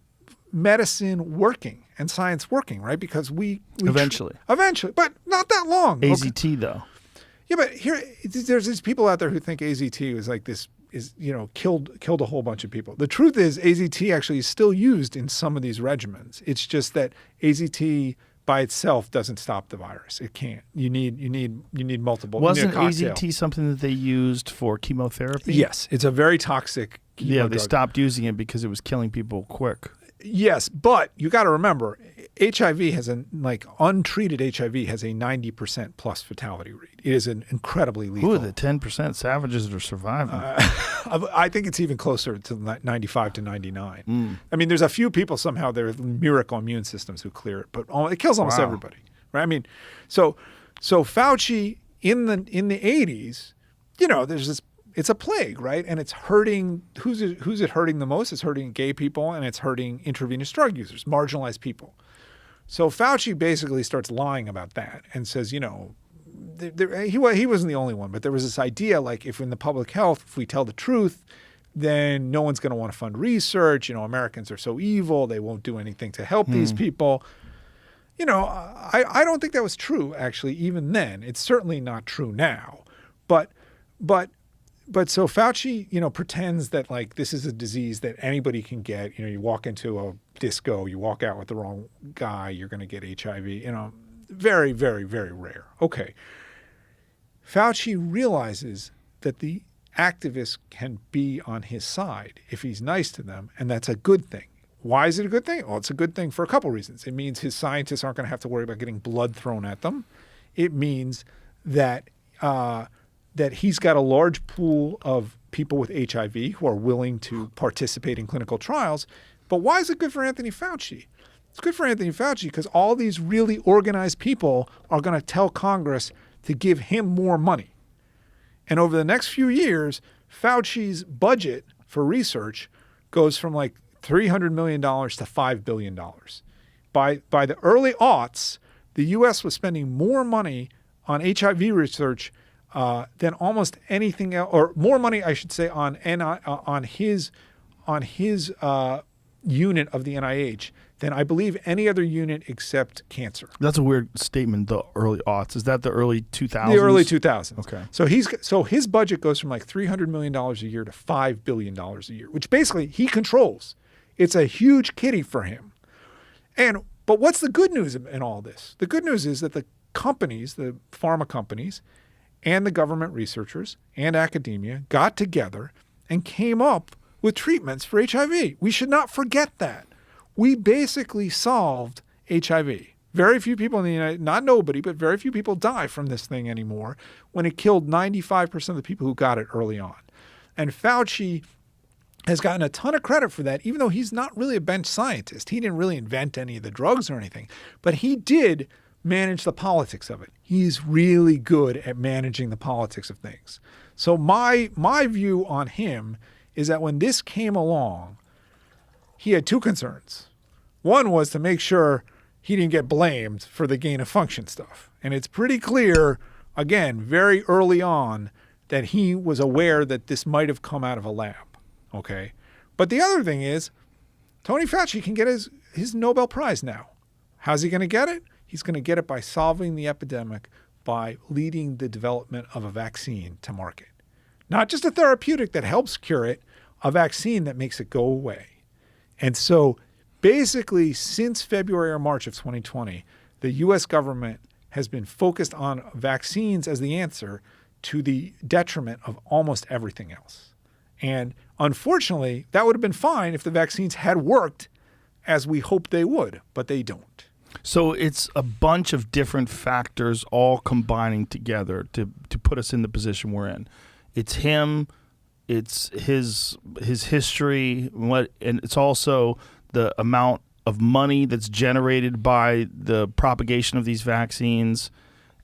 Speaker 4: medicine working and science working, right? Because we
Speaker 5: eventually,
Speaker 4: but not that long.
Speaker 5: AZT though.
Speaker 4: Yeah, but there's these people out there who think AZT is like this killed a whole bunch of people. The truth is AZT actually is still used in some of these regimens. It's just that AZT by itself doesn't stop the virus. It can't. You need multiple.
Speaker 5: Wasn't AZT something that they used for chemotherapy?
Speaker 4: Yes, it's a very toxic chemo
Speaker 5: drug. Stopped using it because it was killing people quick.
Speaker 4: Yes, but you got to remember, HIV untreated HIV has a 90% plus fatality rate. It is an incredibly lethal.
Speaker 5: Who are the 10% savages that are surviving?
Speaker 4: I think it's even closer to 95 to 99. I mean, there's a few people somehow there with miracle immune systems who clear it, but it kills almost everybody, right? I mean, so Fauci in the 80s, there's this. It's a plague, right? And it's hurting. Who's it hurting the most? It's hurting gay people, and it's hurting intravenous drug users, marginalized people. So Fauci basically starts lying about that and says, he wasn't the only one, but there was this idea like if in the public health, if we tell the truth, then no one's going to want to fund research. Americans are so evil; they won't do anything to help these people. I don't think that was true actually. Even then, it's certainly not true now. But so Fauci, pretends that like this is a disease that anybody can get. You walk into a disco, you walk out with the wrong guy, you're going to get HIV. Very, very, very rare. Okay. Fauci realizes that the activists can be on his side if he's nice to them, and that's a good thing. Why is it a good thing? Well, it's a good thing for a couple reasons. It means his scientists aren't going to have to worry about getting blood thrown at them. It means that he's got a large pool of people with HIV who are willing to participate in clinical trials. But why is it good for Anthony Fauci? It's good for Anthony Fauci because all these really organized people are going to tell Congress to give him more money. And over the next few years, Fauci's budget for research goes from like $300 million to $5 billion. By the early aughts, the U.S. was spending more money on HIV research than almost anything else, or more money, I should say, on his unit of the NIH than I believe any other unit except cancer.
Speaker 5: That's a weird statement. The early aughts, is that the early 2000s?
Speaker 4: The early 2000s.
Speaker 5: Okay.
Speaker 4: So his budget goes from like $300 million a year to $5 billion a year, which basically he controls. It's a huge kitty for him. But what's the good news in all this? The good news is that the companies, the pharma companies, and the government researchers and academia got together and came up with treatments for HIV. We should not forget that. We basically solved HIV. Very few people in the United, not nobody, but very few people die from this thing anymore when it killed 95% of the people who got it early on. And Fauci has gotten a ton of credit for that, even though he's not really a bench scientist. He didn't really invent any of the drugs or anything, but he did manage the politics of it. He's really good at managing the politics of things. So my view on him is that when this came along, he had two concerns. One was to make sure he didn't get blamed for the gain of function stuff. And it's pretty clear, again, very early on, that he was aware that this might have come out of a lab. Okay. But the other thing is, Tony Fauci can get his Nobel Prize now. How's he going to get it? He's going to get it by solving the epidemic, by leading the development of a vaccine to market. Not just a therapeutic that helps cure it, a vaccine that makes it go away. And so basically, since February or March of 2020, the U.S. government has been focused on vaccines as the answer to the detriment of almost everything else. And unfortunately, that would have been fine if the vaccines had worked as we hoped they would, but they don't.
Speaker 5: So it's a bunch of different factors all combining together to put us in the position we're in. It's him, it's his history, and it's also the amount of money that's generated by the propagation of these vaccines,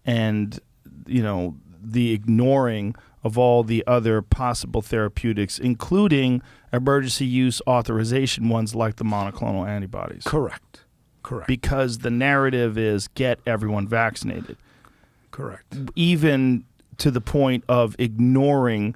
Speaker 5: and the ignoring of all the other possible therapeutics, including emergency use authorization ones like the monoclonal antibodies.
Speaker 4: Correct.
Speaker 5: Because the narrative is get everyone vaccinated.
Speaker 4: Correct.
Speaker 5: Even to the point of ignoring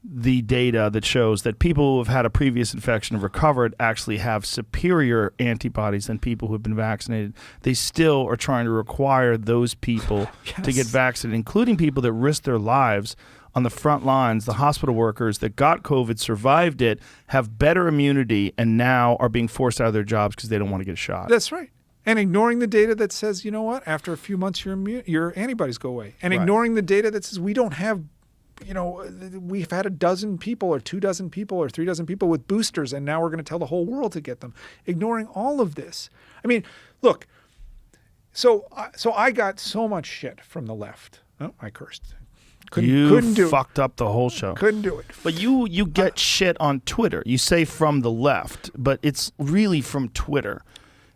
Speaker 5: the data that shows that people who have had a previous infection and recovered actually have superior antibodies than people who have been vaccinated. They still are trying to require those people to get vaccinated, including people that risk their lives on the front lines. The hospital workers that got COVID, survived it, have better immunity, and now are being forced out of their jobs because they don't want to get a shot.
Speaker 4: That's right. And ignoring the data that says, you know what, after a few months, your antibodies go away. And ignoring the data that says we don't have, we've had a dozen people or 2 dozen people or 3 dozen people with boosters, and now we're going to tell the whole world to get them. Ignoring all of this. I mean, look, so I got so much shit from the left. Oh, I cursed. Couldn't do it.
Speaker 5: Fucked up the whole show.
Speaker 4: Couldn't do it.
Speaker 5: But you get shit on Twitter. You say from the left, but it's really from Twitter.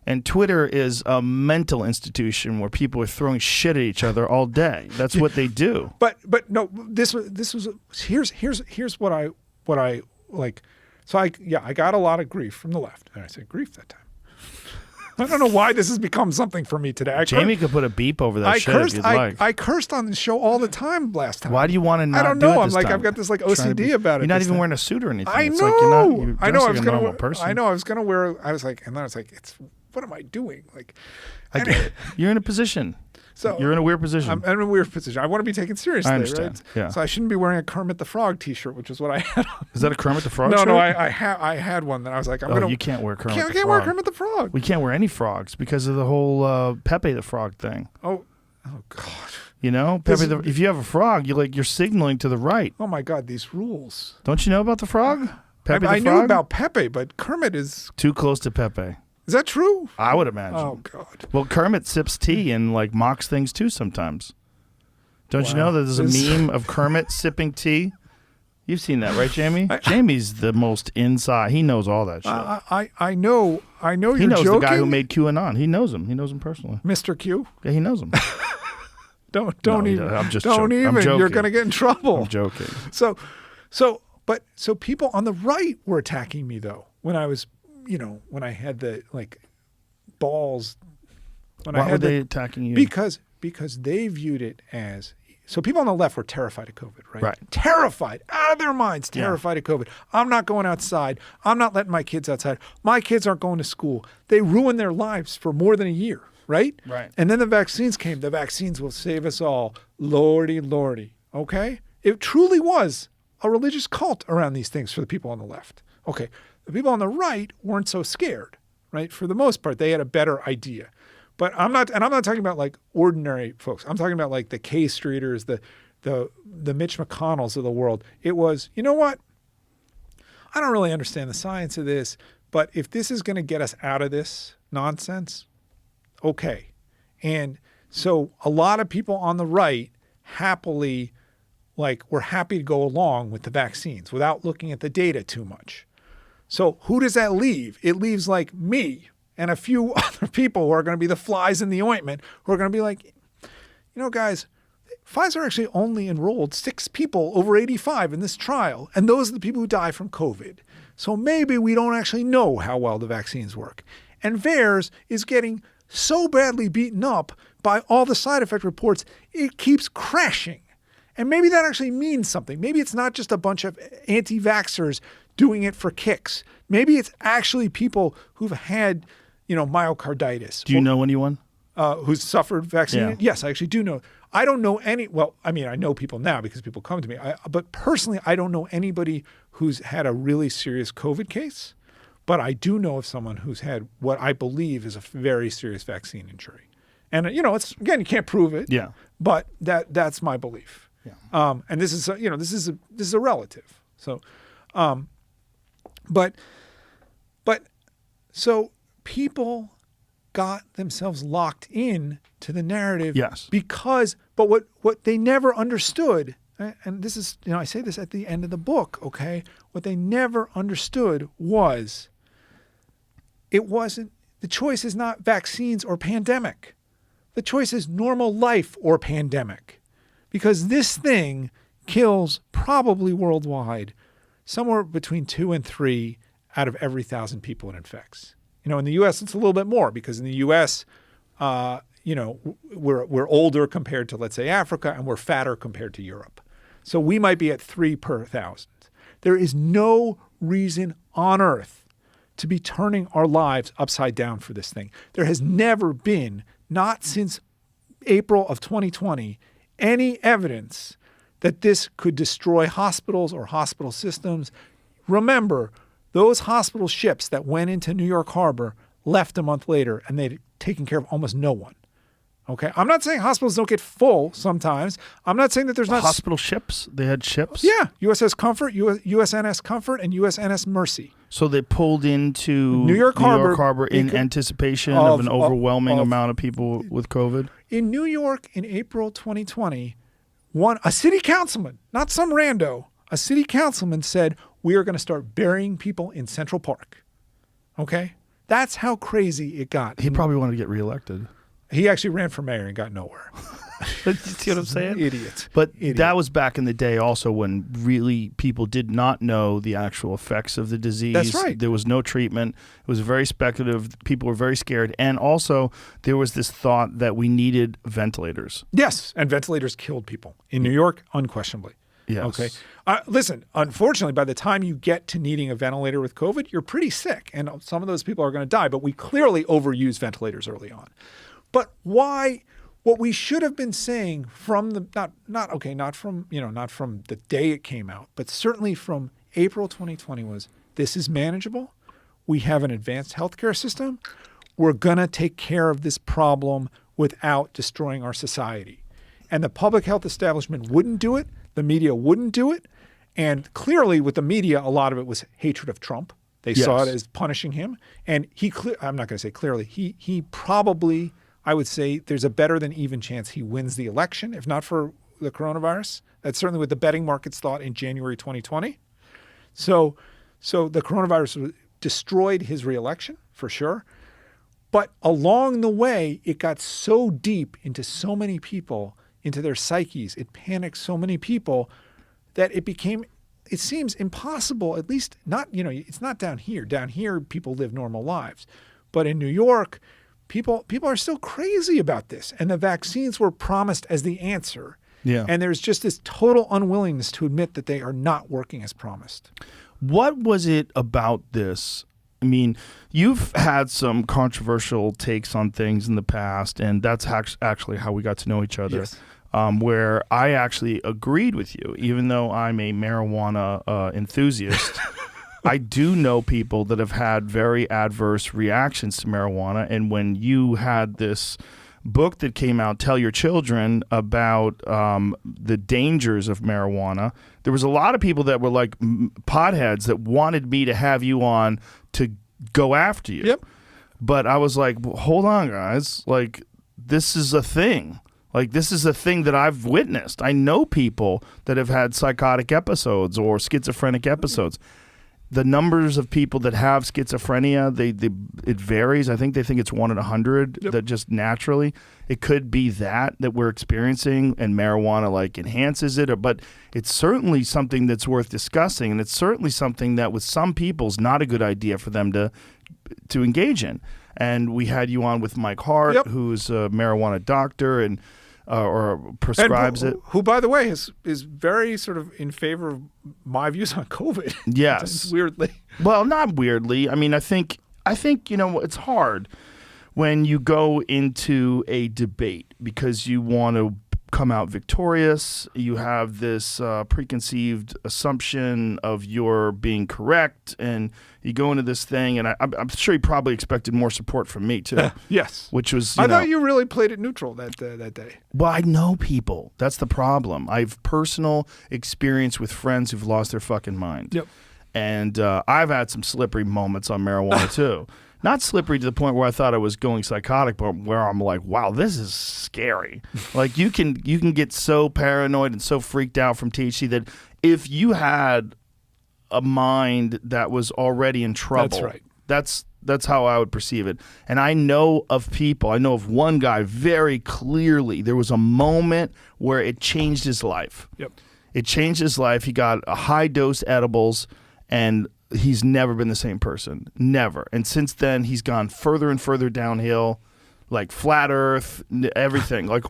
Speaker 5: And Twitter is a mental institution where people are throwing shit at each other all day. That's what they do.
Speaker 4: But no, this was here's what I like. So I got a lot of grief from the left, and I said grief that time. I don't know why this has become something for me today.
Speaker 5: Jamie could put a beep over that shit if you'd like.
Speaker 4: I cursed on the show all the time last time.
Speaker 5: Why do you want to not do it?
Speaker 4: I don't know.
Speaker 5: This time?
Speaker 4: I've got this OCD about it.
Speaker 5: You're not even wearing a suit or anything.
Speaker 4: I
Speaker 5: It's
Speaker 4: know.
Speaker 5: like you're
Speaker 4: I know.
Speaker 5: like a normal person.
Speaker 4: I know. I was gonna wear. I was like, and then I was like, what am I doing? Like,
Speaker 5: I get it. You're in a position.
Speaker 4: So
Speaker 5: you're in a weird position.
Speaker 4: I'm in a weird position. I want to be taken seriously.
Speaker 5: I understand.
Speaker 4: Right?
Speaker 5: Yeah.
Speaker 4: So I shouldn't be wearing a Kermit the Frog T-shirt, which is what I had on.
Speaker 5: Is that a Kermit the Frog
Speaker 4: No,
Speaker 5: shirt?
Speaker 4: no. I had one that I was like,
Speaker 5: you can't wear Kermit the Frog.
Speaker 4: I can't wear Kermit the Frog.
Speaker 5: We can't wear any frogs because of the whole Pepe the Frog thing.
Speaker 4: Oh God.
Speaker 5: If you have a frog, you're signaling to the right.
Speaker 4: Oh my God, these rules.
Speaker 5: Don't you know about the frog? Pepe
Speaker 4: I
Speaker 5: the
Speaker 4: knew
Speaker 5: Frog?
Speaker 4: about Pepe, but Kermit is
Speaker 5: Too close to Pepe.
Speaker 4: Is that true?
Speaker 5: I would imagine.
Speaker 4: Oh God.
Speaker 5: Well, Kermit sips tea and mocks things too sometimes. Don't you know that there's a meme of Kermit sipping tea? You've seen that, right, Jamie? Jamie's the most inside. He knows all that shit.
Speaker 4: I know.
Speaker 5: He
Speaker 4: You're
Speaker 5: knows
Speaker 4: joking.
Speaker 5: the guy who made QAnon. He knows him. He knows him personally.
Speaker 4: Mr. Q.
Speaker 5: Yeah, he knows him.
Speaker 4: Don't
Speaker 5: No, he
Speaker 4: even.
Speaker 5: doesn't. I'm just
Speaker 4: don't
Speaker 5: joking.
Speaker 4: even.
Speaker 5: I'm joking.
Speaker 4: You're gonna get in trouble.
Speaker 5: I'm joking.
Speaker 4: So people on the right were attacking me though when I was, when I had the balls.
Speaker 5: Why were they attacking you?
Speaker 4: Because they viewed it as. So people on the left were terrified of COVID, right?
Speaker 5: Right.
Speaker 4: Terrified, out of their minds, terrified of COVID. I'm not going outside. I'm not letting my kids outside. My kids aren't going to school. They ruined their lives for more than a year, right?
Speaker 5: Right.
Speaker 4: And then the vaccines came. The vaccines will save us all. Lordy, lordy. Okay? It truly was a religious cult around these things for the people on the left. Okay. The people on the right weren't so scared, right? For the most part, they had a better idea. But I'm not talking about like ordinary folks. I'm talking about like the K Streeters, the Mitch McConnells of the world. It was, you know what? I don't really understand the science of this, but if this is going to get us out of this nonsense, okay. And so a lot of people on the right happily, like, were happy to go along with the vaccines without looking at the data too much. So who does that leave? It leaves like me and a few other people who are going to be the flies in the ointment, who are going to be like, you know, guys, Pfizer actually only enrolled 6 people over 85 in this trial, and those are the people who die from COVID. So maybe we don't actually know how well the vaccines work. And VAERS is getting so badly beaten up by all the side effect reports, it keeps crashing. And maybe that actually means something. Maybe it's not just a bunch of anti-vaxxers doing it for kicks. Maybe it's actually people who've had, you know, myocarditis.
Speaker 5: Do you know anyone?
Speaker 4: Who's suffered vaccine?
Speaker 5: Yeah.
Speaker 4: Yes, I actually do know. I don't know any, well, I mean, I know people now because people come to me. But personally, I don't know anybody who's had a really serious COVID case. But I do know of someone who's had what I believe is a very serious vaccine injury. And, you know, it's, again, you can't prove it.
Speaker 5: Yeah.
Speaker 4: But that's my belief.
Speaker 5: Yeah.
Speaker 4: And this is, you know, this is a relative. So, but so people got themselves locked in to the narrative.
Speaker 5: Yes.
Speaker 4: Because, but what they never understood, and this is, you know, I say this at the end of the book, okay? What they never understood was it wasn't, the choice is not vaccines or pandemic. The choice is normal life or pandemic. Because this thing kills probably worldwide somewhere between 2 and 3 out of every 1,000 people it infects. You know, in the U.S., it's a little bit more because in the U.S., you know, we're older compared to, let's say, Africa, and we're fatter compared to Europe. So we might be at 3 per 1,000. There is no reason on earth to be turning our lives upside down for this thing. There has never been, not since April of 2020, any evidence that this could destroy hospitals or hospital systems. Remember, those hospital ships that went into New York Harbor left a month later, and they'd taken care of almost no one. Okay, I'm not saying hospitals don't get full sometimes. I'm not saying that there's not
Speaker 5: hospital ships. They had ships.
Speaker 4: Yeah, USS Comfort, USNS Comfort, and USNS Mercy.
Speaker 5: So they pulled into
Speaker 4: New York Harbor
Speaker 5: in anticipation of an overwhelming amount of people with COVID.
Speaker 4: In New York in April 2020, a city councilman, not some rando, a city councilman said, we are going to start burying people in Central Park. Okay? That's how crazy it got.
Speaker 5: He probably wanted to get reelected.
Speaker 4: He actually ran for mayor and got nowhere.
Speaker 5: You see what I'm saying?
Speaker 4: Idiot.
Speaker 5: But
Speaker 4: Idiot.
Speaker 5: That was back in the day also when really people did not know the actual effects of the disease.
Speaker 4: That's right.
Speaker 5: There was no treatment. It was very speculative. People were very scared. And also there was this thought that we needed ventilators.
Speaker 4: Yes, and ventilators killed people. In New York, unquestionably.
Speaker 5: Yes.
Speaker 4: Okay. Listen, unfortunately, by the time you get to needing a ventilator with COVID, you're pretty sick. And some of those people are going to die. But we clearly overused ventilators early on. But why? What we should have been saying from the not from the day it came out, but certainly from April 2020 was, this is manageable. We have an advanced healthcare system. We're gonna take care of this problem without destroying our society. And the public health establishment wouldn't do it. The media wouldn't do it. And clearly with the media, a lot of it was hatred of Trump. They saw it as punishing him. And I'm not going to say clearly, he probably, I would say there's a better than even chance he wins the election, if not for the coronavirus. That's certainly what the betting markets thought in January 2020. So the coronavirus destroyed his reelection for sure. But along the way, it got so deep into so many people, into their psyches, it panicked so many people that it seems impossible, at least not, it's not down here. Down here, people live normal lives. But in New York, people are still crazy about this. And the vaccines were promised as the answer.
Speaker 5: Yeah.
Speaker 4: And there's just this total unwillingness to admit that they are not working as promised.
Speaker 5: What was it about this? I mean, you've had some controversial takes on things in the past, and that's actually how we got to know each other.
Speaker 4: Yes.
Speaker 5: Where I actually agreed with you, even though I'm a marijuana enthusiast. I do know people that have had very adverse reactions to marijuana. And when you had this book that came out, Tell Your Children, about the dangers of marijuana, there was a lot of people that were like potheads that wanted me to have you on to go after you.
Speaker 4: Yep.
Speaker 5: But I was like, well, hold on, guys. Like, this is a thing. Like, this is a thing that I've witnessed. I know people that have had psychotic episodes or schizophrenic episodes. The numbers of people that have schizophrenia, it varies. I think they think it's 1 in 100 that just naturally. It could be that we're experiencing, and marijuana like enhances it. But it's certainly something that's worth discussing, and it's certainly something that with some people is not a good idea for them to engage in. And we had you on with Mike Hart, who's a marijuana doctor and or prescribes it.
Speaker 4: Who, by the way, is very sort of in favor of my views on COVID.
Speaker 5: Yes.
Speaker 4: Weirdly.
Speaker 5: Well, not weirdly. I mean, I think it's hard when you go into a debate because you want to come out victorious. You have this preconceived assumption of your being correct, and you go into this thing, and I'm sure you probably expected more support from me too.
Speaker 4: Yes,
Speaker 5: which was
Speaker 4: I thought you really played it neutral that day.
Speaker 5: Well, I know people. That's the problem. I have personal experience with friends who've lost their fucking mind.
Speaker 4: Yep.
Speaker 5: And I've had some slippery moments on marijuana too. Not slippery to the point where I thought I was going psychotic, but where I'm like, wow, this is scary. Like you can get so paranoid and so freaked out from THC that if you had a mind that was already in trouble,
Speaker 4: that's right.
Speaker 5: That's how I would perceive it. And I know of people. I know of one guy very clearly. There was a moment where it changed his life.
Speaker 4: Yep.
Speaker 5: It changed his life. He got a high dose edibles, and he's never been the same person. Never. And since then, he's gone further and further downhill, like flat earth, everything, like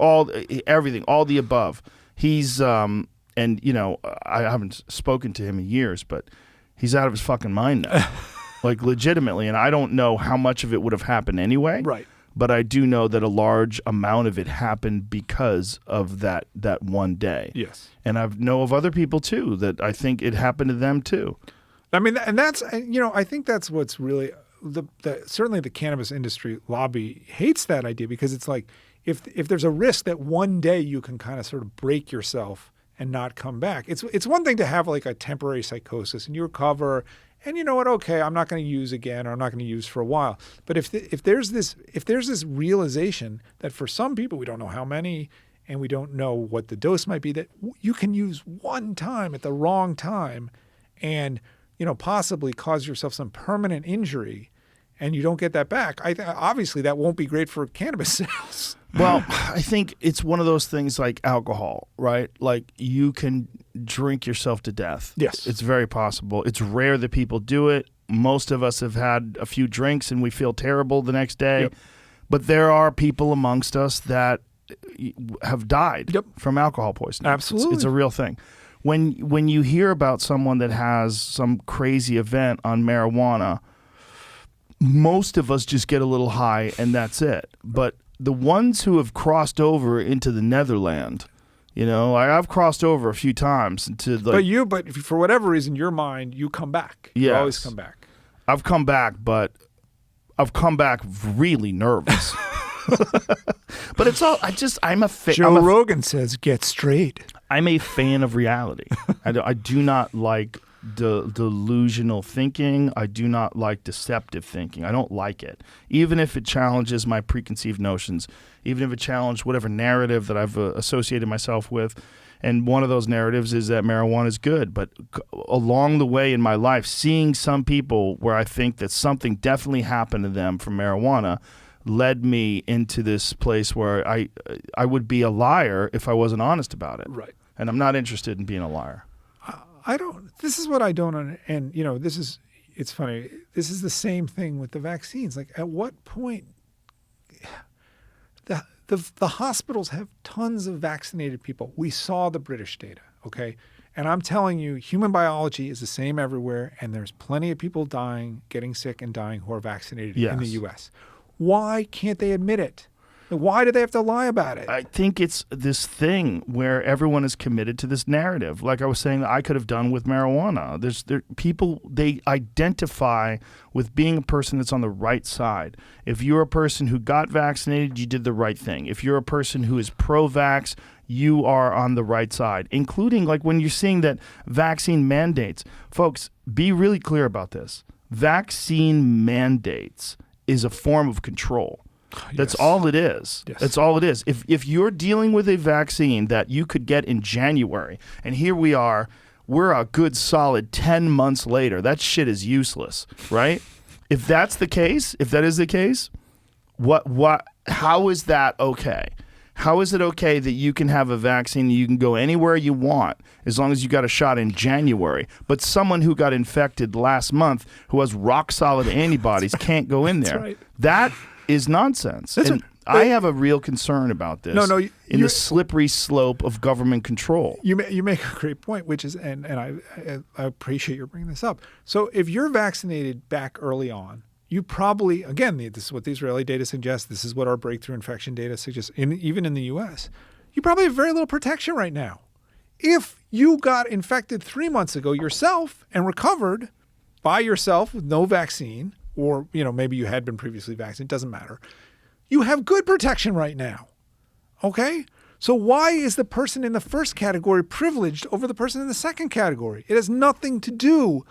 Speaker 5: everything, all the above. He's, and you know, I haven't spoken to him in years, but he's out of his fucking mind now, like legitimately. And I don't know how much of it would have happened anyway.
Speaker 4: Right.
Speaker 5: But I do know that a large amount of it happened because of that one day.
Speaker 4: Yes.
Speaker 5: And I know of other people too that I think it happened to them too.
Speaker 4: I mean, and that's, you know, I think that's what's really, certainly the cannabis industry lobby hates that idea, because it's like, if there's a risk that one day you can kind of sort of break yourself and not come back. It's one thing to have like a temporary psychosis and you recover and you know what, okay, I'm not going to use again, or I'm not going to use for a while. But if there's this realization that for some people, we don't know how many, and we don't know what the dose might be, that you can use one time at the wrong time and, you know, possibly cause yourself some permanent injury, and you don't get that back. Obviously that won't be great for cannabis sales.
Speaker 5: Well, I think it's one of those things like alcohol, right? Like you can drink yourself to death.
Speaker 4: Yes.
Speaker 5: It's very possible. It's rare that people do it. Most of us have had a few drinks and we feel terrible the next day.
Speaker 4: Yep.
Speaker 5: But there are people amongst us that have died from alcohol poisoning.
Speaker 4: Absolutely.
Speaker 5: It's a real thing. When you hear about someone that has some crazy event on marijuana, most of us just get a little high and that's it. But the ones who have crossed over into the Netherlands, you know, I've crossed over a few times into like.
Speaker 4: But for whatever reason, your mind, you come back.
Speaker 5: Yes.
Speaker 4: You always come back.
Speaker 5: I've come back, but I've come back really nervous. But it's all. I'm a fan.
Speaker 4: Joe Rogan says, "Get straight."
Speaker 5: I'm a fan of reality. I do not like delusional thinking. I do not like deceptive thinking. I don't like it. Even if it challenges my preconceived notions, even if it challenges whatever narrative that I've associated myself with. And one of those narratives is that marijuana is good. But along the way in my life, seeing some people where I think that something definitely happened to them from marijuana led me into this place where I would be a liar if I wasn't honest about it.
Speaker 4: Right.
Speaker 5: And I'm not interested in being a liar.
Speaker 4: This is what I don't, and you know, it's funny. This is the same thing with the vaccines. Like at what point, the hospitals have tons of vaccinated people. We saw the British data, okay? And I'm telling you, human biology is the same everywhere, and there's plenty of people dying, getting sick and dying who are vaccinated in the U.S. Why can't they admit it? Why do they have to lie about it?
Speaker 5: I think it's this thing where everyone is committed to this narrative. Like I was saying, that I could have done with marijuana. People, they identify with being a person that's on the right side. If you're a person who got vaccinated, you did the right thing. If you're a person who is pro-vax, you are on the right side, including like when you're seeing that vaccine mandates. Folks, be really clear about this. Vaccine mandates is a form of control. That's all it is.
Speaker 4: Yes.
Speaker 5: That's all it is. If you're dealing with a vaccine that you could get in January, and here we are, we're a good solid 10 months later, that shit is useless, right? If that's the case, if that is the case, how is that okay? How is it okay that you can have a vaccine and you can go anywhere you want as long as you got a shot in January, but someone who got infected last month who has rock solid antibodies can't go in there?
Speaker 4: right.
Speaker 5: That is nonsense. And I have a real concern about this. In the slippery slope of government control.
Speaker 4: You make a great point, which is, and I appreciate you bringing this up. So if you're vaccinated back early on, you probably, again, this is what the Israeli data suggests. This is what our breakthrough infection data suggests. Even in the U.S., you probably have very little protection right now. If you got infected 3 months ago yourself and recovered by yourself with no vaccine, or maybe you had been previously vaccinated, doesn't matter. You have good protection right now. Okay? So why is the person in the first category privileged over the person in the second category? It has nothing to do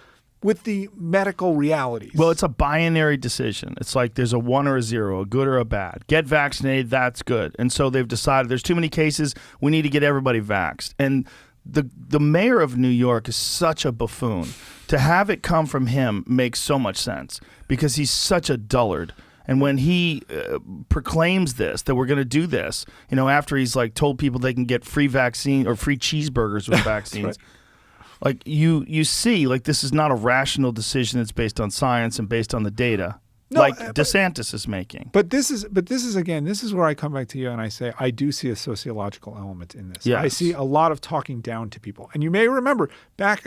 Speaker 4: with the medical realities.
Speaker 5: Well, it's a binary decision. It's like there's a 1 or a 0, a good or a bad. Get vaccinated, that's good. And so they've decided there's too many cases, we need to get everybody vaxxed. And the mayor of New York is such a buffoon. To have it come from him makes so much sense because he's such a dullard. And when he proclaims this, that we're going to do this, after he's like told people they can get free vaccine or free cheeseburgers with vaccines,
Speaker 4: right.
Speaker 5: Like you see, like this is not a rational decision that's based on science and based on the data. Like DeSantis is making.
Speaker 4: But this is where I come back to you and I say I do see a sociological element in this.
Speaker 5: Yes.
Speaker 4: I see a lot of talking down to people. And you may remember back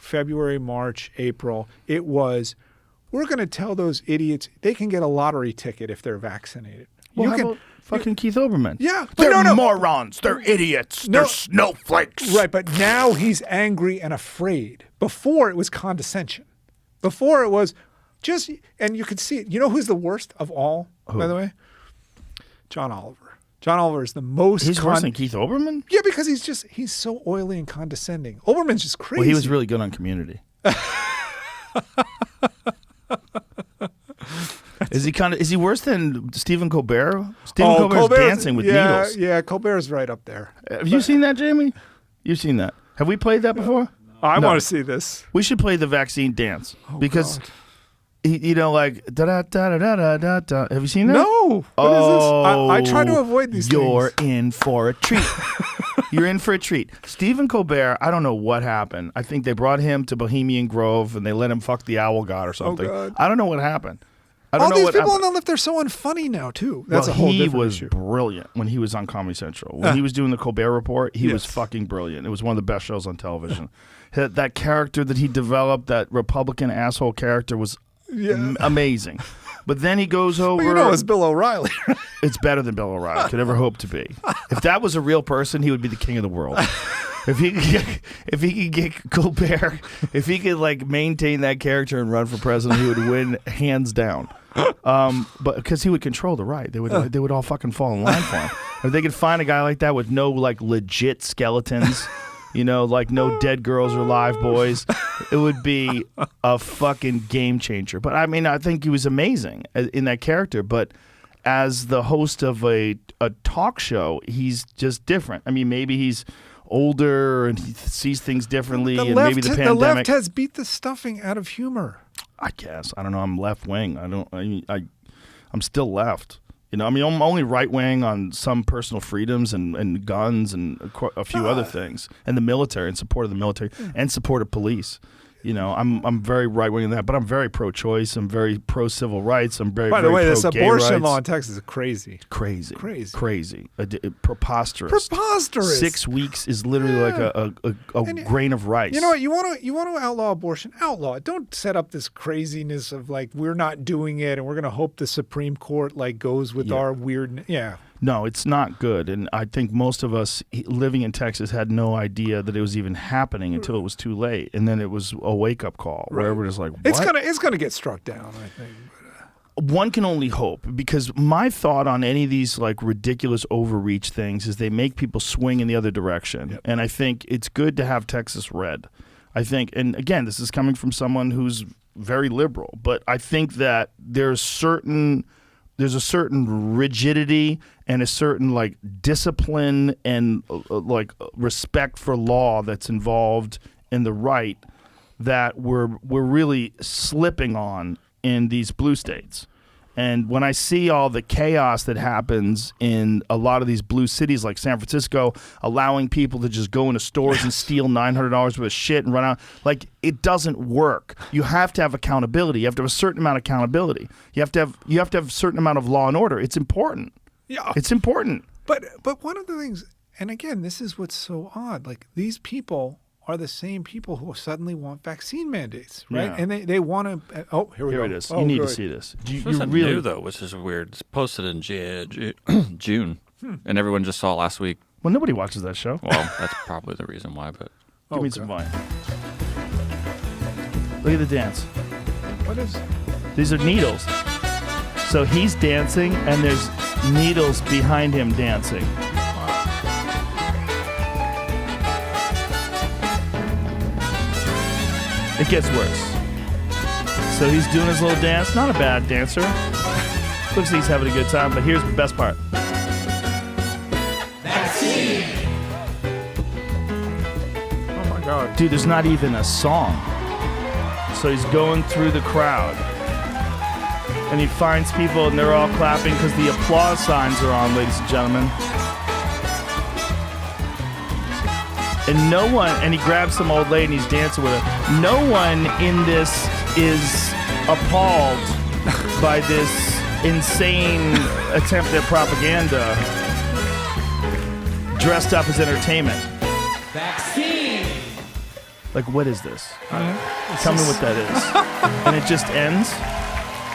Speaker 4: February, March, April, it was, we're going to tell those idiots they can get a lottery ticket if they're vaccinated.
Speaker 5: Well, how about fucking Keith Olbermann?
Speaker 4: Yeah.
Speaker 5: They're morons. They're idiots. They're snowflakes.
Speaker 4: Right, but now he's angry and afraid. Before it was condescension. Before it was just, and you could see it. You know who's the worst of all, by the way? John Oliver. John Oliver is the most...
Speaker 5: He's worse than Keith Olbermann?
Speaker 4: Yeah, because he's so oily and condescending. Olbermann's just crazy.
Speaker 5: Well, he was really good on Community. Is he worse than Stephen Colbert? Colbert's dancing with needles.
Speaker 4: Yeah, Colbert's right up there.
Speaker 5: Have you seen that, Jamie? You've seen that. Have we played that before?
Speaker 4: I want to see this.
Speaker 5: We should play the vaccine dance because...
Speaker 4: God.
Speaker 5: Like da da da da da da da. Have you seen that?
Speaker 4: No. What is this? I try to avoid these
Speaker 5: You're
Speaker 4: things.
Speaker 5: in for a treat. You're in for a treat. Stephen Colbert, I don't know what happened. I think they brought him to Bohemian Grove and they let him fuck the owl god or something.
Speaker 4: God.
Speaker 5: I don't know what happened.
Speaker 4: All these people on the left, they're so unfunny now, too. That's a whole different issue.
Speaker 5: He was brilliant when he was on Comedy Central. When he was doing the Colbert Report, he was fucking brilliant. It was one of the best shows on television. That character that he developed, that Republican asshole character, was amazing. But then he goes over...
Speaker 4: Well, it's Bill O'Reilly.
Speaker 5: It's better than Bill O'Reilly could ever hope to be. If that was a real person, he would be the king of the world. If he could get Colbert, if he could like maintain that character and run for president, he would win hands down. But because he would control the right, they would all fucking fall in line for him. If they could find a guy like that with no like legit skeletons, like no dead girls or live boys, it would be a fucking game changer. But I mean, I think he was amazing in that character. But as the host of a talk show, he's just different. I mean, maybe he's older and he sees things differently, and maybe the pandemic.
Speaker 4: The left has beat the stuffing out of humor.
Speaker 5: I guess. I don't know. I'm left wing. I'm still left. I mean, I'm only right wing on some personal freedoms and guns and a few other things, and the military, and support of the military, and support of police. I'm very right wing in that, but I'm very pro-choice. I'm very pro-civil rights. I'm very.
Speaker 4: By the way, this
Speaker 5: pro-gay
Speaker 4: abortion
Speaker 5: rights.
Speaker 4: law in Texas is crazy.
Speaker 5: Crazy.
Speaker 4: Preposterous.
Speaker 5: 6 weeks is literally like a grain of rice.
Speaker 4: You know what? You want to outlaw abortion? Outlaw it. Don't set up this craziness of like we're not doing it and we're going to hope the Supreme Court like goes with our weird. Yeah.
Speaker 5: No, it's not good. And I think most of us living in Texas had no idea that it was even happening until it was too late. And then it was a wake-up call where we're just like, what?
Speaker 4: It's gonna get struck down, I think.
Speaker 5: One can only hope, because my thought on any of these like ridiculous overreach things is they make people swing in the other direction.
Speaker 4: Yep.
Speaker 5: And I think it's good to have Texas red. I think, and again, this is coming from someone who's very liberal, but I think that there's a certain rigidity and a certain like discipline and like respect for law that's involved in the right that we're really slipping on in these blue states. And when I see all the chaos that happens in a lot of these blue cities like San Francisco, allowing people to just go into stores and steal $900 worth of shit and run out, like, it doesn't work. You have to have accountability. You have to have a certain amount of accountability. You have to have a certain amount of law and order. It's important.
Speaker 4: Yeah.
Speaker 5: It's important.
Speaker 4: But one of the things, and again, this is what's so odd. Like, these people are the same people who suddenly want vaccine mandates, right?
Speaker 5: Yeah.
Speaker 4: And they want to. Oh, here we go.
Speaker 5: Here it is.
Speaker 4: Oh,
Speaker 5: you need to
Speaker 4: good.
Speaker 5: see this. You
Speaker 6: This isn't
Speaker 5: really
Speaker 6: new, though, which is weird. It's posted in June, and everyone just saw it last week.
Speaker 5: Well, nobody watches that show.
Speaker 6: Well, that's probably the reason why, but
Speaker 5: Give me some wine. Look at the dance.
Speaker 4: What is?
Speaker 5: These are needles. So he's dancing, and there's needles behind him dancing. It gets worse. So he's doing his little dance. Not a bad dancer. Looks like he's having a good time, but here's the best part.
Speaker 4: Oh my God.
Speaker 5: Dude, there's not even a song. So he's going through the crowd. And he finds people, and they're all clapping because the applause signs are on, ladies and gentlemen. And no one, and he grabs some old lady and he's dancing with her. No one in this is appalled by this insane attempt at propaganda dressed up as entertainment.
Speaker 1: Vaccine!
Speaker 5: Like, what is this? Tell me what that is. And it just ends?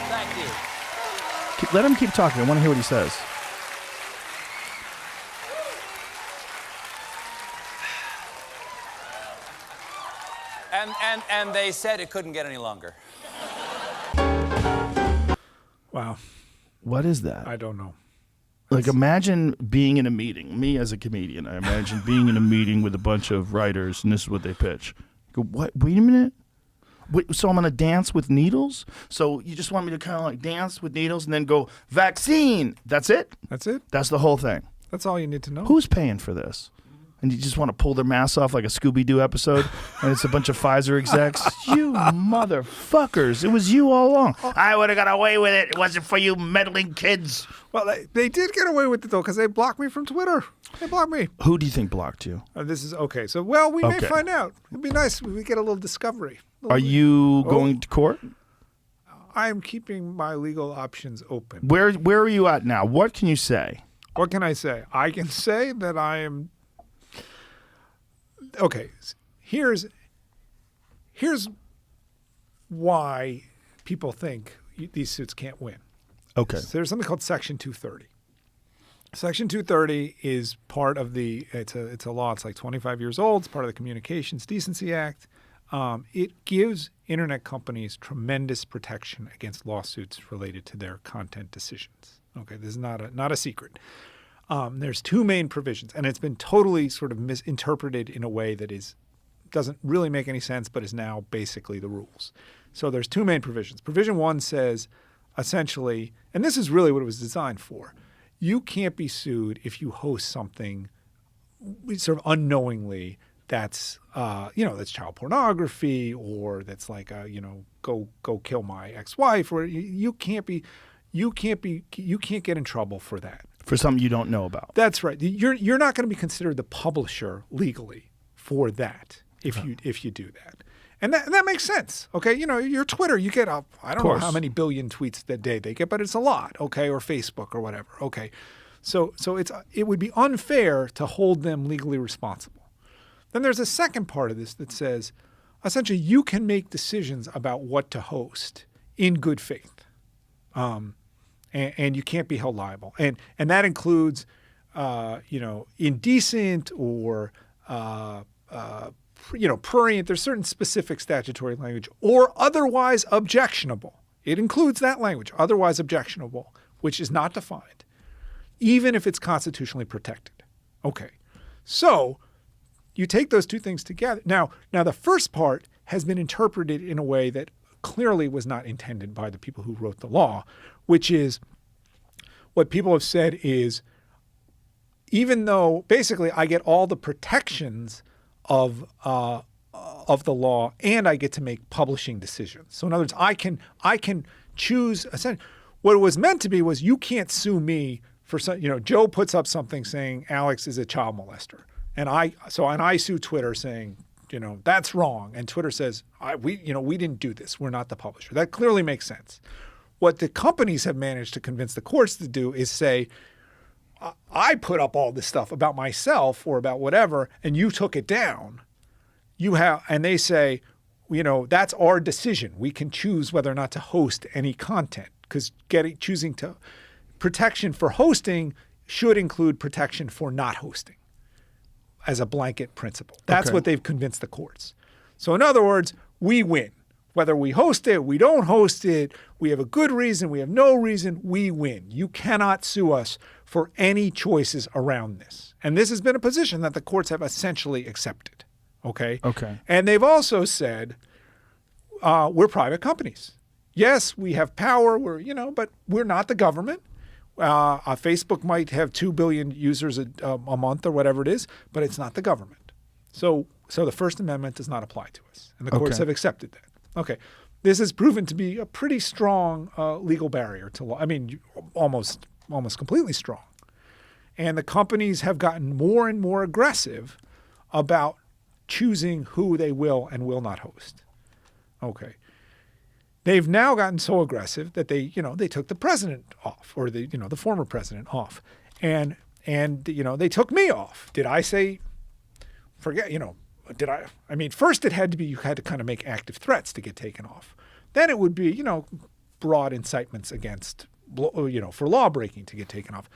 Speaker 1: Thank you.
Speaker 5: Let him keep talking. I want to hear what he says.
Speaker 1: And they said it couldn't get any longer.
Speaker 4: Wow.
Speaker 5: What is that?
Speaker 4: I don't know.
Speaker 5: Like, imagine being in a meeting. Me as a comedian, I imagine being in a meeting with a bunch of writers, and this is what they pitch. Go, what? Wait a minute. Wait, so I'm going to dance with needles? So you just want me to kind of like dance with needles and then go, vaccine. That's it?
Speaker 4: That's it.
Speaker 5: That's the whole thing.
Speaker 4: That's all you need to know.
Speaker 5: Who's paying for this? And you just want to pull their masks off like a Scooby-Doo episode, and it's a bunch of Pfizer execs. You motherfuckers. It was you all along. I would have got away with it. It wasn't for you meddling kids.
Speaker 4: Well, they did get away with it though, because they blocked me from Twitter. They blocked me.
Speaker 5: Who do you think blocked you?
Speaker 4: This is okay. So, well, we may
Speaker 5: Okay.
Speaker 4: find out. It'd be nice if we get a little discovery.
Speaker 5: Are you going to court?
Speaker 4: I'm keeping my legal options open.
Speaker 5: Where are you at now? What can you say?
Speaker 4: What can I say? I can say that I am. Okay, here's why people think these suits can't win.
Speaker 5: Okay.
Speaker 4: So there's something called Section 230. Section 230 is part of it's a law. It's like 25 years old. It's part of the Communications Decency Act. It gives internet companies tremendous protection against lawsuits related to their content decisions. Okay, this is not a secret. There's two main provisions, and it's been totally sort of misinterpreted in a way that doesn't really make any sense, but is now basically the rules. So there's two main provisions. Provision 1 says, essentially, and this is really what it was designed for, you can't be sued if you host something sort of unknowingly that's that's child pornography, or that's like go kill my ex-wife, or you can't get in trouble for that.
Speaker 5: For something you don't know about.
Speaker 4: That's right. You're not going to be considered the publisher legally for that if you do that. And that makes sense. Okay, your Twitter, you get up, I don't know how many billion tweets that day they get, but it's a lot, okay, or Facebook or whatever. Okay. So it would be unfair to hold them legally responsible. Then there's a second part of this that says essentially you can make decisions about what to host in good faith. and you can't be held liable. And that includes, indecent or, prurient. There's certain specific statutory language or otherwise objectionable. It includes that language, otherwise objectionable, which is not defined, even if it's constitutionally protected. Okay. So you take those two things together. Now the first part has been interpreted in a way that clearly was not intended by the people who wrote the law, which is what people have said is, even though basically I get all the protections of the law and I get to make publishing decisions. So in other words, I can choose. What it was meant to be was you can't sue me for some. Joe puts up something saying Alex is a child molester, and I sue Twitter saying, that's wrong. And Twitter says, we didn't do this. We're not the publisher. That clearly makes sense. What the companies have managed to convince the courts to do is say, I put up all this stuff about myself or about whatever, and you took it down. And they say, that's our decision. We can choose whether or not to host any content, because protection for hosting should include protection for not hosting as a blanket principle. That's what they've convinced the courts. So in other words, we win. Whether we host it, we don't host it, we have a good reason, we have no reason, we win. You cannot sue us for any choices around this. And this has been a position that the courts have essentially accepted. Okay?
Speaker 5: Okay.
Speaker 4: And they've also said, we're private companies. Yes, we have power, but we're not the government. Facebook might have 2 billion users a month or whatever it is, but it's not the government. So the First Amendment does not apply to us. And the courts have accepted that. Okay. This has proven to be a pretty strong legal barrier to law. I mean, almost completely strong. And the companies have gotten more and more aggressive about choosing who they will and will not host. Okay. They've now gotten so aggressive that they took the president off, or the former president off. And they took me off. Did I say, first it had to be, you had to kind of make active threats to get taken off. Then it would be, broad incitements against, for law breaking to get taken off.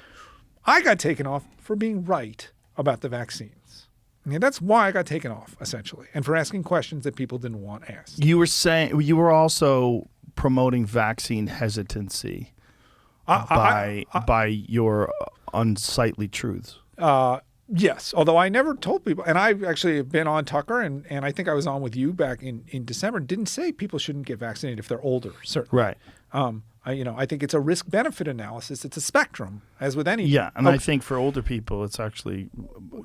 Speaker 4: I got taken off for being right about the vaccines. And that's why I got taken off, essentially, and for asking questions that people didn't want asked.
Speaker 5: You were also promoting vaccine hesitancy by your unsightly truths.
Speaker 4: Yes, although I never told people, and I actually have been on Tucker, and I think I was on with you back in December, didn't say people shouldn't get vaccinated if they're older, certainly.
Speaker 5: Right.
Speaker 4: I think it's a risk-benefit analysis. It's a spectrum, as with any.
Speaker 5: Yeah, and I think for older people, it's actually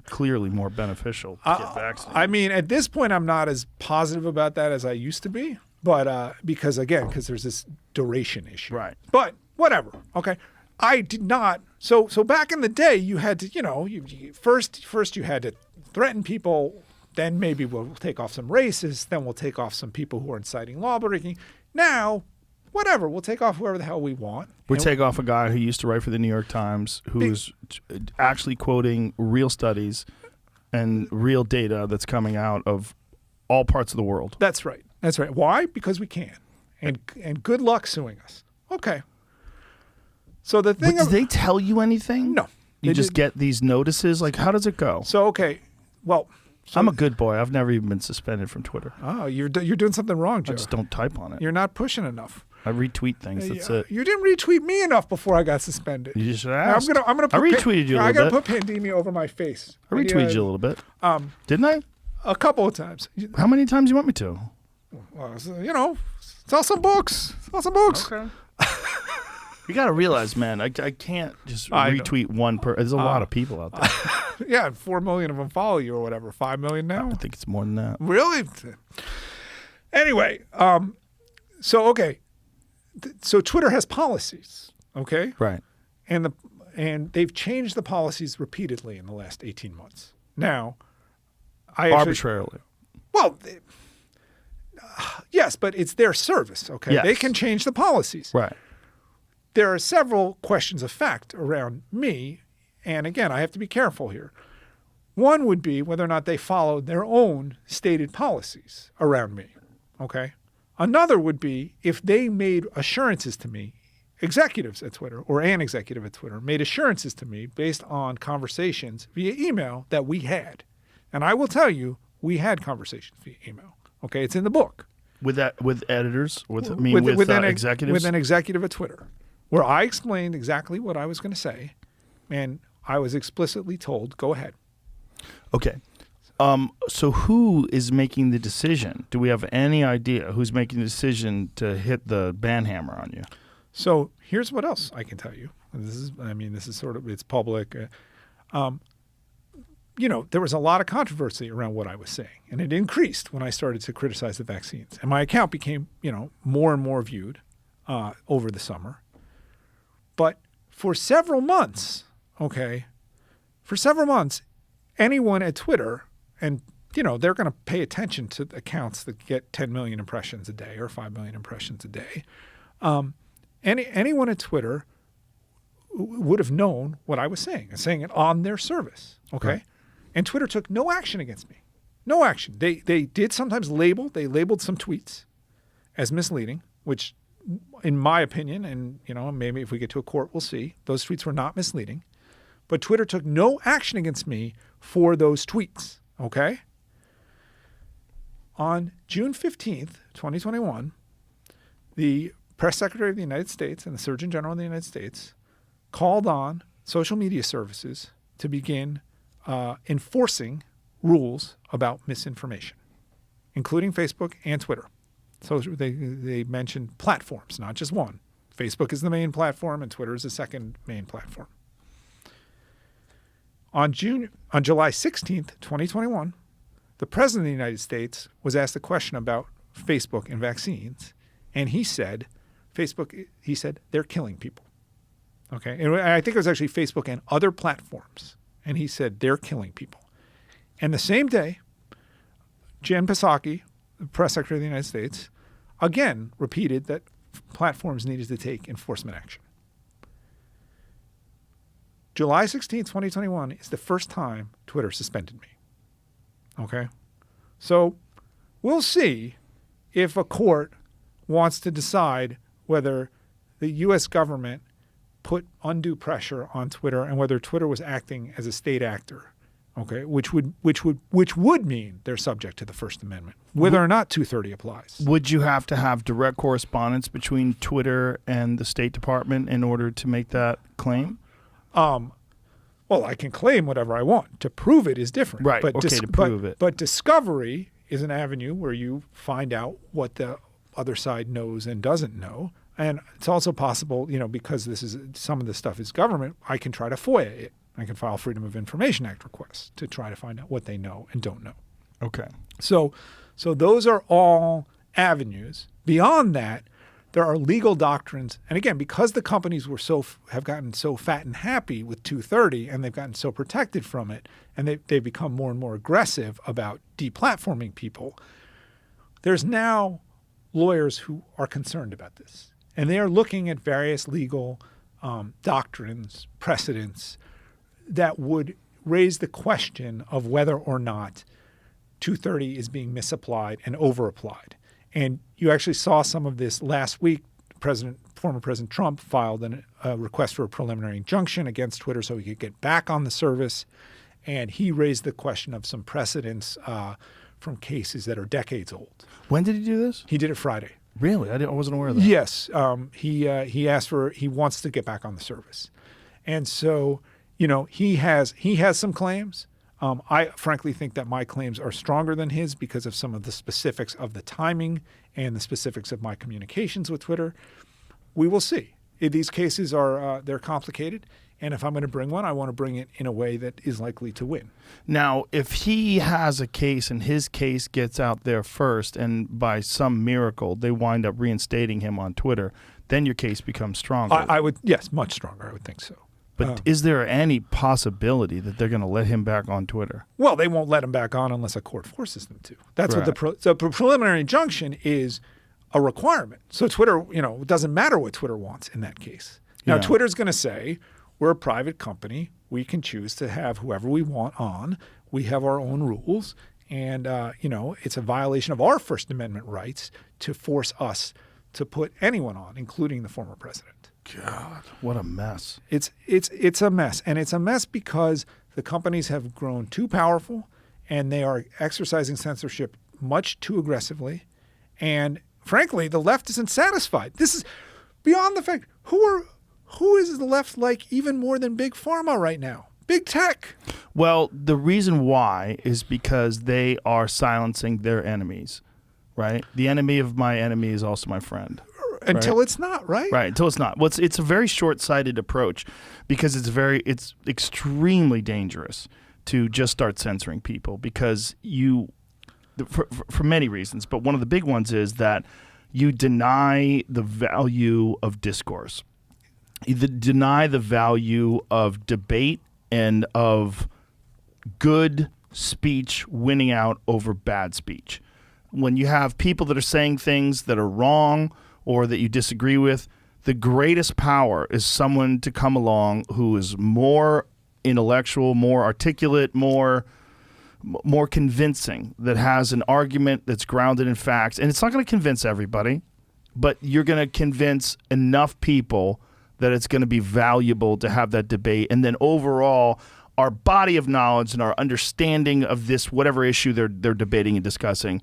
Speaker 5: clearly more beneficial to get vaccinated.
Speaker 4: I mean, at this point, I'm not as positive about that as I used to be, but because there's this duration issue.
Speaker 5: Right.
Speaker 4: But whatever. Okay. I did not. So back in the day, you had to, first you had to threaten people. Then maybe we'll take off some racists. Then we'll take off some people who are inciting law breaking. Now, whatever, we'll take off whoever the hell we want.
Speaker 5: We take off a guy who used to write for the New York Times, who is actually quoting real studies and real data that's coming out of all parts of the world.
Speaker 4: That's right. That's right. Why? Because we can. And good luck suing us. Okay. So the thing.
Speaker 5: Did they tell you anything?
Speaker 4: No.
Speaker 5: You just get these notices? Like, how does it go?
Speaker 4: So, okay. Well.
Speaker 5: I'm a good boy. I've never even been suspended from Twitter.
Speaker 4: Oh, you're doing something wrong, Joe.
Speaker 5: I just don't type on it.
Speaker 4: You're not pushing enough.
Speaker 5: I retweet things. That's it.
Speaker 4: You didn't retweet me enough before I got suspended.
Speaker 5: You just asked.
Speaker 4: I'm gonna.
Speaker 5: I retweeted you a little bit.
Speaker 4: I gotta put Pandemia over my face.
Speaker 5: I retweeted you a little bit. Didn't I?
Speaker 4: A couple of times.
Speaker 5: How many times you want me to?
Speaker 4: Well, sell some books. Sell some books.
Speaker 5: Okay. You got to realize, man, I can't just retweet one per. There's a lot of people out there.
Speaker 4: Yeah, 4 million of them follow you or whatever. 5 million now?
Speaker 5: I think it's more than that.
Speaker 4: Really? Anyway, so Twitter has policies, okay?
Speaker 5: Right.
Speaker 4: And they've changed the policies repeatedly in the last 18 months. Now,
Speaker 5: arbitrarily.
Speaker 4: Yes, but it's their service, okay?
Speaker 5: Yes.
Speaker 4: They can change the policies.
Speaker 5: Right.
Speaker 4: There are several questions of fact around me, and again, I have to be careful here. One would be whether or not they followed their own stated policies around me, okay? Another would be if they made assurances to me executives at Twitter, or an executive at Twitter, made assurances to me based on conversations via email that we had. And I will tell you, we had conversations via email. Okay, it's in the book.
Speaker 5: With editors, with executives,
Speaker 4: with an executive at Twitter, where I explained exactly what I was going to say, and I was explicitly told, "Go ahead."
Speaker 5: Okay. So who is making the decision? Do we have any idea who's making the decision to hit the ban hammer on you?
Speaker 4: So here's what else I can tell you. This is sort of, it's public. There was a lot of controversy around what I was saying, and it increased when I started to criticize the vaccines. And my account became, more and more viewed over the summer. But for several months, anyone at Twitter, and, they're going to pay attention to accounts that get 10 million impressions a day or 5 million impressions a day. Anyone at Twitter would have known what I was saying and saying it on their service. Okay. Right. And Twitter took no action against me. No action. They did sometimes labeled some tweets as misleading, which in my opinion, and maybe if we get to a court, we'll see, those tweets were not misleading. But Twitter took no action against me for those tweets. Okay. On June 15th, 2021, the Press Secretary of the United States and the Surgeon General of the United States called on social media services to begin enforcing rules about misinformation, including Facebook and Twitter. So they mentioned platforms, not just one. Facebook is the main platform and Twitter is the second main platform. On July 16th, 2021, the President of the United States was asked a question about Facebook and vaccines, and he said, they're killing people. Okay. And I think it was actually Facebook and other platforms. And he said, they're killing people. And the same day, Jen Psaki, the Press Secretary of the United States, again repeated that platforms needed to take enforcement action. July 16th, 2021 is the first time Twitter suspended me. Okay. So we'll see if a court wants to decide whether the U.S. government put undue pressure on Twitter and whether Twitter was acting as a state actor, okay, which would mean they're subject to the First Amendment, whether or not 230 applies.
Speaker 5: Would you have to have direct correspondence between Twitter and the State Department in order to make that claim?
Speaker 4: Well, I can claim whatever I want. To prove it is different.
Speaker 5: Right.
Speaker 4: But
Speaker 5: to prove it.
Speaker 4: But discovery is an avenue where you find out what the other side knows and doesn't know. And it's also possible, because some of this stuff is government, I can try to FOIA it. I can file Freedom of Information Act requests to try to find out what they know and don't know.
Speaker 5: Okay.
Speaker 4: So those are all avenues. Beyond that, there are legal doctrines. And again, because the companies have gotten so fat and happy with 230 and they've gotten so protected from it, and they've become more and more aggressive about deplatforming people, there's now lawyers who are concerned about this. And they are looking at various legal doctrines, precedents that would raise the question of whether or not 230 is being misapplied and overapplied. And you actually saw some of this last week. Former President Trump filed a request for a preliminary injunction against Twitter so he could get back on the service. And he raised the question of some precedents from cases that are decades old.
Speaker 5: When did he do this?
Speaker 4: He did it Friday.
Speaker 5: Really? I wasn't aware of that.
Speaker 4: Yes. He wants to get back on the service. And so, he has some claims. I frankly think that my claims are stronger than his because of some of the specifics of the timing and the specifics of my communications with Twitter. We will see. These cases they're complicated. And if I'm going to bring one, I want to bring it in a way that is likely to win. Now,
Speaker 5: if he has a case and his case gets out there first and by some miracle they wind up reinstating him on Twitter, then your case becomes stronger.
Speaker 4: Yes, much stronger. I would think so.
Speaker 5: But is there any possibility that they're going to let him back on Twitter?
Speaker 4: Well, they won't let him back on unless a court forces them to. That's right. What the preliminary injunction is a requirement. So Twitter, it doesn't matter what Twitter wants in that case. Now, Twitter's going to say, we're a private company. We can choose to have whoever we want on. We have our own rules. And, it's a violation of our First Amendment rights to force us to put anyone on, including the former president.
Speaker 5: God, what a mess.
Speaker 4: It's a mess, and it's a mess because the companies have grown too powerful, and they are exercising censorship much too aggressively, and frankly, the left isn't satisfied. This is beyond the fact who is the left like even more than big pharma right now? Big tech.
Speaker 5: Well, the reason why is because they are silencing their enemies, right? The enemy of my enemy is also my friend.
Speaker 4: Until
Speaker 5: right?
Speaker 4: it's not, right?
Speaker 5: Right, until it's not. Well, it's a very short-sighted approach because it's extremely dangerous to just start censoring people because for many reasons, but one of the big ones is that you deny the value of discourse. You deny the value of debate and of good speech winning out over bad speech. When you have people that are saying things that are wrong or that you disagree with, the greatest power is someone to come along who is more intellectual, more articulate, more convincing, that has an argument that's grounded in facts. And it's not going to convince everybody, but you're going to convince enough people that it's going to be valuable to have that debate. And then overall, our body of knowledge and our understanding of this, whatever issue they're debating and discussing,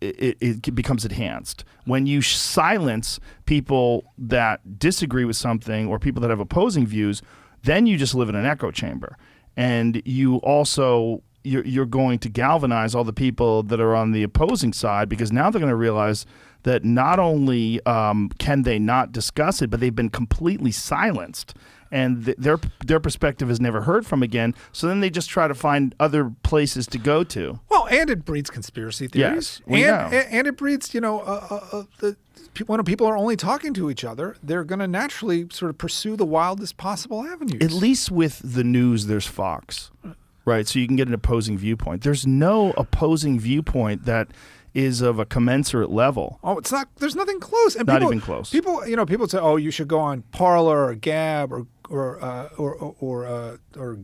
Speaker 5: it becomes enhanced. When you silence people that disagree with something or people that have opposing views, then you just live in an echo chamber. And you also, you're going to galvanize all the people that are on the opposing side because now they're going to realize that not only can they not discuss it, but they've been completely silenced. And their perspective is never heard from again. So then they just try to find other places to go to.
Speaker 4: Well, and it breeds conspiracy theories.
Speaker 5: Yes, we know.
Speaker 4: And it breeds, when people are only talking to each other, they're going to naturally sort of pursue the wildest possible avenues.
Speaker 5: At least with the news, there's Fox, right? So you can get an opposing viewpoint. There's no opposing viewpoint that is of a commensurate level.
Speaker 4: Oh, it's not. There's nothing close. And
Speaker 5: not even close.
Speaker 4: People say, "Oh, you should go on Parler or Gab or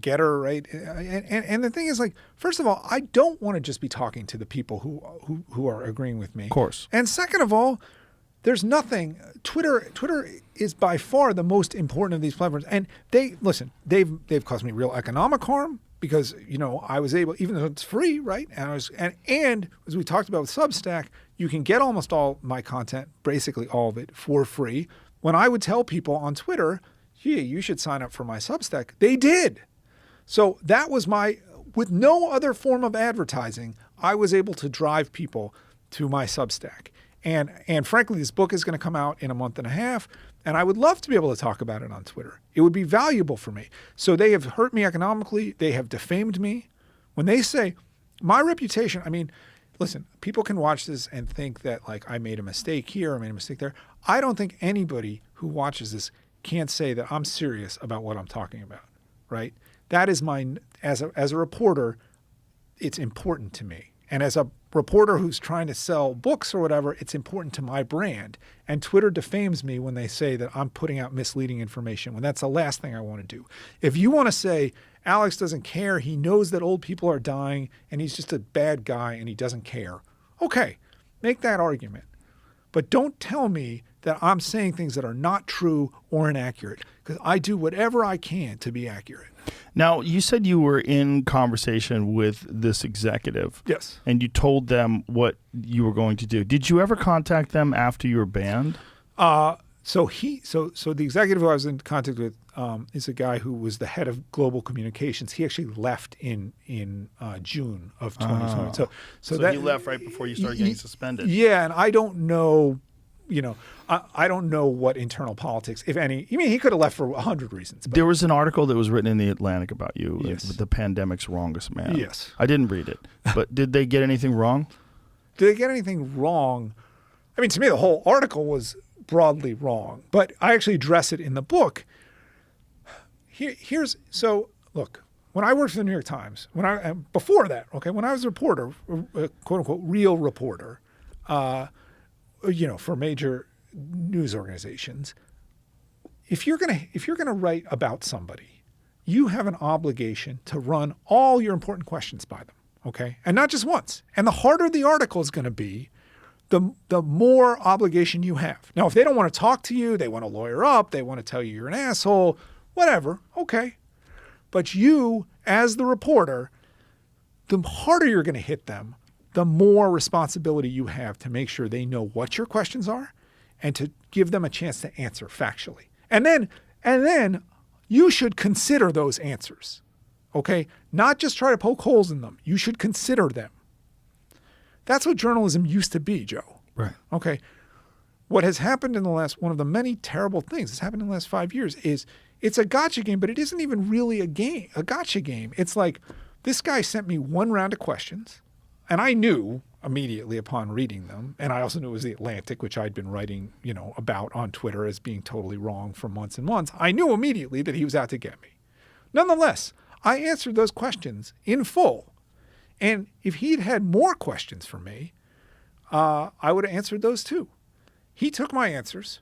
Speaker 4: Getter," right? And the thing is, like, first of all, I don't want to just be talking to the people who are agreeing with me.
Speaker 5: Of course.
Speaker 4: And second of all, there's nothing. Twitter is by far the most important of these platforms, and they've caused me real economic harm. Because, I was able, even though it's free, right? And as we talked about with Substack, you can get almost all my content, basically all of it, for free. When I would tell people on Twitter, gee, you should sign up for my Substack, they did. So that was with no other form of advertising, I was able to drive people to my Substack. And frankly, this book is going to come out in a month and a half. And I would love to be able to talk about it on Twitter. It would be valuable for me. So they have hurt me economically. They have defamed me. When they say my reputation, I mean, listen, people can watch this and think that like I made a mistake here, I made a mistake there. I don't think anybody who watches this can't say that I'm serious about what I'm talking about, right? That is as a reporter, it's important to me. And as a reporter who's trying to sell books or whatever, it's important to my brand. And Twitter defames me when they say that I'm putting out misleading information, when that's the last thing I want to do. If you want to say Alex doesn't care, he knows that old people are dying, and he's just a bad guy and he doesn't care, okay, make that argument. But don't tell me that I'm saying things that are not true or inaccurate, because I do whatever I can to be accurate.
Speaker 5: Now, you said you were in conversation with this executive.
Speaker 4: Yes.
Speaker 5: And you told them what you were going to do. Did you ever contact them after you were banned?
Speaker 4: So the executive who I was in contact with is a guy who was the head of global communications. He actually left in June of 2020.
Speaker 5: So he left right before you started getting suspended.
Speaker 4: Yeah, and I don't know. I don't know what internal politics, if any. I mean, he could have left for 100 reasons. But.
Speaker 5: There was an article that was written in The Atlantic about you,
Speaker 4: Yes.
Speaker 5: the pandemic's wrongest man.
Speaker 4: Yes.
Speaker 5: I didn't read it, but did they get anything wrong?
Speaker 4: Did they get anything wrong? I mean, to me, the whole article was broadly wrong, but I actually address it in the book. So look, when I worked for the New York Times, before that, okay, when I was a reporter, a quote unquote real reporter, for major news organizations, if you're gonna write about somebody, you have an obligation to run all your important questions by them, okay? And not just once. And the harder the article is going to be, the more obligation you have. Now, if they don't want to talk to you, they want to lawyer up, they want to tell you you're an asshole, whatever, okay. But you, as the reporter, the harder you're going to hit them, the more responsibility you have to make sure they know what your questions are and to give them a chance to answer factually. And then you should consider those answers, okay? Not just try to poke holes in them. You should consider them. That's what journalism used to be, Joe.
Speaker 5: Right.
Speaker 4: Okay. What has happened in the last, one of the many terrible things that's happened in the last 5 years is it's a gotcha game, but it isn't even really a game, a gotcha game. It's like this guy sent me one round of questions, and I knew immediately upon reading them, and I also knew it was The Atlantic, which I'd been writing, about on Twitter as being totally wrong for months and months. I knew immediately that he was out to get me. Nonetheless, I answered those questions in full. And if he'd had more questions for me, I would have answered those too. He took my answers.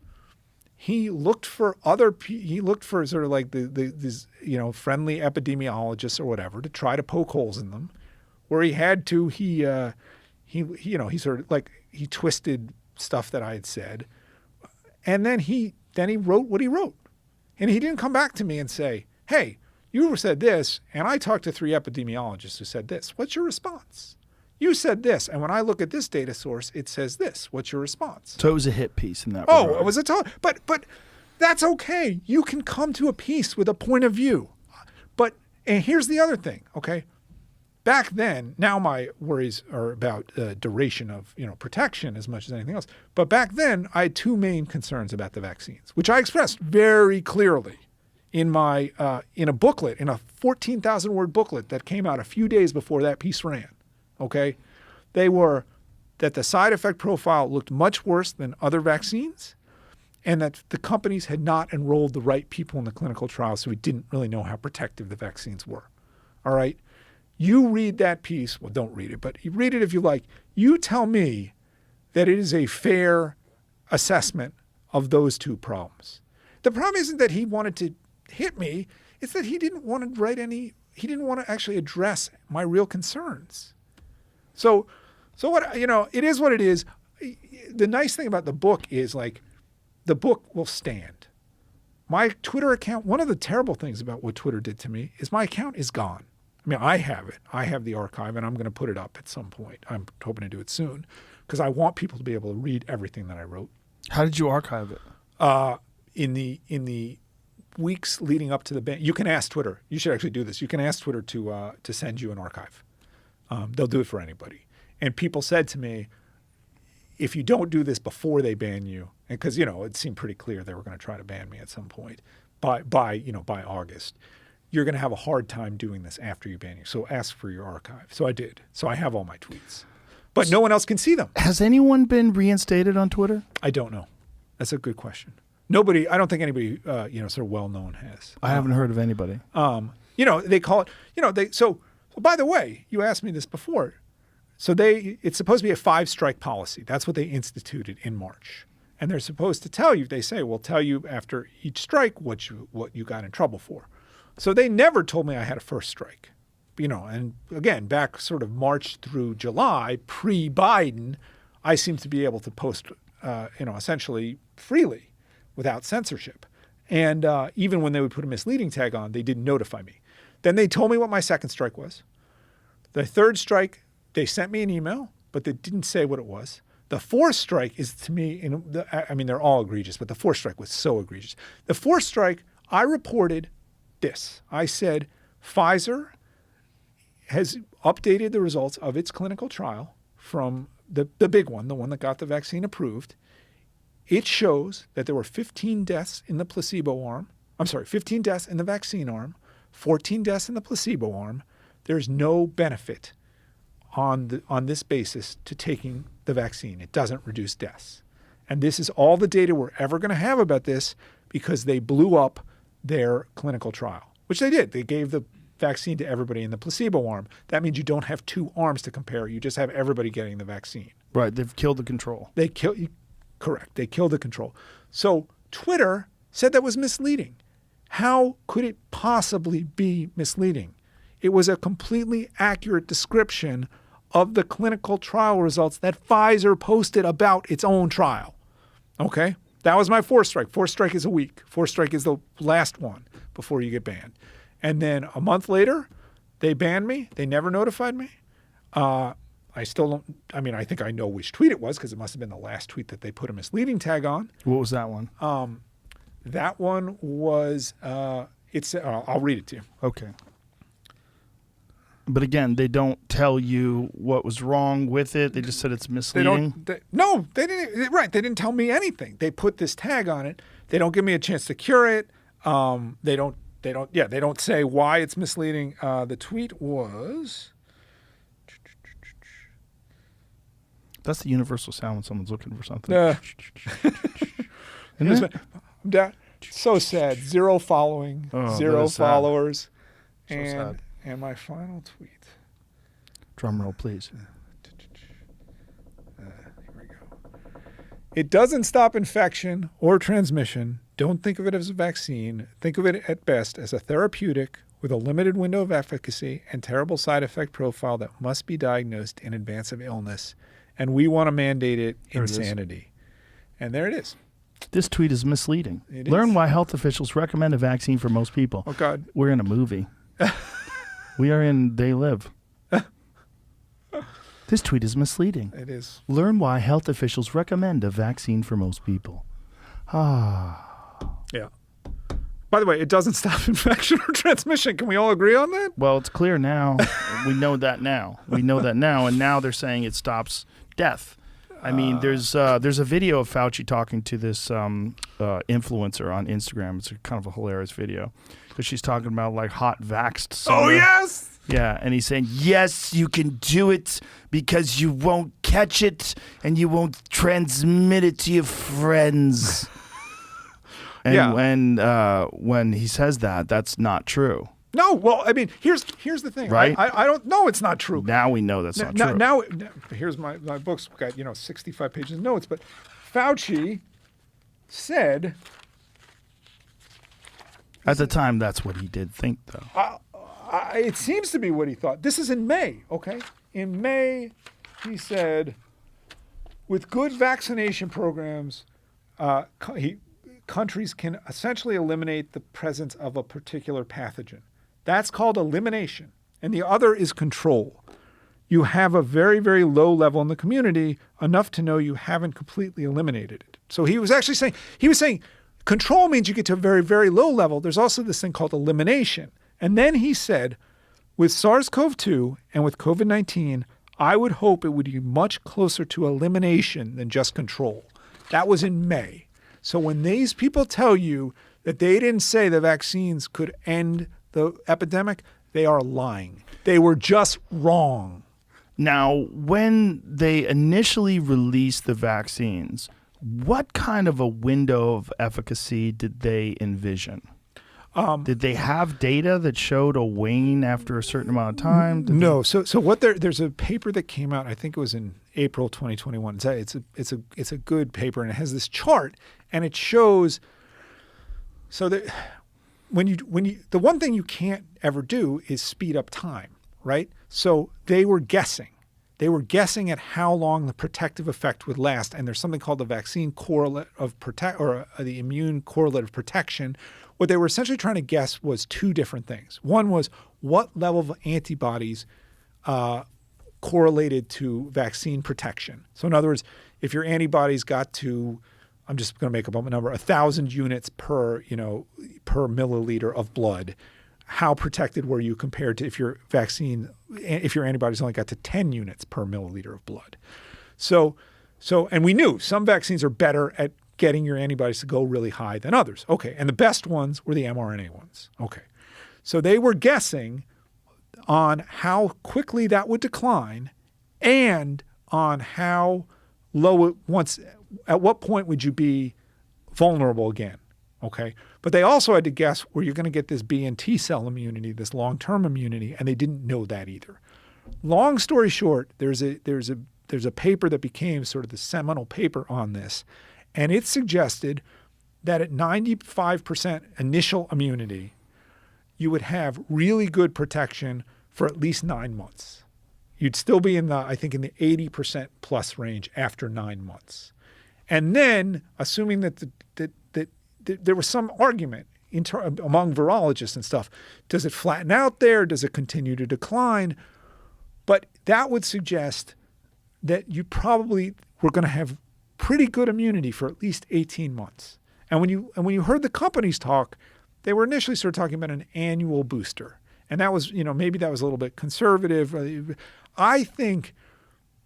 Speaker 4: He looked for he looked for sort of like these friendly epidemiologists or whatever to try to poke holes in them. Where he had to, he sort of like he twisted stuff that I had said, and then he wrote what he wrote, and he didn't come back to me and say, "Hey, you said this, and I talked to 3 epidemiologists who said this. What's your response? You said this, and when I look at this data source, it says this. What's your response?"
Speaker 5: So it was a hit piece in that
Speaker 4: regard.
Speaker 5: regard.
Speaker 4: It was but that's okay. You can come to a piece with a point of view. And here's the other thing, okay? Back then, now my worries are about duration of protection as much as anything else. But back then, I had 2 main concerns about the vaccines, which I expressed very clearly in my in a booklet, in a 14,000-word booklet that came out a few days before that piece ran. Okay, they were that the side effect profile looked much worse than other vaccines, and that the companies had not enrolled the right people in the clinical trials, so we didn't really know how protective the vaccines were. All right. You read that piece. Well, don't read it, but you read it if you like. You tell me that it is a fair assessment of those 2 problems. The problem isn't that he wanted to hit me. It's that he didn't want to he didn't want to actually address my real concerns. So what, it is what it is. The nice thing about the book is like the book will stand. My Twitter account, one of the terrible things about what Twitter did to me is my account is gone. I mean, I have it. I have the archive, and I'm going to put it up at some point. I'm hoping to do it soon because I want people to be able to read everything that I wrote.
Speaker 5: How did you archive it?
Speaker 4: In the weeks leading up to the ban, you can ask Twitter. You should actually do this. You can ask Twitter to send you an archive. They'll do it for anybody. And people said to me, if you don't do this before they ban you, and because it seemed pretty clear they were going to try to ban me at some point by August. You're going to have a hard time doing this after you ban you. So ask for your archive. So I did. So I have all my tweets. But no one else can see them. Has
Speaker 5: anyone been reinstated on Twitter?
Speaker 4: I don't know. That's a good question. Nobody, I don't think anybody, sort of well-known has.
Speaker 5: I haven't heard of anybody.
Speaker 4: They call it, so by the way, you asked me this before. So it's supposed to be a 5-strike policy. That's what they instituted in March. And they're supposed to tell you, they say, we'll tell you after each strike what you got in trouble for. So they never told me I had a first strike, and again, back sort of March through July, pre-Biden, I seemed to be able to post, essentially freely without censorship. And even when they would put a misleading tag on, they didn't notify me. Then they told me what my second strike was. The 3rd strike, they sent me an email, but they didn't say what it was. The 4th strike is to me, they're all egregious, but the 4th strike was so egregious. The 4th strike, I reported this. I said, Pfizer has updated the results of its clinical trial from the big one, the one that got the vaccine approved. It shows that there were 15 deaths in the placebo arm. 15 deaths in the vaccine arm, 14 deaths in the placebo arm. There's no benefit on this basis to taking the vaccine. It doesn't reduce deaths. And this is all the data we're ever going to have about this because they blew up their clinical trial, which they did. They gave the vaccine to everybody in the placebo arm. That means you don't have 2 arms to compare. You just have everybody getting the vaccine.
Speaker 5: Right. They've killed the control.
Speaker 4: Correct. They killed the control. So Twitter said that was misleading. How could it possibly be misleading? It was a completely accurate description of the clinical trial results that Pfizer posted about its own trial. Okay? That was my fourth strike. Fourth strike is a week. Fourth strike is the last one before you get banned. And then a month later, they banned me. They never notified me. I still don't, I mean, I think I know which tweet it was because it must have been the last tweet that they put a misleading tag on.
Speaker 5: What was that one?
Speaker 4: That one was, I'll read it to you.
Speaker 5: Okay. But again, they don't tell you what was wrong with it. They just said it's misleading.
Speaker 4: They didn't. Right. They didn't tell me anything. They put this tag on it. They don't give me a chance to cure it. They don't say why it's misleading. The tweet was.
Speaker 5: That's the universal sound when someone's looking for something.
Speaker 4: So sad. 0 following,
Speaker 5: Oh,
Speaker 4: 0
Speaker 5: that is sad.
Speaker 4: followers.
Speaker 5: So sad.
Speaker 4: And my final tweet.
Speaker 5: Drum roll, please.
Speaker 4: Here we go. It doesn't stop infection or transmission. Don't think of it as a vaccine. Think of it at best as a therapeutic with a limited window of efficacy and terrible side effect profile that must be diagnosed in advance of illness. And we want to mandate it insanity. And there it is.
Speaker 5: This tweet is misleading.
Speaker 4: It
Speaker 5: Learn
Speaker 4: is.
Speaker 5: why health officials recommend a vaccine for most people.
Speaker 4: Oh, God.
Speaker 5: We're in a movie. We are in They Live. This tweet is misleading.
Speaker 4: It is.
Speaker 5: Learn why health officials recommend a vaccine for most people.
Speaker 4: Yeah. By the way, it doesn't stop infection or transmission. Can we all agree on that?
Speaker 5: Well, it's clear now. We know that now. And now they're saying it stops death. I mean, there's a video of Fauci talking to this influencer on Instagram. It's kind of a hilarious video because she's talking about like hot vaxxed summer.
Speaker 4: Oh, yes.
Speaker 5: Yeah, and he's saying, yes, you can do it because you won't catch it and you won't transmit it to your friends. And when he says that, that's not true.
Speaker 4: No, well, I mean, here's the thing.
Speaker 5: Right?
Speaker 4: I don't know it's not true.
Speaker 5: Now we know that's not true.
Speaker 4: Now, here's my book's got 65 pages of notes, but Fauci said
Speaker 5: At the time, that's what he did think, though.
Speaker 4: it seems to be what he thought. This is in May, okay? In May, he said, with good vaccination programs, countries can essentially eliminate the presence of a particular pathogen. That's called elimination. And the other is control. You have a very, very low level in the community, enough to know you haven't completely eliminated it. So he was actually saying, control means you get to a very, very low level. There's also this thing called elimination. And then he said, with SARS-CoV-2 and with COVID-19, I would hope it would be much closer to elimination than just control. That was in May. So when these people tell you that they didn't say the vaccines could end the epidemic, they are lying. They were just wrong.
Speaker 5: Now, when they initially released the vaccines, what kind of a window of efficacy did they envision? Did they have data that showed a wane after a certain amount of time?
Speaker 4: No. So what there's a paper that came out, I think it was in April 2021. It's a good paper, and it has this chart, and it shows so that when you the one thing you can't ever do is speed up time, right? So they were guessing. They were guessing at how long the protective effect would last, and there's something called the vaccine correlate of the immune correlate of protection. What they were essentially trying to guess was two different things. One was what level of antibodies correlated to vaccine protection. So in other words, if your antibodies got to, I'm just going to make up a number, 1,000 units per milliliter of blood, how protected were you compared to if your antibodies only got to 10 units per milliliter of blood? So, and we knew some vaccines are better at getting your antibodies to go really high than others. Okay. And the best ones were the mRNA ones. Okay. So they were guessing on how quickly that would decline and on how low at what point would you be vulnerable again. Okay. But they also had to guess where you're going to get this B and T cell immunity, this long-term immunity, and they didn't know that either. Long story short, there's a paper that became sort of the seminal paper on this. And it suggested that at 95% initial immunity, you would have really good protection for at least 9 months. You'd still be in the 80% plus range after 9 months. And then, assuming that there was some argument among virologists and stuff, does it flatten out there? Does it continue to decline? But that would suggest that you probably were going to have pretty good immunity for at least 18 months. And when you heard the companies talk, they were initially sort of talking about an annual booster. And that was, maybe that was a little bit conservative. I think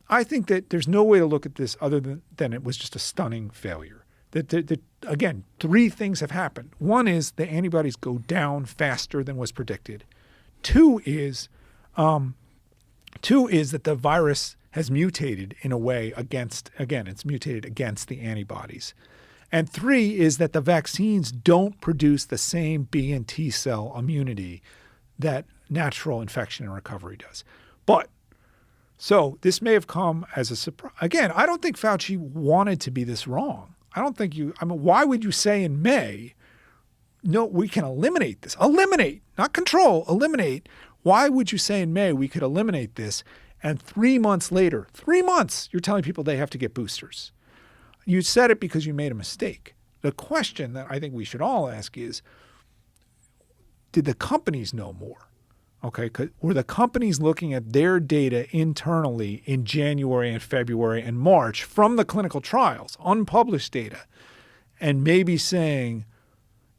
Speaker 4: that there's no way to look at this other than it was just a stunning failure. That again, 3 things have happened. One is the antibodies go down faster than was predicted. Two is that the virus has mutated in a way it's mutated against the antibodies. And 3 is that the vaccines don't produce the same B and T cell immunity that natural infection and recovery does. So this may have come as a surprise. Again, I don't think Fauci wanted to be this wrong. Why would you say in May, no, we can eliminate this? Eliminate, not control, eliminate. Why would you say in May we could eliminate this? And 3 months later, 3 months, you're telling people they have to get boosters. You said it because you made a mistake. The question that I think we should all ask is, did the companies know more? Okay, were the companies looking at their data internally in January and February and March from the clinical trials, unpublished data, and maybe saying,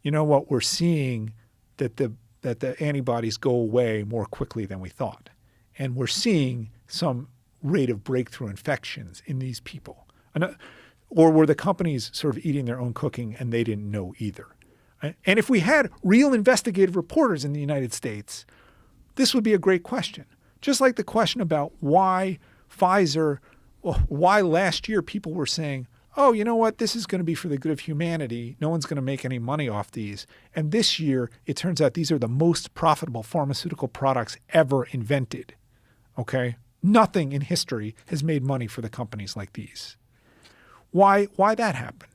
Speaker 4: you know what, we're seeing that the antibodies go away more quickly than we thought. And we're seeing some rate of breakthrough infections in these people. Or were the companies sort of eating their own cooking and they didn't know either? And if we had real investigative reporters in the United States, this would be a great question. Just like the question about why last year people were saying, oh, you know what, this is going to be for the good of humanity. No one's going to make any money off these. And this year, it turns out these are the most profitable pharmaceutical products ever invented. Okay? Nothing in history has made money for the companies like these. Why that happened?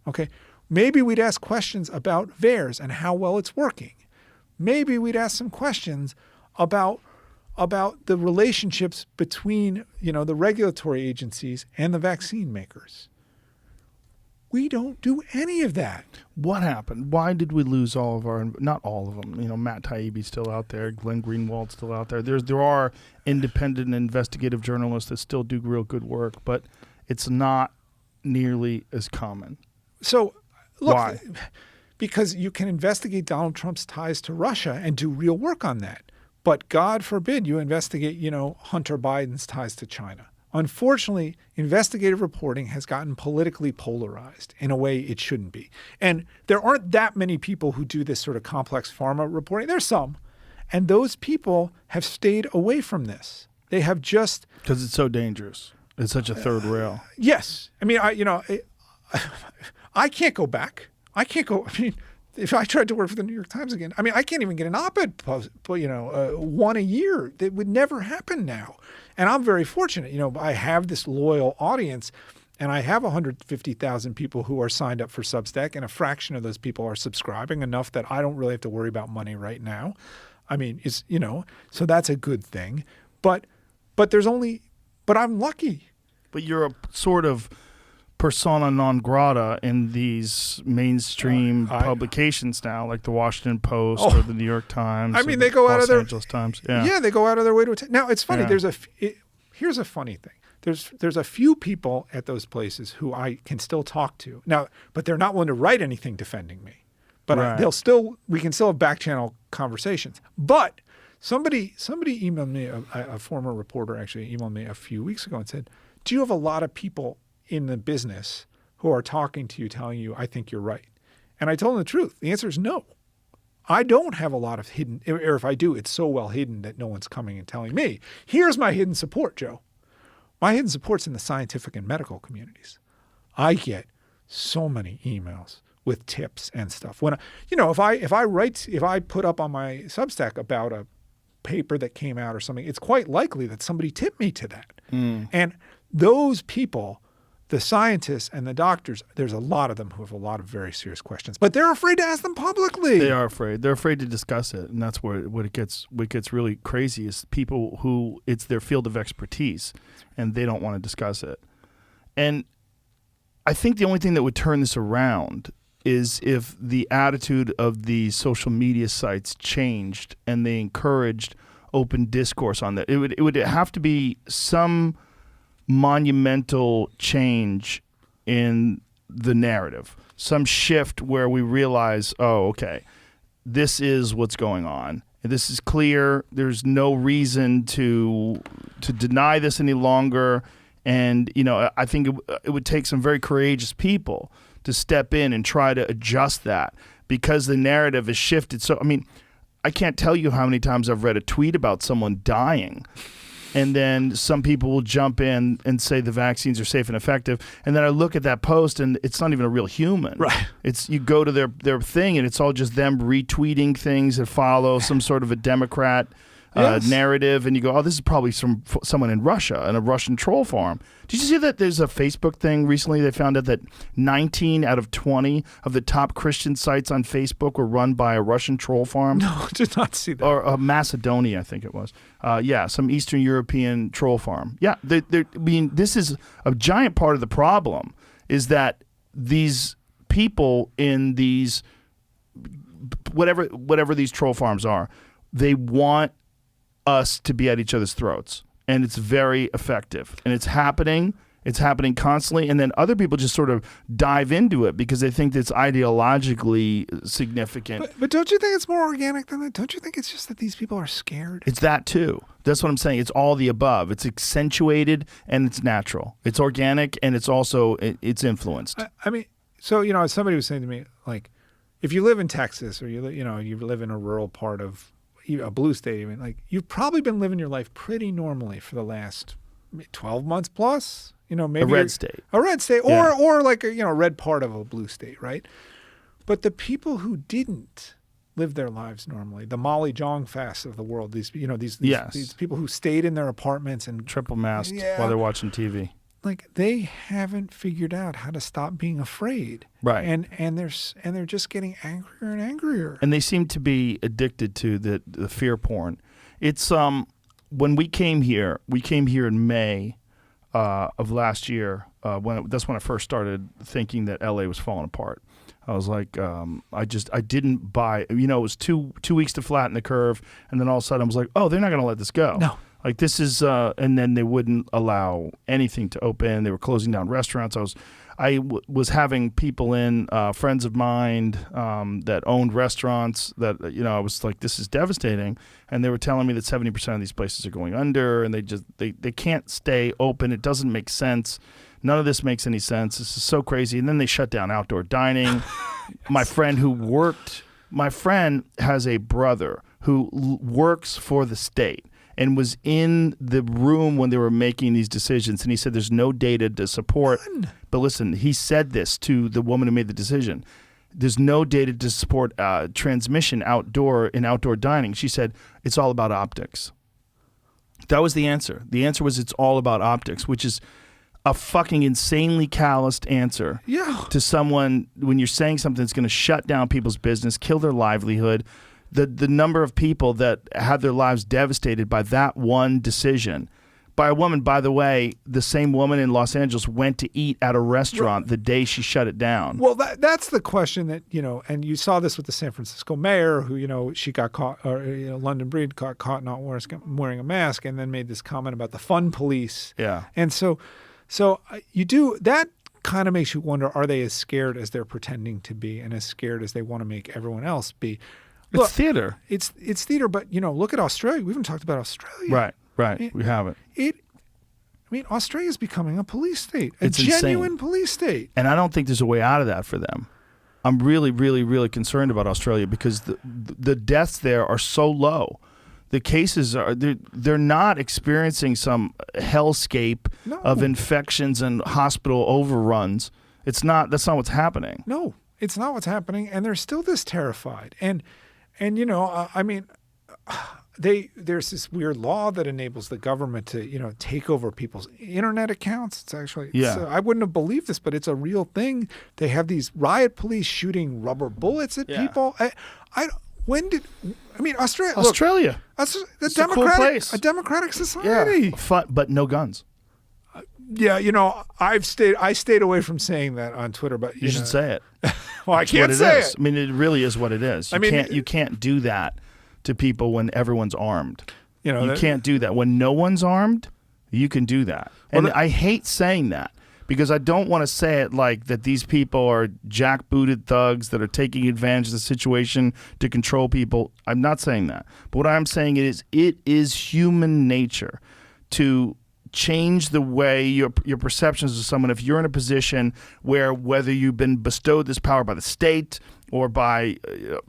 Speaker 4: Okay? Maybe we'd ask questions about VAERS and how well it's working. Maybe we'd ask some questions about the relationships between, the regulatory agencies and the vaccine makers. We don't do any of that.
Speaker 5: What happened? Why did we lose all of our, not all of them, Matt Taibbi's still out there, Glenn Greenwald's still out there. There are independent investigative journalists that still do real good work, but it's not nearly as common.
Speaker 4: So, look,
Speaker 5: why?
Speaker 4: Because you can investigate Donald Trump's ties to Russia and do real work on that. But God forbid you investigate, Hunter Biden's ties to China. Unfortunately, investigative reporting has gotten politically polarized in a way it shouldn't be. And there aren't that many people who do this sort of complex pharma reporting. There's some. And those people have stayed away from this. They have just...
Speaker 5: Because it's so dangerous. It's such a third rail.
Speaker 4: Yes. I mean, I can't go back. If I tried to work for the New York Times again, I can't even get an op-ed post, one a year. That would never happen now. And I'm very fortunate. I have this loyal audience, and I have 150,000 people who are signed up for Substack, and a fraction of those people are subscribing, enough that I don't really have to worry about money right now. So that's a good thing. But I'm lucky.
Speaker 5: But you're a sort of persona non grata in these mainstream publications now, like the Washington Post or the New York Times.
Speaker 4: They go out of their Los
Speaker 5: Angeles Times.
Speaker 4: Yeah, they go out of their way to attend. Now it's funny. Yeah. Here's a funny thing. There's a few people at those places who I can still talk to now, but they're not willing to write anything defending me. But
Speaker 5: right.
Speaker 4: We can still have back channel conversations. But somebody emailed me, a former reporter actually emailed me a few weeks ago and said, "Do you have a lot of people in the business who are talking to you, telling you, I think you're right?" And I told him the truth. The answer is no. I don't have a lot of hidden, or if I do, it's so well hidden that no one's coming and telling me. Here's my hidden support, Joe. My hidden support's in the scientific and medical communities. I get so many emails with tips and stuff. When if I put up on my Substack about a paper that came out or something, it's quite likely that somebody tipped me to that. And those people, the scientists and the doctors, there's a lot of them who have a lot of very serious questions, but they're afraid to ask them publicly.
Speaker 5: They are afraid. They're afraid to discuss it, and that's where what gets really crazy is people who it's their field of expertise, and they don't want to discuss it. And I think the only thing that would turn this around is if the attitude of the social media sites changed and they encouraged open discourse on that. It would have to be some monumental change in the narrative, some shift where we realize, oh, okay, this is what's going on. This is clear. There's no reason to deny this any longer. And, I think it would take some very courageous people to step in and try to adjust that because the narrative has shifted. So, I can't tell you how many times I've read a tweet about someone dying, and then some people will jump in and say the vaccines are safe and effective, and then I look at that post and it's not even a real human.
Speaker 4: Right.
Speaker 5: It's you go to their thing and it's all just them retweeting things that follow some sort of a Democrat narrative, and you go, oh, this is probably someone in Russia, in a Russian troll farm. Did you see that there's a Facebook thing recently? They found out that 19 out of 20 of the top Christian sites on Facebook were run by a Russian troll farm.
Speaker 4: No, I did not see that.
Speaker 5: Or Macedonia, I think it was. Some Eastern European troll farm. Yeah, this is a giant part of the problem, is that these people in these, whatever these troll farms are, they want us to be at each other's throats, and it's very effective, and it's happening constantly, and then other people just sort of dive into it because they think it's ideologically significant.
Speaker 4: But don't you think it's more organic than that? Don't you think it's just that these people are scared?
Speaker 5: It's that too. That's what I'm saying. It's all the above. It's accentuated and it's natural. It's organic and it's also it's influenced.
Speaker 4: So somebody was saying to me, like, if you live in Texas or you live in a rural part of a blue state, even, like, you've probably been living your life pretty normally for the last 12 months plus, maybe
Speaker 5: a red state,
Speaker 4: or like a red part of a blue state, right? But the people who didn't live their lives normally, the Molly Jong fasts of the world, these people who stayed in their apartments and
Speaker 5: triple masked while they're watching TV.
Speaker 4: Like, they haven't figured out how to stop being afraid,
Speaker 5: right?
Speaker 4: And they're just getting angrier and angrier.
Speaker 5: And they seem to be addicted to the fear porn. It's when we came here in May of last year. That's when I first started thinking that LA was falling apart. I was like, I didn't buy. It was 2 weeks to flatten the curve, and then all of a sudden I was like, oh, they're not going to let this go.
Speaker 4: No.
Speaker 5: Like, this is, and then they wouldn't allow anything to open. They were closing down restaurants. I was having people in, friends of mine that owned restaurants that, I was like, this is devastating. And they were telling me that 70% of these places are going under, and they can't stay open. It doesn't make sense. None of this makes any sense. This is so crazy. And then they shut down outdoor dining. Yes. My friend has a brother who works for the state and was in the room when they were making these decisions. And he said there's no data to support. None. But listen, he said this to the woman who made the decision. There's no data to support transmission in outdoor dining. She said it's all about optics. That was the answer. The answer was it's all about optics, which is a fucking insanely calloused answer to someone when you're saying something that's going to shut down people's business, kill their livelihood. The number of people that had their lives devastated by that one decision by a woman, by the way, the same woman in Los Angeles went to eat at a restaurant the day she shut it down.
Speaker 4: Well, that's the question that, and you saw this with the San Francisco mayor who, she got caught, or London Breed got caught not wearing a mask and then made this comment about the fun police.
Speaker 5: Yeah.
Speaker 4: And so you do, that kind of makes you wonder, are they as scared as they're pretending to be and as scared as they want to make everyone else be? Look,
Speaker 5: it's theater.
Speaker 4: It's theater, but look at Australia. We haven't talked about Australia.
Speaker 5: Right. We haven't.
Speaker 4: Australia is becoming a police state, a
Speaker 5: it's
Speaker 4: genuine
Speaker 5: insane.
Speaker 4: Police state.
Speaker 5: And I don't think there's a way out of that for them. I'm really, really, really concerned about Australia because the deaths there are so low. The cases they're not experiencing some hellscape of infections and hospital overruns. That's not what's happening.
Speaker 4: No, it's not what's happening, and they're still this terrified. And there's this weird law that enables the government to take over people's internet accounts. It's actually I wouldn't have believed this, but it's a real thing. They have these riot police shooting rubber bullets at people.
Speaker 5: Australia.
Speaker 4: That's a
Speaker 5: It's a cool place.
Speaker 4: a democratic society.
Speaker 5: Yeah, fun, but no guns.
Speaker 4: Yeah, I stayed away from saying that on Twitter, but
Speaker 5: You should say it.
Speaker 4: Well, I can't say it.
Speaker 5: I mean, it really is what it is. You can't do that to people when everyone's armed. You can't do that when no one's armed. You can do that, and I hate saying that because I don't want to say it like that. These people are jackbooted thugs that are taking advantage of the situation to control people. I'm not saying that, but what I'm saying is, it is human nature to change the way your perceptions of someone. If you're in a position where whether you've been bestowed this power by the state or by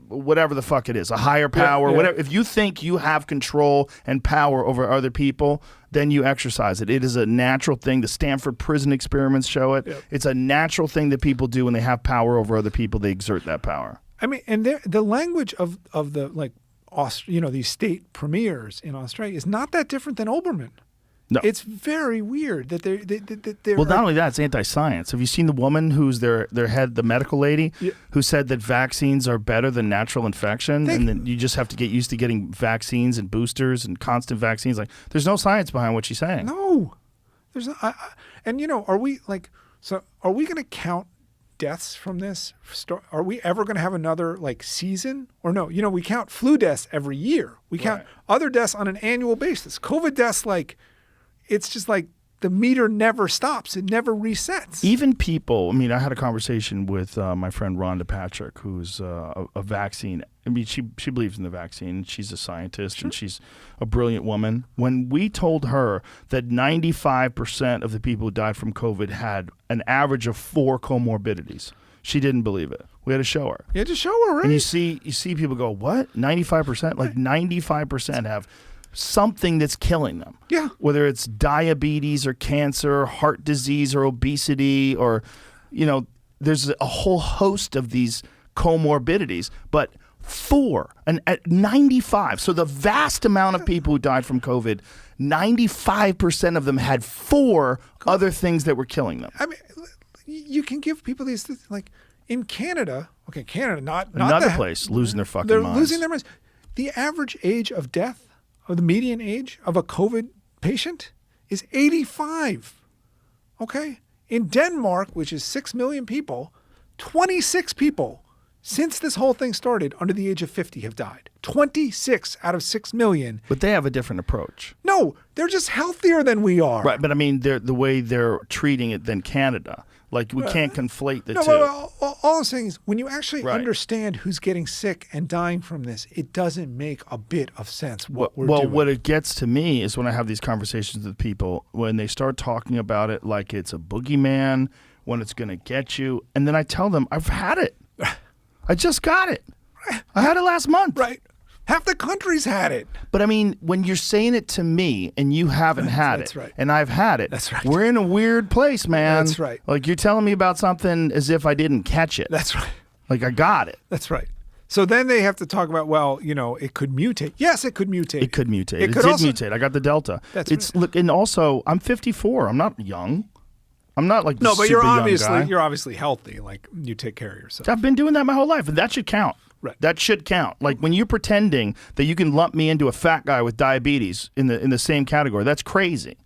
Speaker 5: whatever the fuck it is, a higher power, whatever, if you think you have control and power over other people, then you exercise it. It is a natural thing. The Stanford prison experiments show it. It's a natural thing that people do when they have power over other people. They exert that power.
Speaker 4: I mean, and the language of the these state premiers in Australia is not that different than Oberman.
Speaker 5: No.
Speaker 4: It's very weird that they're
Speaker 5: well, not only that, it's anti-science. Have you seen the woman who's their head, the medical lady, who said that vaccines are better than natural infection, and that you just have to get used to getting vaccines and boosters and constant vaccines? Like, there's no science behind what she's saying.
Speaker 4: No, there's not. Are we going to count deaths from this? Are we ever going to have another season? Or no? We count flu deaths every year. We count other deaths on an annual basis. COVID deaths, it's just the meter never stops. It never resets.
Speaker 5: Even people, I had a conversation with my friend Rhonda Patrick, who's a vaccine. She believes in the vaccine. She's a scientist, and she's a brilliant woman. When we told her that 95% of the people who died from COVID had an average of 4 comorbidities, she didn't believe it. We had to show her.
Speaker 4: You had to show her, right?
Speaker 5: And you see people go, what? 95%? Like 95% have something that's killing them.
Speaker 4: Yeah.
Speaker 5: Whether it's diabetes or cancer, heart disease or obesity, or, there's a whole host of these comorbidities, but 4 and at 95. So the vast amount of people who died from COVID, 95% of them had 4 other things that were killing them.
Speaker 4: I mean, you can give people these things, in Canada. Okay, Canada, not
Speaker 5: another place losing their fucking
Speaker 4: they're
Speaker 5: minds.
Speaker 4: losing their minds. The average age of death, of the median age of a COVID patient, is 85. Okay? In Denmark, which is 6 million people, 26 people since this whole thing started under the age of 50 have died. 26 out of 6 million.
Speaker 5: But they have a different approach.
Speaker 4: No, they're just healthier than we are.
Speaker 5: Right, but the way they're treating it than Canada. We can't conflate the two.
Speaker 4: All I'm saying is, when you actually understand who's getting sick and dying from this, it doesn't make a bit of sense what we're doing.
Speaker 5: What it gets to me is when I have these conversations with people, when they start talking about it like it's a boogeyman, when it's going to get you, and then I tell them, I've had it. I just got it. I had it last month.
Speaker 4: Right. Half the country's had it.
Speaker 5: But when you're saying it to me and you haven't had
Speaker 4: That's
Speaker 5: it,
Speaker 4: right.
Speaker 5: and I've had it,
Speaker 4: That's right.
Speaker 5: We're in a weird place, man.
Speaker 4: That's right.
Speaker 5: You're telling me about something as if I didn't catch it.
Speaker 4: That's right.
Speaker 5: I got it.
Speaker 4: That's right. So then they have to talk about, it could mutate. Yes, it could mutate.
Speaker 5: It could mutate.
Speaker 4: It could
Speaker 5: did
Speaker 4: also
Speaker 5: mutate. I got the Delta.
Speaker 4: That's
Speaker 5: right. Look, and also I'm 54. I'm not young. I'm not the
Speaker 4: no, but
Speaker 5: super young guy.
Speaker 4: you're obviously healthy. You take care of yourself.
Speaker 5: I've been doing that my whole life, and that should count.
Speaker 4: Right.
Speaker 5: That should count. When you're pretending that you can lump me into a fat guy with diabetes in the same category, that's crazy.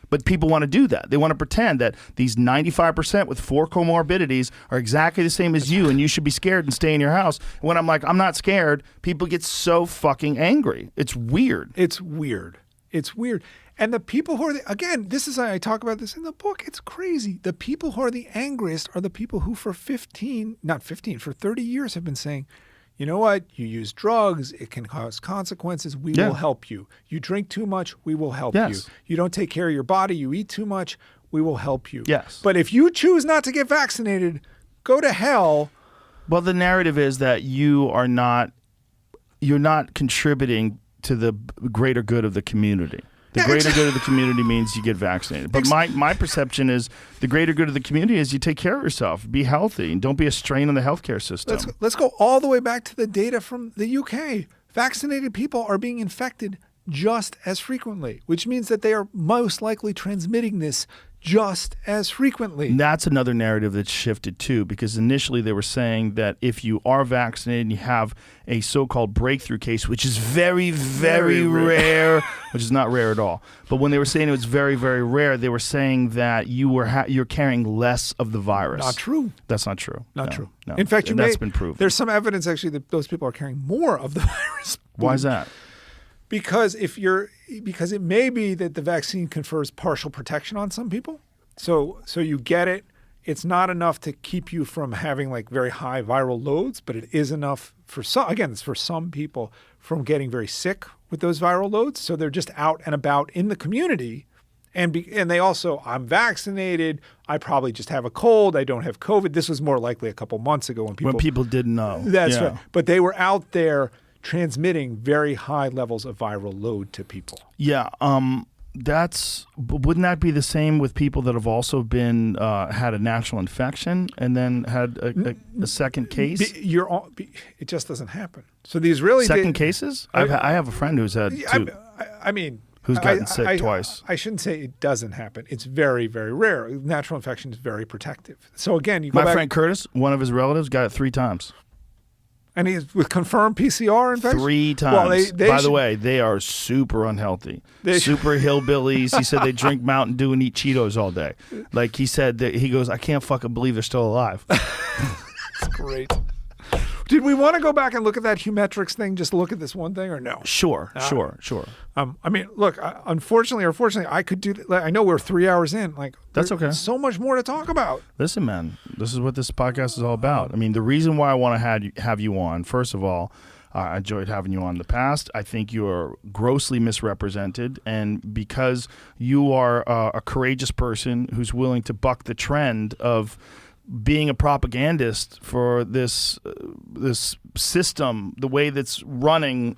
Speaker 5: But people want to do that. They want to pretend that these 95% with 4 comorbidities are exactly the same as you, and you should be scared and stay in your house. When I'm like, I'm not scared, people get so fucking angry. It's weird.
Speaker 4: It's weird. And the people who are I talk about this in the book. It's crazy. The people who are the angriest are the people who for 30 years have been saying, you know what? You use drugs. It can cause consequences. We will help you. You drink too much. We will help you. You don't take care of your body. You eat too much. We will help you.
Speaker 5: Yes.
Speaker 4: But if you choose not to get vaccinated, go to hell.
Speaker 5: Well, the narrative is that you're not contributing to the greater good of the community. The greater good of the community means you get vaccinated. But my perception is the greater good of the community is you take care of yourself, be healthy, and don't be a strain on the healthcare system.
Speaker 4: Let's go all the way back to the data from the UK. vaccinated people are being infected just as frequently, which means that they are most likely transmitting this just as frequently.
Speaker 5: And that's another narrative that's shifted too, because initially they were saying that if you are vaccinated and you have a so-called breakthrough case, which is very, very rare, which is not rare at all. But when they were saying it was very, very rare, they were saying that you're carrying less of the virus.
Speaker 4: Not true.
Speaker 5: That's not true.
Speaker 4: Not true.
Speaker 5: No.
Speaker 4: In fact,
Speaker 5: that's been proven.
Speaker 4: There's some evidence actually that those people are carrying more of the virus.
Speaker 5: Why is that?
Speaker 4: Because it may be that the vaccine confers partial protection on some people. So you get it. It's not enough to keep you from having like very high viral loads, but it is enough for some. Again, it's for some people from getting very sick with those viral loads. So they're just out and about in the community, and they also, I'm vaccinated. I probably just have a cold. I don't have COVID. This was more likely a couple months ago when people
Speaker 5: didn't know.
Speaker 4: That's right. But they were out there transmitting very high levels of viral load to people.
Speaker 5: Yeah. Wouldn't that be the same with people that have also been had a natural infection and then had a second case?
Speaker 4: It just doesn't happen. So these really
Speaker 5: second cases? I have a friend who's had two. Who's gotten sick twice.
Speaker 4: I shouldn't say it doesn't happen. It's very, very rare. Natural infection is very protective. So again,
Speaker 5: my friend Curtis, one of his relatives, got it 3 times.
Speaker 4: And he's with confirmed PCR infection?
Speaker 5: 3 times. Well, by the way, they are super unhealthy. Super hillbillies. He said they drink Mountain Dew and eat Cheetos all day. Like he said, he goes, I can't fucking believe they're still alive.
Speaker 4: That's great. Did we want to go back and look at that Humetrics thing, just look at this one thing, or no?
Speaker 5: Sure.
Speaker 4: I mean, look, unfortunately or fortunately, I could do. I know we're 3 hours in. Like,
Speaker 5: that's okay.
Speaker 4: So much more to talk about.
Speaker 5: Listen, man, this is what this podcast is all about. I mean, the reason why I want to have you on, first of all, I enjoyed having you on in the past. I think you are grossly misrepresented, and because you are a courageous person who's willing to buck the trend of being a propagandist for this system, the way that's running,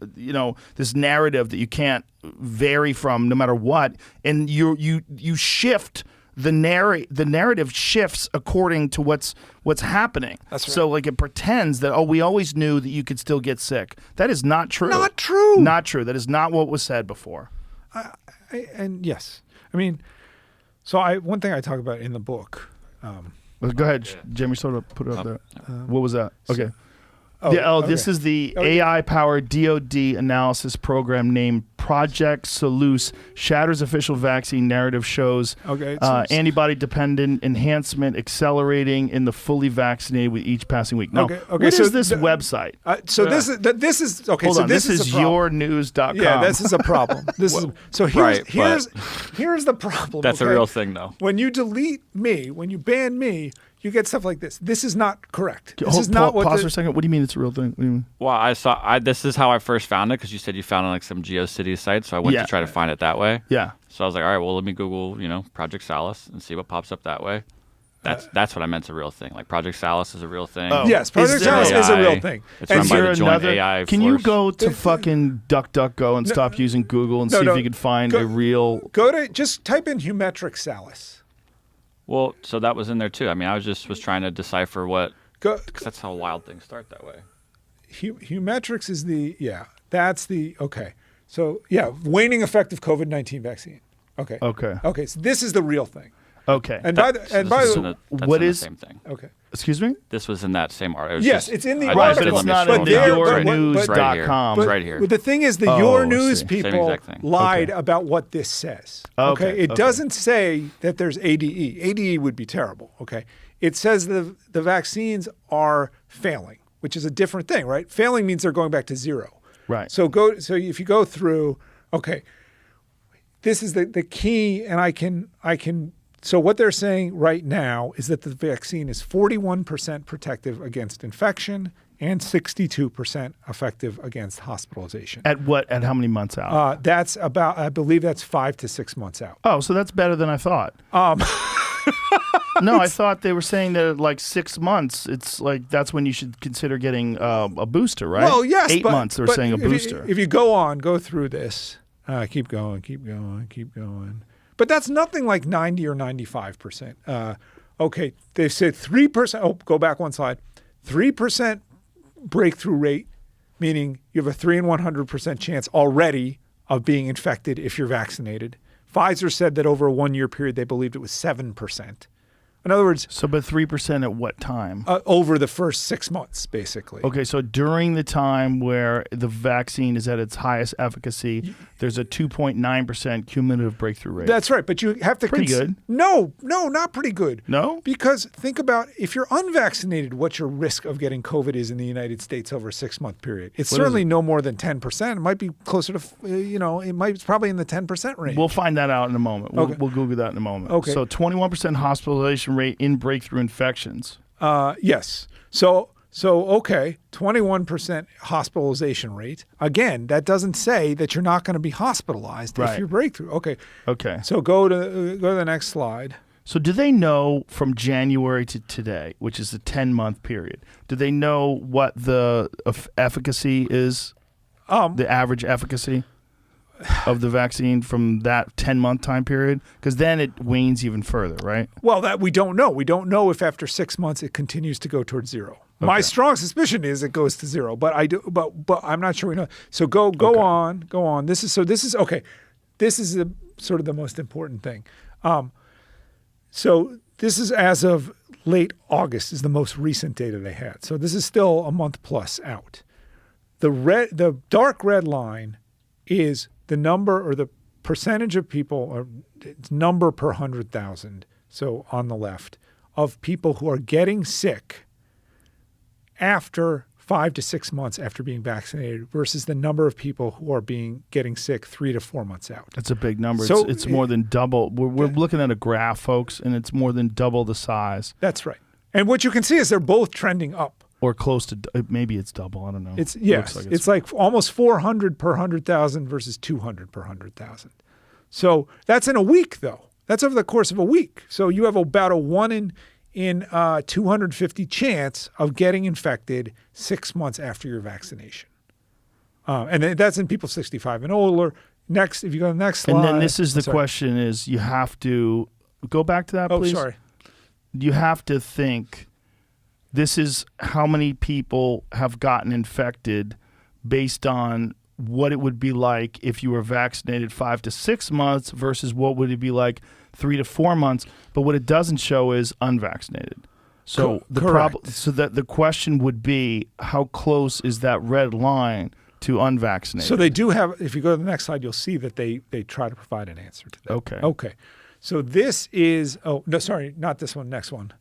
Speaker 5: this narrative that you can't vary from no matter what, and you shift the narrative shifts according to what's happening.
Speaker 4: That's right.
Speaker 5: So like it pretends that we always knew that you could still get sick. That is not true.
Speaker 4: Not true.
Speaker 5: Not true. That is not what was said before.
Speaker 4: And yes, I mean, so one thing I talk about in the book.
Speaker 5: Go ahead, Jimmy. Sort of put it up there. What was that? Okay. This is the
Speaker 4: Okay.
Speaker 5: AI-powered DoD analysis program named Project Salus. Shatters official vaccine narrative, shows antibody-dependent enhancement accelerating in the fully vaccinated with each passing week. Now, what is this website?
Speaker 4: This is okay.
Speaker 5: Hold
Speaker 4: so
Speaker 5: on.
Speaker 4: this
Speaker 5: is yournews.com.
Speaker 4: Yeah, this is a problem. Here's the problem.
Speaker 6: That's a real thing, though.
Speaker 4: When you delete me, when you ban me, you get stuff like this. This is not correct. This is not what.
Speaker 5: Pause for a second. What do you mean it's a real thing? What do you mean?
Speaker 6: Well, this is how I first found it, because you said you found it on like some GeoCities site, so I went to try to find it that way.
Speaker 5: Yeah.
Speaker 6: So I was like, all right, well, let me Google, Project Salus and see what pops up that way. That's what I meant's a real thing. Like Project Salus is a real thing.
Speaker 4: Oh. Yes, Project Salus is a real thing.
Speaker 6: It's run by the Joint AI
Speaker 5: Can
Speaker 6: force.
Speaker 5: you go to fucking DuckDuckGo and stop using Google and see if you can find a real?
Speaker 4: Just type in Humetric Salus.
Speaker 6: Well, so that was in there too. I mean, I was trying to decipher because that's how wild things start that way.
Speaker 4: Humetrics is okay. So waning effect of COVID-19 vaccine. Okay. So this is the real thing.
Speaker 5: Okay.
Speaker 4: And by the
Speaker 5: what is
Speaker 6: the same thing?
Speaker 4: Okay.
Speaker 5: Excuse me?
Speaker 6: This was in that same article.
Speaker 4: Yes, it's in the
Speaker 5: right,
Speaker 4: article.
Speaker 5: but it's not in the yournews.com.
Speaker 6: It's right here.
Speaker 4: But the thing is, the Your News people lied
Speaker 5: Okay.
Speaker 4: about what this says.
Speaker 5: Okay.
Speaker 4: It doesn't say that there's ADE. ADE would be terrible. Okay. It says the vaccines are failing, which is a different thing, right? Failing means they're going back to zero.
Speaker 5: Right.
Speaker 4: So if you go through, this is the key, and I can. So what they're saying right now is that the vaccine is 41% protective against infection and 62% effective against hospitalization.
Speaker 5: At how many months out?
Speaker 4: That's about, I believe that's 5 to 6 months out.
Speaker 5: Oh, so that's better than I thought. No, I thought they were saying that at like 6 months, it's like that's when you should consider getting a booster, right?
Speaker 4: Well, yes.
Speaker 5: 8 months, they're saying a booster.
Speaker 4: If you go through this, keep going. But that's nothing like 90 or 95%. Okay, they said 3%. Oh, go back one slide. 3% breakthrough rate meaning you have a 3 in 100% chance already of being infected if you're vaccinated. Pfizer said that over a 1-year period, they believed it was 7%. In other words,
Speaker 5: So, but 3% at what time?
Speaker 4: over the first 6 months, basically.
Speaker 5: Okay, so during the time where the vaccine is at its highest efficacy, there's a 2.9% cumulative breakthrough rate.
Speaker 4: That's right, but you have to
Speaker 5: Pretty good.
Speaker 4: No, not pretty good.
Speaker 5: No?
Speaker 4: Because think about if you're unvaccinated, what your risk of getting COVID is in the United States over a 6-month period. It's
Speaker 5: What is
Speaker 4: certainly
Speaker 5: it?
Speaker 4: no more than 10%. It might be closer to, it's probably in the 10% range.
Speaker 5: We'll find that out in a moment. We'll,
Speaker 4: Okay.
Speaker 5: we'll Google that in a moment.
Speaker 4: Okay.
Speaker 5: So 21% hospitalization rate in breakthrough infections.
Speaker 4: Yes. So okay, 21% hospitalization rate. Again, that doesn't say that you're not going to be hospitalized
Speaker 5: Right.
Speaker 4: if you break through. Okay.
Speaker 5: Okay.
Speaker 4: So go to the next slide.
Speaker 5: So do they know from January to today, which is a 10-month period, do they know what the efficacy is, the average efficacy of the vaccine from that 10-month time period? Because then it wanes even further, right?
Speaker 4: Well, that we don't know. We don't know if after 6 months it continues to go towards zero. My strong suspicion is it goes to zero, but I'm not sure we know. So go on. This is okay. This is sort of the most important thing. So this is as of late August is the most recent data they had. So this is still a month plus out. The dark red line is the number or the percentage of people, or it's number per 100,000. So on the left of people who are getting sick after 5 to 6 months after being vaccinated versus the number of people who are getting sick 3 to 4 months out.
Speaker 5: That's a big number.
Speaker 4: So
Speaker 5: it's more than double. We're looking at a graph, folks, and it's more than double the size.
Speaker 4: That's right. And what you can see is they're both trending up.
Speaker 5: Or close to, maybe it's double. I don't know.
Speaker 4: It's
Speaker 5: Looks like
Speaker 4: it's like almost 400 per 100,000 versus 200 per 100,000. So that's in a week, though. That's over the course of a week. So you have about a 1 in 250 chance of getting infected 6 months after your vaccination. And that's in people 65 and older. Next, if you go to the next slide.
Speaker 5: And then this is the
Speaker 4: Sorry.
Speaker 5: question is you have to go back to that,
Speaker 4: Oh,
Speaker 5: please.
Speaker 4: sorry.
Speaker 5: You have to think this is how many people have gotten infected based on what it would be like if you were vaccinated 5 to 6 months versus what would it be like 3 to 4 months. But what it doesn't show is unvaccinated. So
Speaker 4: Correct.
Speaker 5: so that the question would be, how close is that red line to unvaccinated?
Speaker 4: So they do have, if you go to the next slide, you'll see that they try to provide an answer to that.
Speaker 5: Okay.
Speaker 4: Okay. So this is, oh, no, sorry, not this one, next one.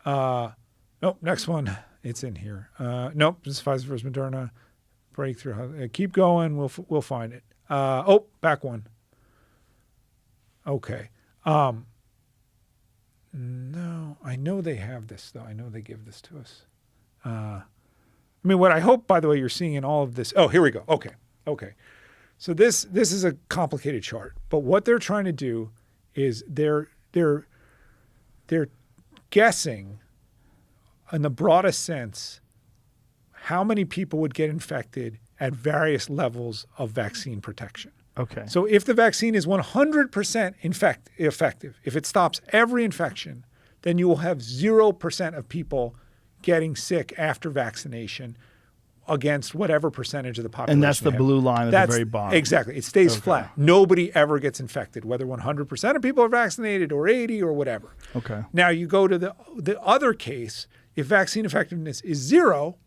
Speaker 4: Nope, next one, it's in here. Nope, this is Pfizer versus Moderna. Breakthrough. Keep going, we'll find it. Back one. Okay. No, I know they have this, though. I know they give this to us. I mean, what I hope, by the way, you're seeing in all of this. Oh, here we go. Okay. So this is a complicated chart, but what they're trying to do is they're guessing, in the broadest sense, how many people would get infected at various levels of vaccine protection.
Speaker 5: Okay.
Speaker 4: So if the vaccine is 100% effective, if it stops every infection, then you will have 0% of people getting sick after vaccination against whatever percentage of the population.
Speaker 5: And that's the
Speaker 4: they have.
Speaker 5: blue line at
Speaker 4: That's
Speaker 5: the very bottom.
Speaker 4: Exactly. It stays flat. Nobody ever gets infected, whether 100% of people are vaccinated or 80 or whatever.
Speaker 5: Okay.
Speaker 4: Now you go to the other case, if vaccine effectiveness is 0,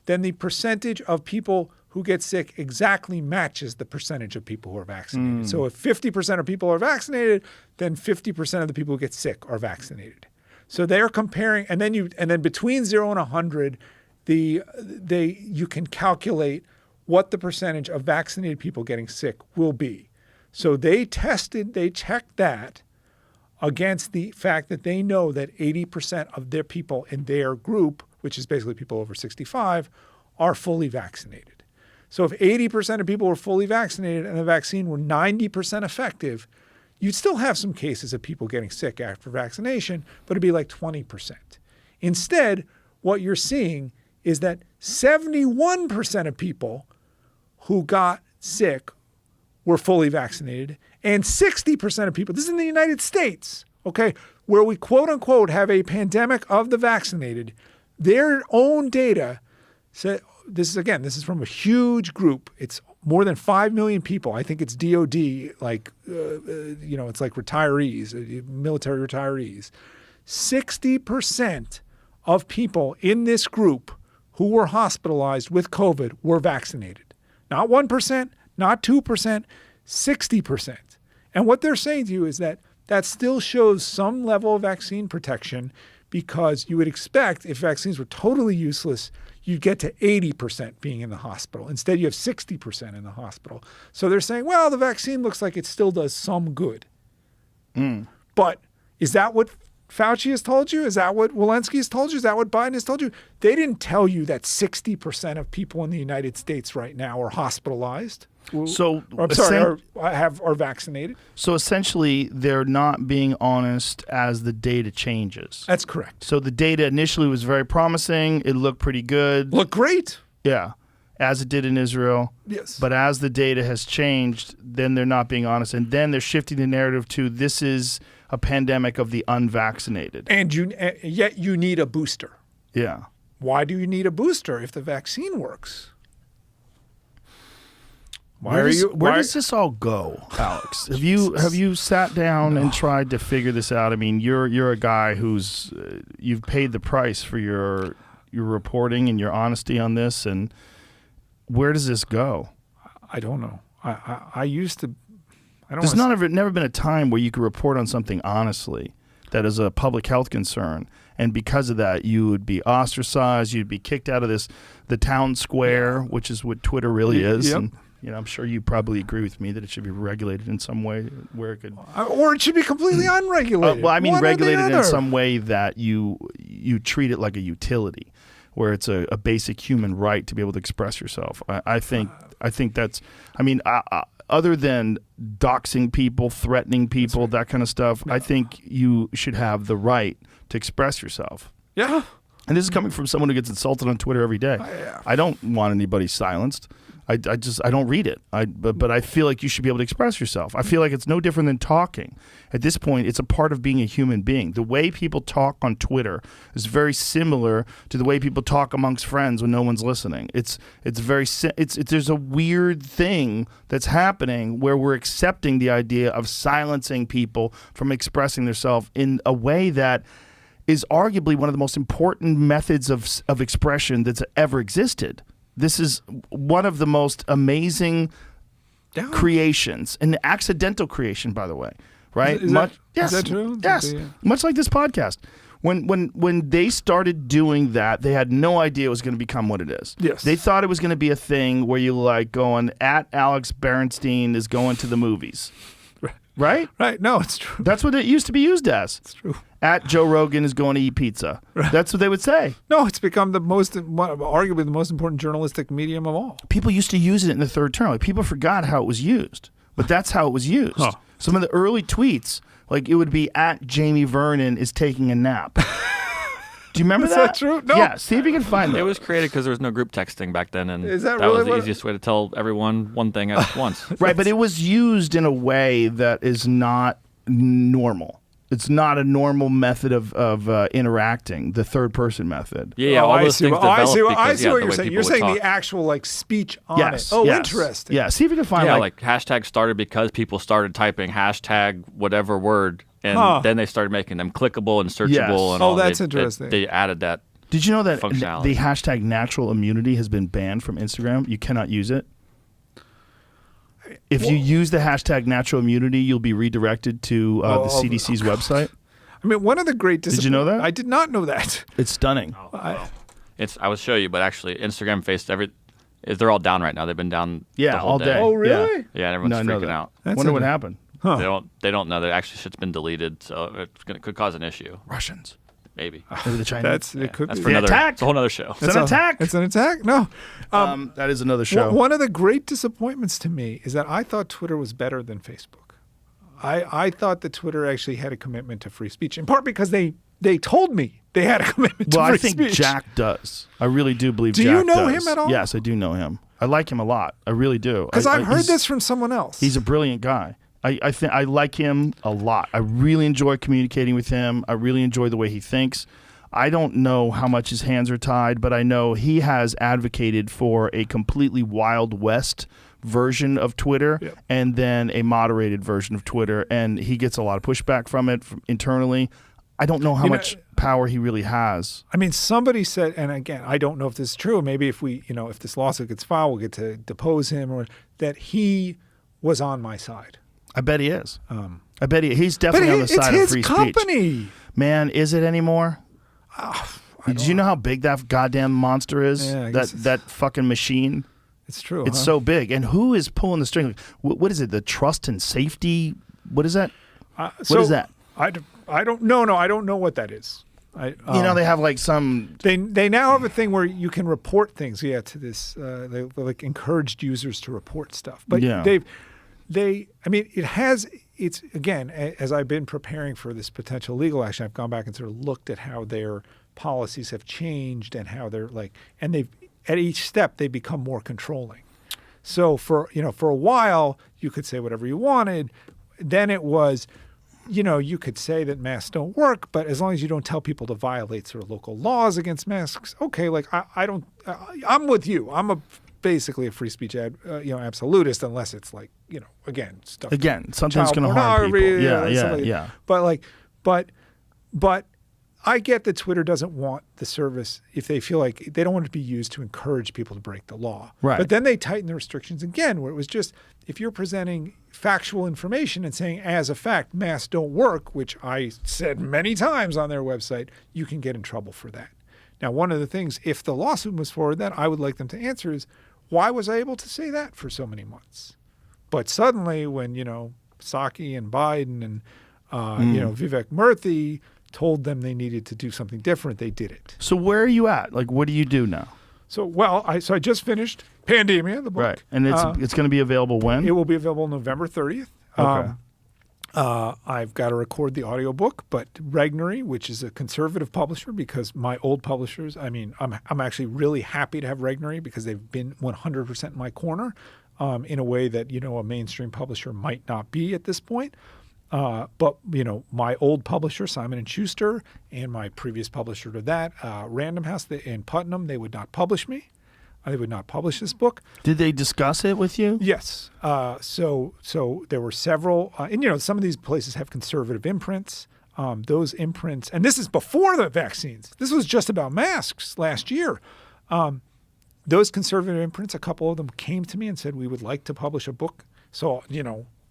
Speaker 4: then the percentage of people who get sick exactly matches the percentage of people who are vaccinated. So if 50% of people are vaccinated, then 50% of the people who get sick are vaccinated. So they're comparing, and then between 0 and 100, you can calculate what the percentage of vaccinated people getting sick will be. So they checked that against the fact that they know that 80% of their people in their group, which is basically people over 65, are fully vaccinated. So if 80% of people were fully vaccinated and the vaccine were 90% effective, you'd still have some cases of people getting sick after vaccination, but it'd be like 20%. Instead, what you're seeing is that 71% of people who got sick were fully vaccinated, and 60% of people, this is in the United States, okay, where we quote unquote have a pandemic of the vaccinated, their own data this is from a huge group. It's more than 5 million people. I think it's DOD, like, it's like retirees, military retirees. 60% of people in this group who were hospitalized with COVID were vaccinated. Not 1%, not 2%, 60%. And what they're saying to you is that still shows some level of vaccine protection, because you would expect if vaccines were totally useless, you'd get to 80% being in the hospital. Instead, you have 60% in the hospital. So they're saying, well, the vaccine looks like it still does some good. But is that what Fauci has told you? Is that what Walensky has told you? Is that what Biden has told you? They didn't tell you that 60% of people in the United States right now are hospitalized.
Speaker 5: So
Speaker 4: are vaccinated.
Speaker 5: So essentially, they're not being honest as the data changes.
Speaker 4: That's correct.
Speaker 5: So the data initially was very promising. It looked pretty good.
Speaker 4: Looked great.
Speaker 5: Yeah, as it did in Israel.
Speaker 4: Yes.
Speaker 5: But as the data has changed, then they're not being honest, and then they're shifting the narrative to this is a pandemic of the unvaccinated.
Speaker 4: And yet you need a booster.
Speaker 5: Yeah.
Speaker 4: Why do you need a booster if the vaccine works?
Speaker 5: Where does this all go, Alex? Have you sat down and tried to figure this out? I mean, you're a guy who's you've paid the price for your reporting and your honesty on this, and where does this go?
Speaker 4: I don't know. I used to.
Speaker 5: There's never been a time where you could report on something honestly that is a public health concern, and because of that, you would be ostracized. You'd be kicked out of the town square, which is what Twitter really is.
Speaker 4: Yep.
Speaker 5: And, I'm sure you probably agree with me that it should be regulated in some way where it could,
Speaker 4: or it should be completely unregulated.
Speaker 5: Well, I mean, regulated in
Speaker 4: other.
Speaker 5: some way that you treat it like a utility, where it's a basic human right to be able to express yourself. I think that's. I mean, other than doxing people, threatening people, that kind of stuff, I think you should have the right to express yourself.
Speaker 4: Yeah.
Speaker 5: And this is coming from someone who gets insulted on Twitter every day. I don't want anybody silenced. I don't read it. But I feel like you should be able to express yourself. I feel like it's no different than talking. At this point, it's a part of being a human being. The way people talk on Twitter is very similar to the way people talk amongst friends when no one's listening. There's a weird thing that's happening where we're accepting the idea of silencing people from expressing themselves in a way that is arguably one of the most important methods of expression that's ever existed. This is one of the most amazing creations, an accidental creation, by the way, right?
Speaker 4: Is that true?
Speaker 5: Yes, much like this podcast. When they started doing that, they had no idea it was going to become what it is.
Speaker 4: Yes.
Speaker 5: They thought it was going to be a thing where you like going at Alex Berenson is going to the movies. Right?
Speaker 4: Right. No, it's true.
Speaker 5: That's what it used to be used as.
Speaker 4: It's true.
Speaker 5: At Joe Rogan is going to eat pizza. Right. That's what they would say.
Speaker 4: No, it's become arguably the most important journalistic medium of all.
Speaker 5: People used to use it in the third term. Like, people forgot how it was used, but that's how it was used. Huh. Some of the early tweets, like it would be at Jamie Vernon is taking a nap. Do you remember that?
Speaker 4: Is that true? No.
Speaker 5: Yeah, see if you can find it.
Speaker 6: It was created because there was no group texting back then, and
Speaker 4: is that
Speaker 6: was the easiest way to tell everyone one thing at once.
Speaker 5: Right, but it was used in a way that is not normal. It's not a normal method of interacting, the third-person method.
Speaker 6: Yeah, all those things developed
Speaker 4: I see what you're saying. You're saying
Speaker 6: talk.
Speaker 4: the actual speech on it.
Speaker 5: Oh,
Speaker 4: interesting.
Speaker 5: Yeah, see if you can find
Speaker 6: like hashtag started because people started typing hashtag whatever word, and then they started making them clickable and searchable. And
Speaker 4: that's interesting.
Speaker 6: They added that.
Speaker 5: Did you know that
Speaker 6: functionality.
Speaker 5: The hashtag natural immunity has been banned from Instagram? You cannot use it. If you use the hashtag natural immunity, you'll be redirected to the CDC's website.
Speaker 4: I mean, one of the great
Speaker 5: Did you know that?
Speaker 4: I did not know that.
Speaker 5: It's stunning.
Speaker 6: I will show you, but actually, Instagram faced they're all down right now. They've been down the whole
Speaker 5: all day.
Speaker 4: Oh, really?
Speaker 6: Yeah, and everyone's freaking out.
Speaker 5: Wonder what happened.
Speaker 4: Huh.
Speaker 6: They don't know that actually shit's been deleted, so it could cause an issue.
Speaker 5: Russians.
Speaker 6: Maybe.
Speaker 5: Maybe the Chinese.
Speaker 4: It could
Speaker 6: that's
Speaker 4: be.
Speaker 6: for another.
Speaker 5: Attack.
Speaker 6: It's a whole other show.
Speaker 5: It's an attack.
Speaker 4: It's an attack? No.
Speaker 5: That is another show.
Speaker 4: One of the great disappointments to me is that I thought Twitter was better than Facebook. I thought that Twitter actually had a commitment to free speech, in part because they told me they had a commitment to free speech.
Speaker 5: Well, I think Jack does. I really do believe Jack
Speaker 4: does. Do you know
Speaker 5: does.
Speaker 4: him at all?
Speaker 5: Yes, I do know him. I like him a lot. I really do.
Speaker 4: Because I've heard this from someone else.
Speaker 5: He's a brilliant guy. I think I like him a lot. I really enjoy communicating with him. I really enjoy the way he thinks. I don't know how much his hands are tied, but I know he has advocated for a completely Wild West version of Twitter and then a moderated version of Twitter, and he gets a lot of pushback from it internally. I don't know how much power he really has.
Speaker 4: I mean, somebody said, and again, I don't know if this is true. Maybe if if this lawsuit gets filed, we'll get to depose him, or that he was on my side.
Speaker 5: I bet he is. I bet he's definitely on the side of free
Speaker 4: speech. It's his company.
Speaker 5: Speech. Man, is it anymore? Did you know how big that goddamn monster is?
Speaker 4: Yeah,
Speaker 5: that fucking machine.
Speaker 4: It's true.
Speaker 5: It's so big. And who is pulling the string? What is it? The trust and safety? What is that? What is that?
Speaker 4: I don't know. No, I don't know what that is.
Speaker 5: They have like some.
Speaker 4: They now have a thing where you can report things. Yeah, to this. They like encouraged users to report stuff. But I mean, it's again, as I've been preparing for this potential legal action, I've gone back and sort of looked at how their policies have changed and how they're and they've at each step they become more controlling. So for a while you could say whatever you wanted. Then it was, you could say that masks don't work, but as long as you don't tell people to violate sort of local laws against masks, okay, I'm with you. I'm basically a free speech absolutist, unless it's stuff.
Speaker 5: Again, something's going to harm people. Yeah.
Speaker 4: But I get that Twitter doesn't want the service if they feel like they don't want it to be used to encourage people to break the law.
Speaker 5: Right.
Speaker 4: But then they tighten the restrictions again, where it was just if you're presenting factual information and saying as a fact masks don't work, which I said many times on their website, you can get in trouble for that. Now, one of the things, if the lawsuit was forward, that I would like them to answer is, why was I able to say that for so many months? But suddenly when, Psaki and Biden and, Vivek Murthy told them they needed to do something different, they did it.
Speaker 5: So where are you at? Like, what do you do now?
Speaker 4: So, I just finished Pandemia, the book.
Speaker 5: Right. And it's going to be available when?
Speaker 4: It will be available November 30th.
Speaker 5: Okay.
Speaker 4: I've got to record the audiobook, but Regnery, which is a conservative publisher, because my old publishers, I'm actually really happy to have Regnery because they've been 100% in my corner in a way that, a mainstream publisher might not be at this point. But my old publisher, Simon & Schuster, and my previous publisher to that, Random House in Putnam, they would not publish me. They would not publish this book.
Speaker 5: Did they discuss it with you?
Speaker 4: Yes. So there were several, and some of these places have conservative imprints. Those imprints, and this is before the vaccines. This was just about masks last year. Those conservative imprints, a couple of them came to me and said, we would like to publish a book. So,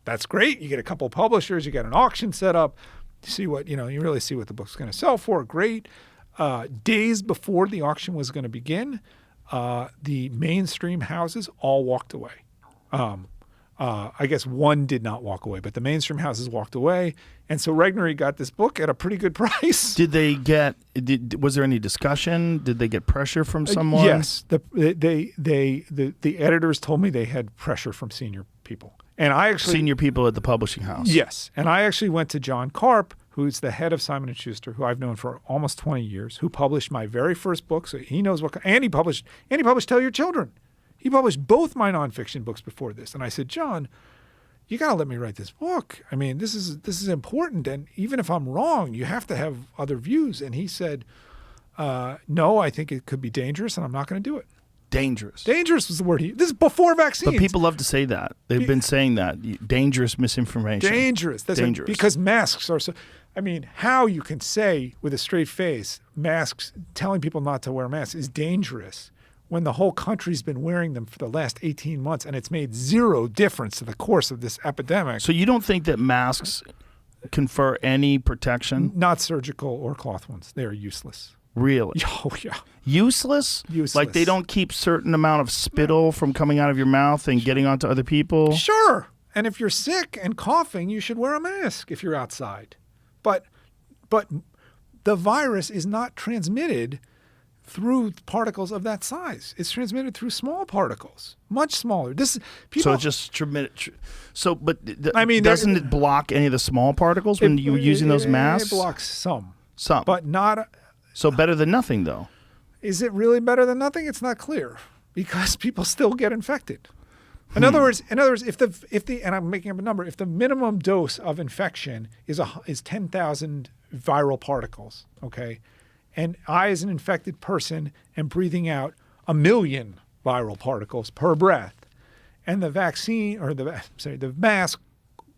Speaker 4: that's great. You get a couple of publishers, you get an auction set up, you see what, you really see what the book's going to sell for. Great. Days before the auction was going to begin, the mainstream houses all walked away. I guess one did not walk away, but the mainstream houses walked away. And so Regnery got this book at a pretty good price.
Speaker 5: Was there any discussion? Did they get pressure from someone?
Speaker 4: Yes. The editors told me they had pressure from senior people. And I actually
Speaker 5: senior people at the publishing house.
Speaker 4: Yes. And I actually went to John Karp, who's the head of Simon & Schuster, who I've known for almost 20 years, who published my very first book. So he knows and he published Tell Your Children. He published both my nonfiction books before this. And I said, John, you got to let me write this book. This is important. And even if I'm wrong, you have to have other views. And he said, no, I think it could be dangerous and I'm not going to do it.
Speaker 5: Dangerous.
Speaker 4: Dangerous was the word this is before vaccines.
Speaker 5: But people love to say that. They've been saying that. Dangerous misinformation.
Speaker 4: Dangerous. That's dangerous. Because masks are so... how you can say with a straight face, masks, telling people not to wear masks is dangerous when the whole country's been wearing them for the last 18 months and it's made zero difference to the course of this epidemic.
Speaker 5: So you don't think that masks confer any protection?
Speaker 4: Not surgical or cloth ones. They are useless.
Speaker 5: Really?
Speaker 4: Oh, yeah.
Speaker 5: Useless?
Speaker 4: Useless.
Speaker 5: Like they don't keep certain amount of spittle from coming out of your mouth and getting onto other people?
Speaker 4: Sure. And if you're sick and coughing, you should wear a mask if you're outside. But the virus is not transmitted through particles of that size. It's transmitted through small particles, much smaller.
Speaker 5: So it's just doesn't it block any of the small particles when you're using those masks?
Speaker 4: It blocks some.
Speaker 5: Some.
Speaker 4: But not...
Speaker 5: So better than nothing, though.
Speaker 4: Is it really better than nothing? It's not clear because people still get infected. In other words, if the and I'm making up a number, if the minimum dose of infection is 10,000 viral particles, okay, and I, as an infected person, am breathing out 1 million viral particles per breath, and the vaccine or the mask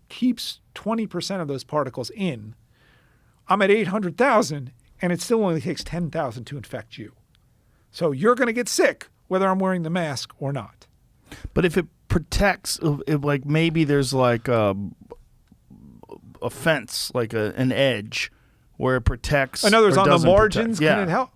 Speaker 4: keeps 20% of those particles in, I'm at 800,000, and it still only takes 10,000 to infect you. So you're going to get sick whether I'm wearing the mask or not.
Speaker 5: But if it protects, if like maybe there's like a fence, like an edge where it protects.
Speaker 4: In other words,
Speaker 5: or
Speaker 4: on the
Speaker 5: doesn't
Speaker 4: margins,
Speaker 5: protect.
Speaker 4: can it help?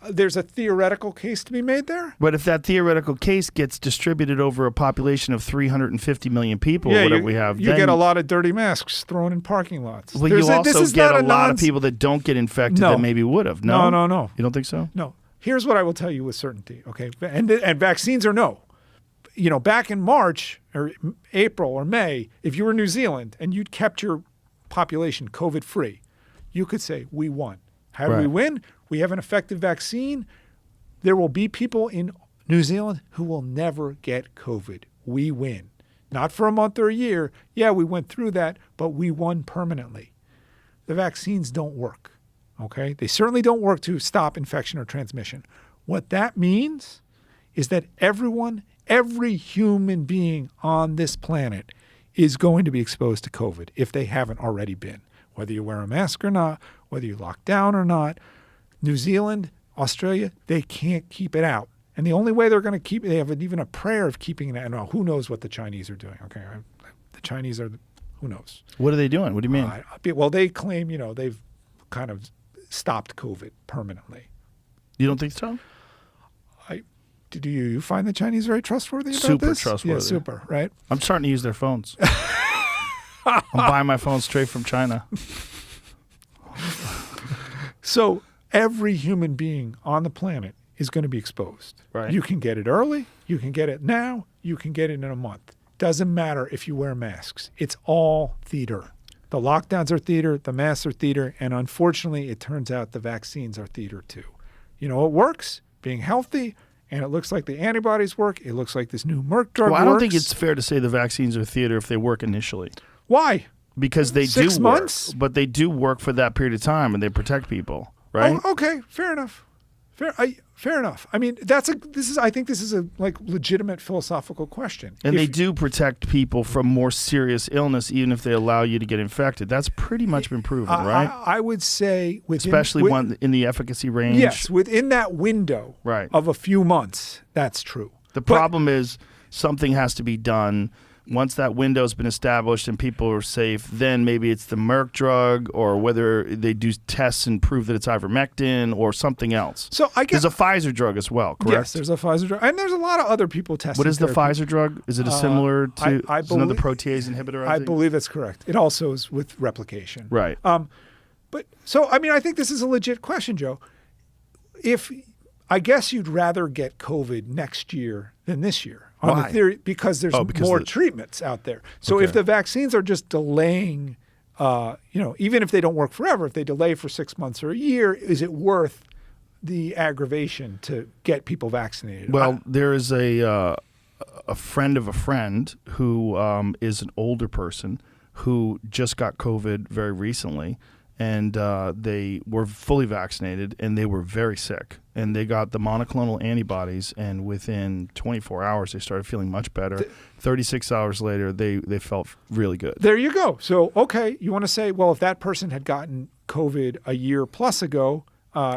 Speaker 4: There's a theoretical case to be made there.
Speaker 5: But if that theoretical case gets distributed over a population of 350 million people, or whatever we have,
Speaker 4: you
Speaker 5: then
Speaker 4: get a lot of dirty masks thrown in parking lots.
Speaker 5: Well,
Speaker 4: There's
Speaker 5: you also
Speaker 4: this is
Speaker 5: get
Speaker 4: not
Speaker 5: a lot of
Speaker 4: nonce-
Speaker 5: people that don't get infected
Speaker 4: No.
Speaker 5: that maybe would have. No,
Speaker 4: No.
Speaker 5: You don't think so?
Speaker 4: No. Here's what I will tell you with certainty, okay? And vaccines or no. You know, back in March or April or May, if you were New Zealand and you'd kept your population COVID-free, you could say, we won. How do we win? We have an effective vaccine. There will be people in New Zealand who will never get COVID. We win. Not for a month or a year. Yeah, we went through that, but we won permanently. The vaccines don't work, okay? They certainly don't work to stop infection or transmission. What that means is that every human being on this planet is going to be exposed to COVID if they haven't already been, whether you wear a mask or not, whether you lock down or not. New Zealand, Australia, they can't keep it out. And the only way they're going to keep it, they have even a prayer of keeping it out. No, who knows what the Chinese are doing, okay? The Chinese are, who knows?
Speaker 5: What are they doing? What do you mean?
Speaker 4: Well, they claim, they've kind of stopped COVID permanently.
Speaker 5: You don't think so?
Speaker 4: Do you find the Chinese very trustworthy about
Speaker 5: Super
Speaker 4: this?
Speaker 5: trustworthy.
Speaker 4: Yeah, super, right?
Speaker 5: I'm starting to use their phones. I'm buying my phone straight from China.
Speaker 4: So every human being on the planet is going to be exposed.
Speaker 5: Right.
Speaker 4: You can get it early. You can get it now. You can get it in a month. Doesn't matter if you wear masks. It's all theater. The lockdowns are theater. The masks are theater. And unfortunately, it turns out the vaccines are theater too. You know what works? Being healthy. And it looks like the antibodies work. It looks like this new Merck drug works.
Speaker 5: Well, I don't think it's fair to say the vaccines are theater if they work initially.
Speaker 4: Why?
Speaker 5: Because they
Speaker 4: 6
Speaker 5: do
Speaker 4: months?
Speaker 5: work. But they do work for that period of time and they protect people, right?
Speaker 4: Oh, okay, fair enough. Fair enough. I mean, I think this is a legitimate philosophical question.
Speaker 5: And they do protect people from more serious illness, even if they allow you to get infected. That's pretty much been proven, right?
Speaker 4: I would say
Speaker 5: Especially one in the efficacy range.
Speaker 4: Yes, within that window of a few months, that's true.
Speaker 5: The problem is something has to be done. Once that window's been established and people are safe, then maybe it's the Merck drug or whether they do tests and prove that it's ivermectin or something else.
Speaker 4: So I guess
Speaker 5: there's a Pfizer drug as well, correct?
Speaker 4: Yes, there's a Pfizer drug. And there's a lot of other people testing.
Speaker 5: What is the Pfizer drug? Is it a similar to
Speaker 4: it's
Speaker 5: another protease inhibitor?
Speaker 4: I believe that's correct. It also is with replication.
Speaker 5: Right.
Speaker 4: But so, I mean, I think this is a legit question, Joe. I guess you'd rather get COVID next year than this year. On
Speaker 5: Why?
Speaker 4: the theory, because there's more treatments out there. So if the vaccines are just delaying, even if they don't work forever, if they delay for 6 months or a year, is it worth the aggravation to get people vaccinated?
Speaker 5: Well, there is a friend of a friend who is an older person who just got COVID very recently. And they were fully vaccinated, and they were very sick. And they got the monoclonal antibodies, and within 24 hours, they started feeling much better. 36 hours later, they felt really good.
Speaker 4: There you go. So, okay, you want to say, well, if that person had gotten COVID a year plus ago,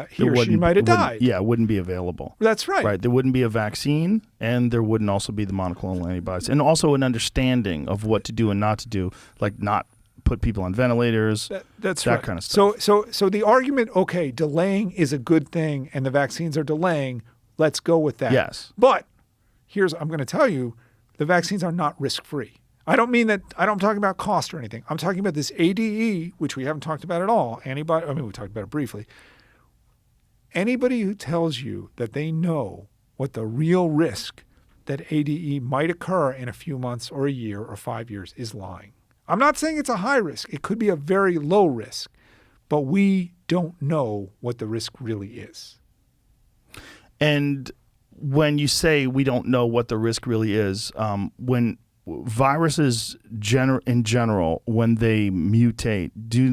Speaker 4: he or she might have died.
Speaker 5: Yeah, it wouldn't be available.
Speaker 4: That's right.
Speaker 5: Right. There wouldn't be a vaccine, and there wouldn't also be the monoclonal antibodies. And also an understanding of what to do and not to do, like not put people on ventilators,
Speaker 4: that's
Speaker 5: that
Speaker 4: right.
Speaker 5: kind of stuff.
Speaker 4: So the argument, okay, delaying is a good thing and the vaccines are delaying, let's go with that.
Speaker 5: Yes.
Speaker 4: But I'm going to tell you, the vaccines are not risk-free. I don't mean that, I'm talking about cost or anything. I'm talking about this ADE, which we haven't talked about at all. We talked about it briefly. Anybody who tells you that they know what the real risk that ADE might occur in a few months or a year or 5 years is lying. I'm not saying it's a high risk. It could be a very low risk, but we don't know what the risk really is.
Speaker 5: And when you say we don't know what the risk really is, when viruses in general, when they mutate,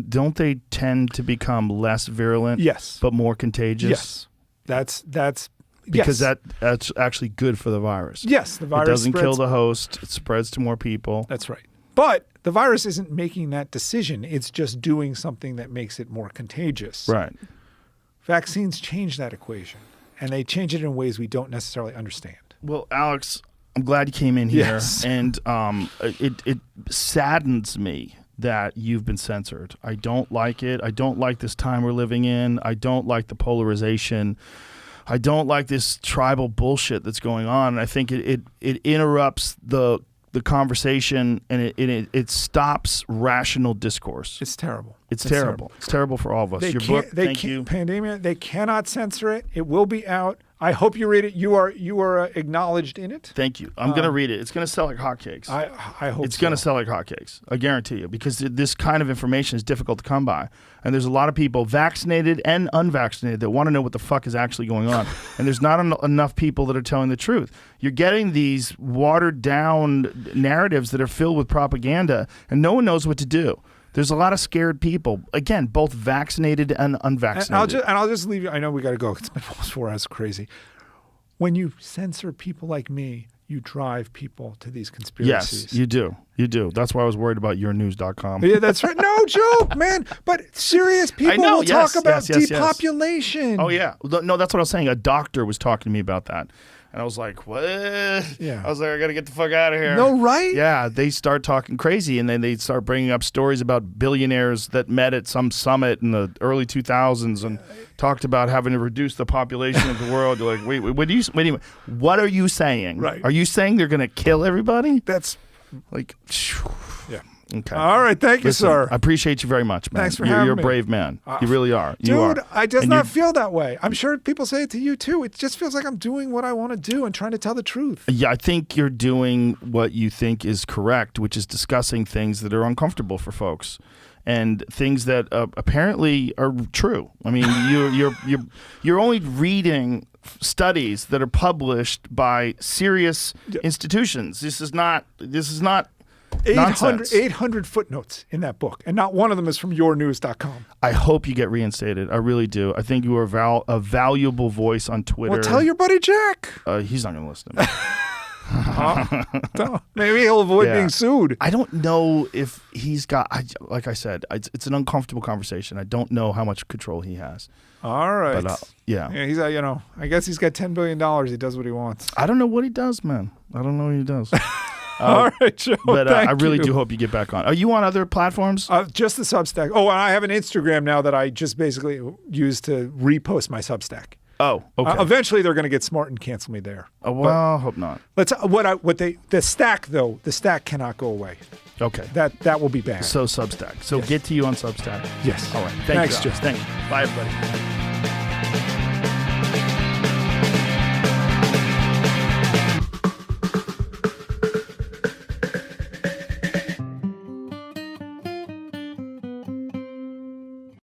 Speaker 5: don't they tend to become less virulent?
Speaker 4: Yes.
Speaker 5: But more contagious?
Speaker 4: Yes. That's
Speaker 5: because
Speaker 4: yes.
Speaker 5: that's actually good for the virus.
Speaker 4: Yes, the virus
Speaker 5: It doesn't kill
Speaker 4: spreads-
Speaker 5: the host. It spreads to more people.
Speaker 4: That's right. But the virus isn't making that decision. It's just doing something that makes it more contagious.
Speaker 5: Right.
Speaker 4: Vaccines change that equation, and they change it in ways we don't necessarily understand.
Speaker 5: Well, Alex, I'm glad you came in here,
Speaker 4: Yes.
Speaker 5: and it saddens me that you've been censored. I don't like it. I don't like this time we're living in. I don't like the polarization. I don't like this tribal bullshit that's going on. And I think it interrupts the conversation, and it stops rational discourse.
Speaker 4: It's terrible.
Speaker 5: It's terrible. It's terrible for all of us. Your book, thank you.
Speaker 4: Pandemia, they cannot censor it. It will be out. I hope you read it. You are acknowledged in it.
Speaker 5: Thank you. I'm going to read it. It's going to sell like hotcakes.
Speaker 4: I hope
Speaker 5: it's going to sell like hotcakes. I guarantee you, because this kind of information is difficult to come by. And there's a lot of people, vaccinated and unvaccinated, that want to know what the fuck is actually going on. And there's not enough people that are telling the truth. You're getting these watered down narratives that are filled with propaganda, and no one knows what to do. There's a lot of scared people, again, both vaccinated and unvaccinated.
Speaker 4: And I'll just leave you. I know we got to go. It's been almost 4 hours. Crazy. When you censor people like me, you drive people to these conspiracies.
Speaker 5: Yes, you do. You do. That's why I was worried about yournews.com.
Speaker 4: Yeah, that's right. No joke, man. But serious people will talk about depopulation.
Speaker 5: Oh, yeah. No, that's what I was saying. A doctor was talking to me about that. And I was like, what?
Speaker 4: Yeah.
Speaker 5: I was like, I got to get the fuck out of here.
Speaker 4: No, right?
Speaker 5: Yeah, they start talking crazy, and then they start bringing up stories about billionaires that met at some summit in the early 2000s and talked about having to reduce the population of the world. You're like, wait, what are you saying?
Speaker 4: Right.
Speaker 5: Are you saying they're going to kill everybody?
Speaker 4: That's
Speaker 5: like,
Speaker 4: yeah.
Speaker 5: Okay.
Speaker 4: All right. Thank you, sir.
Speaker 5: I appreciate you very much, man.
Speaker 4: Thanks for having
Speaker 5: You're
Speaker 4: me.
Speaker 5: a brave man. You really are.
Speaker 4: Dude,
Speaker 5: You are.
Speaker 4: I does
Speaker 5: And
Speaker 4: not feel that way. I'm sure people say it to you too. It just feels like I'm doing what I want to do and trying to tell the truth.
Speaker 5: Yeah, I think you're doing what you think is correct, which is discussing things that are uncomfortable for folks, and things that apparently are true. I mean, you're only reading studies that are published by serious institutions. This is not
Speaker 4: 800 footnotes in that book, and not one of them is from yournews.com.
Speaker 5: I hope you get reinstated. I really do. I think you are a valuable voice on Twitter.
Speaker 4: Well, tell your buddy Jack.
Speaker 5: He's not going to listen to me.
Speaker 4: Maybe he'll avoid being sued.
Speaker 5: I don't know if he's got, like I said, it's an uncomfortable conversation. I don't know how much control he has.
Speaker 4: All right.
Speaker 5: But, yeah.
Speaker 4: He's, I guess he's got $10 billion. He does what he wants.
Speaker 5: I don't know what he does, man. I don't know what he does.
Speaker 4: All right, Joe.
Speaker 5: But I really
Speaker 4: you.
Speaker 5: do hope you get back on. Are you on other platforms?
Speaker 4: Just the Substack. Oh, and I have an Instagram now that I just basically use to repost my Substack.
Speaker 5: Oh, okay.
Speaker 4: Eventually, they're going to get smart and cancel me there.
Speaker 5: Well, hope not.
Speaker 4: The stack cannot go away.
Speaker 5: Okay.
Speaker 4: That will be banned.
Speaker 5: So Substack. So get to you on Substack.
Speaker 4: Yes.
Speaker 5: All right.
Speaker 4: Thanks,
Speaker 5: you.
Speaker 4: Jeff.
Speaker 5: Thank you. Bye, everybody.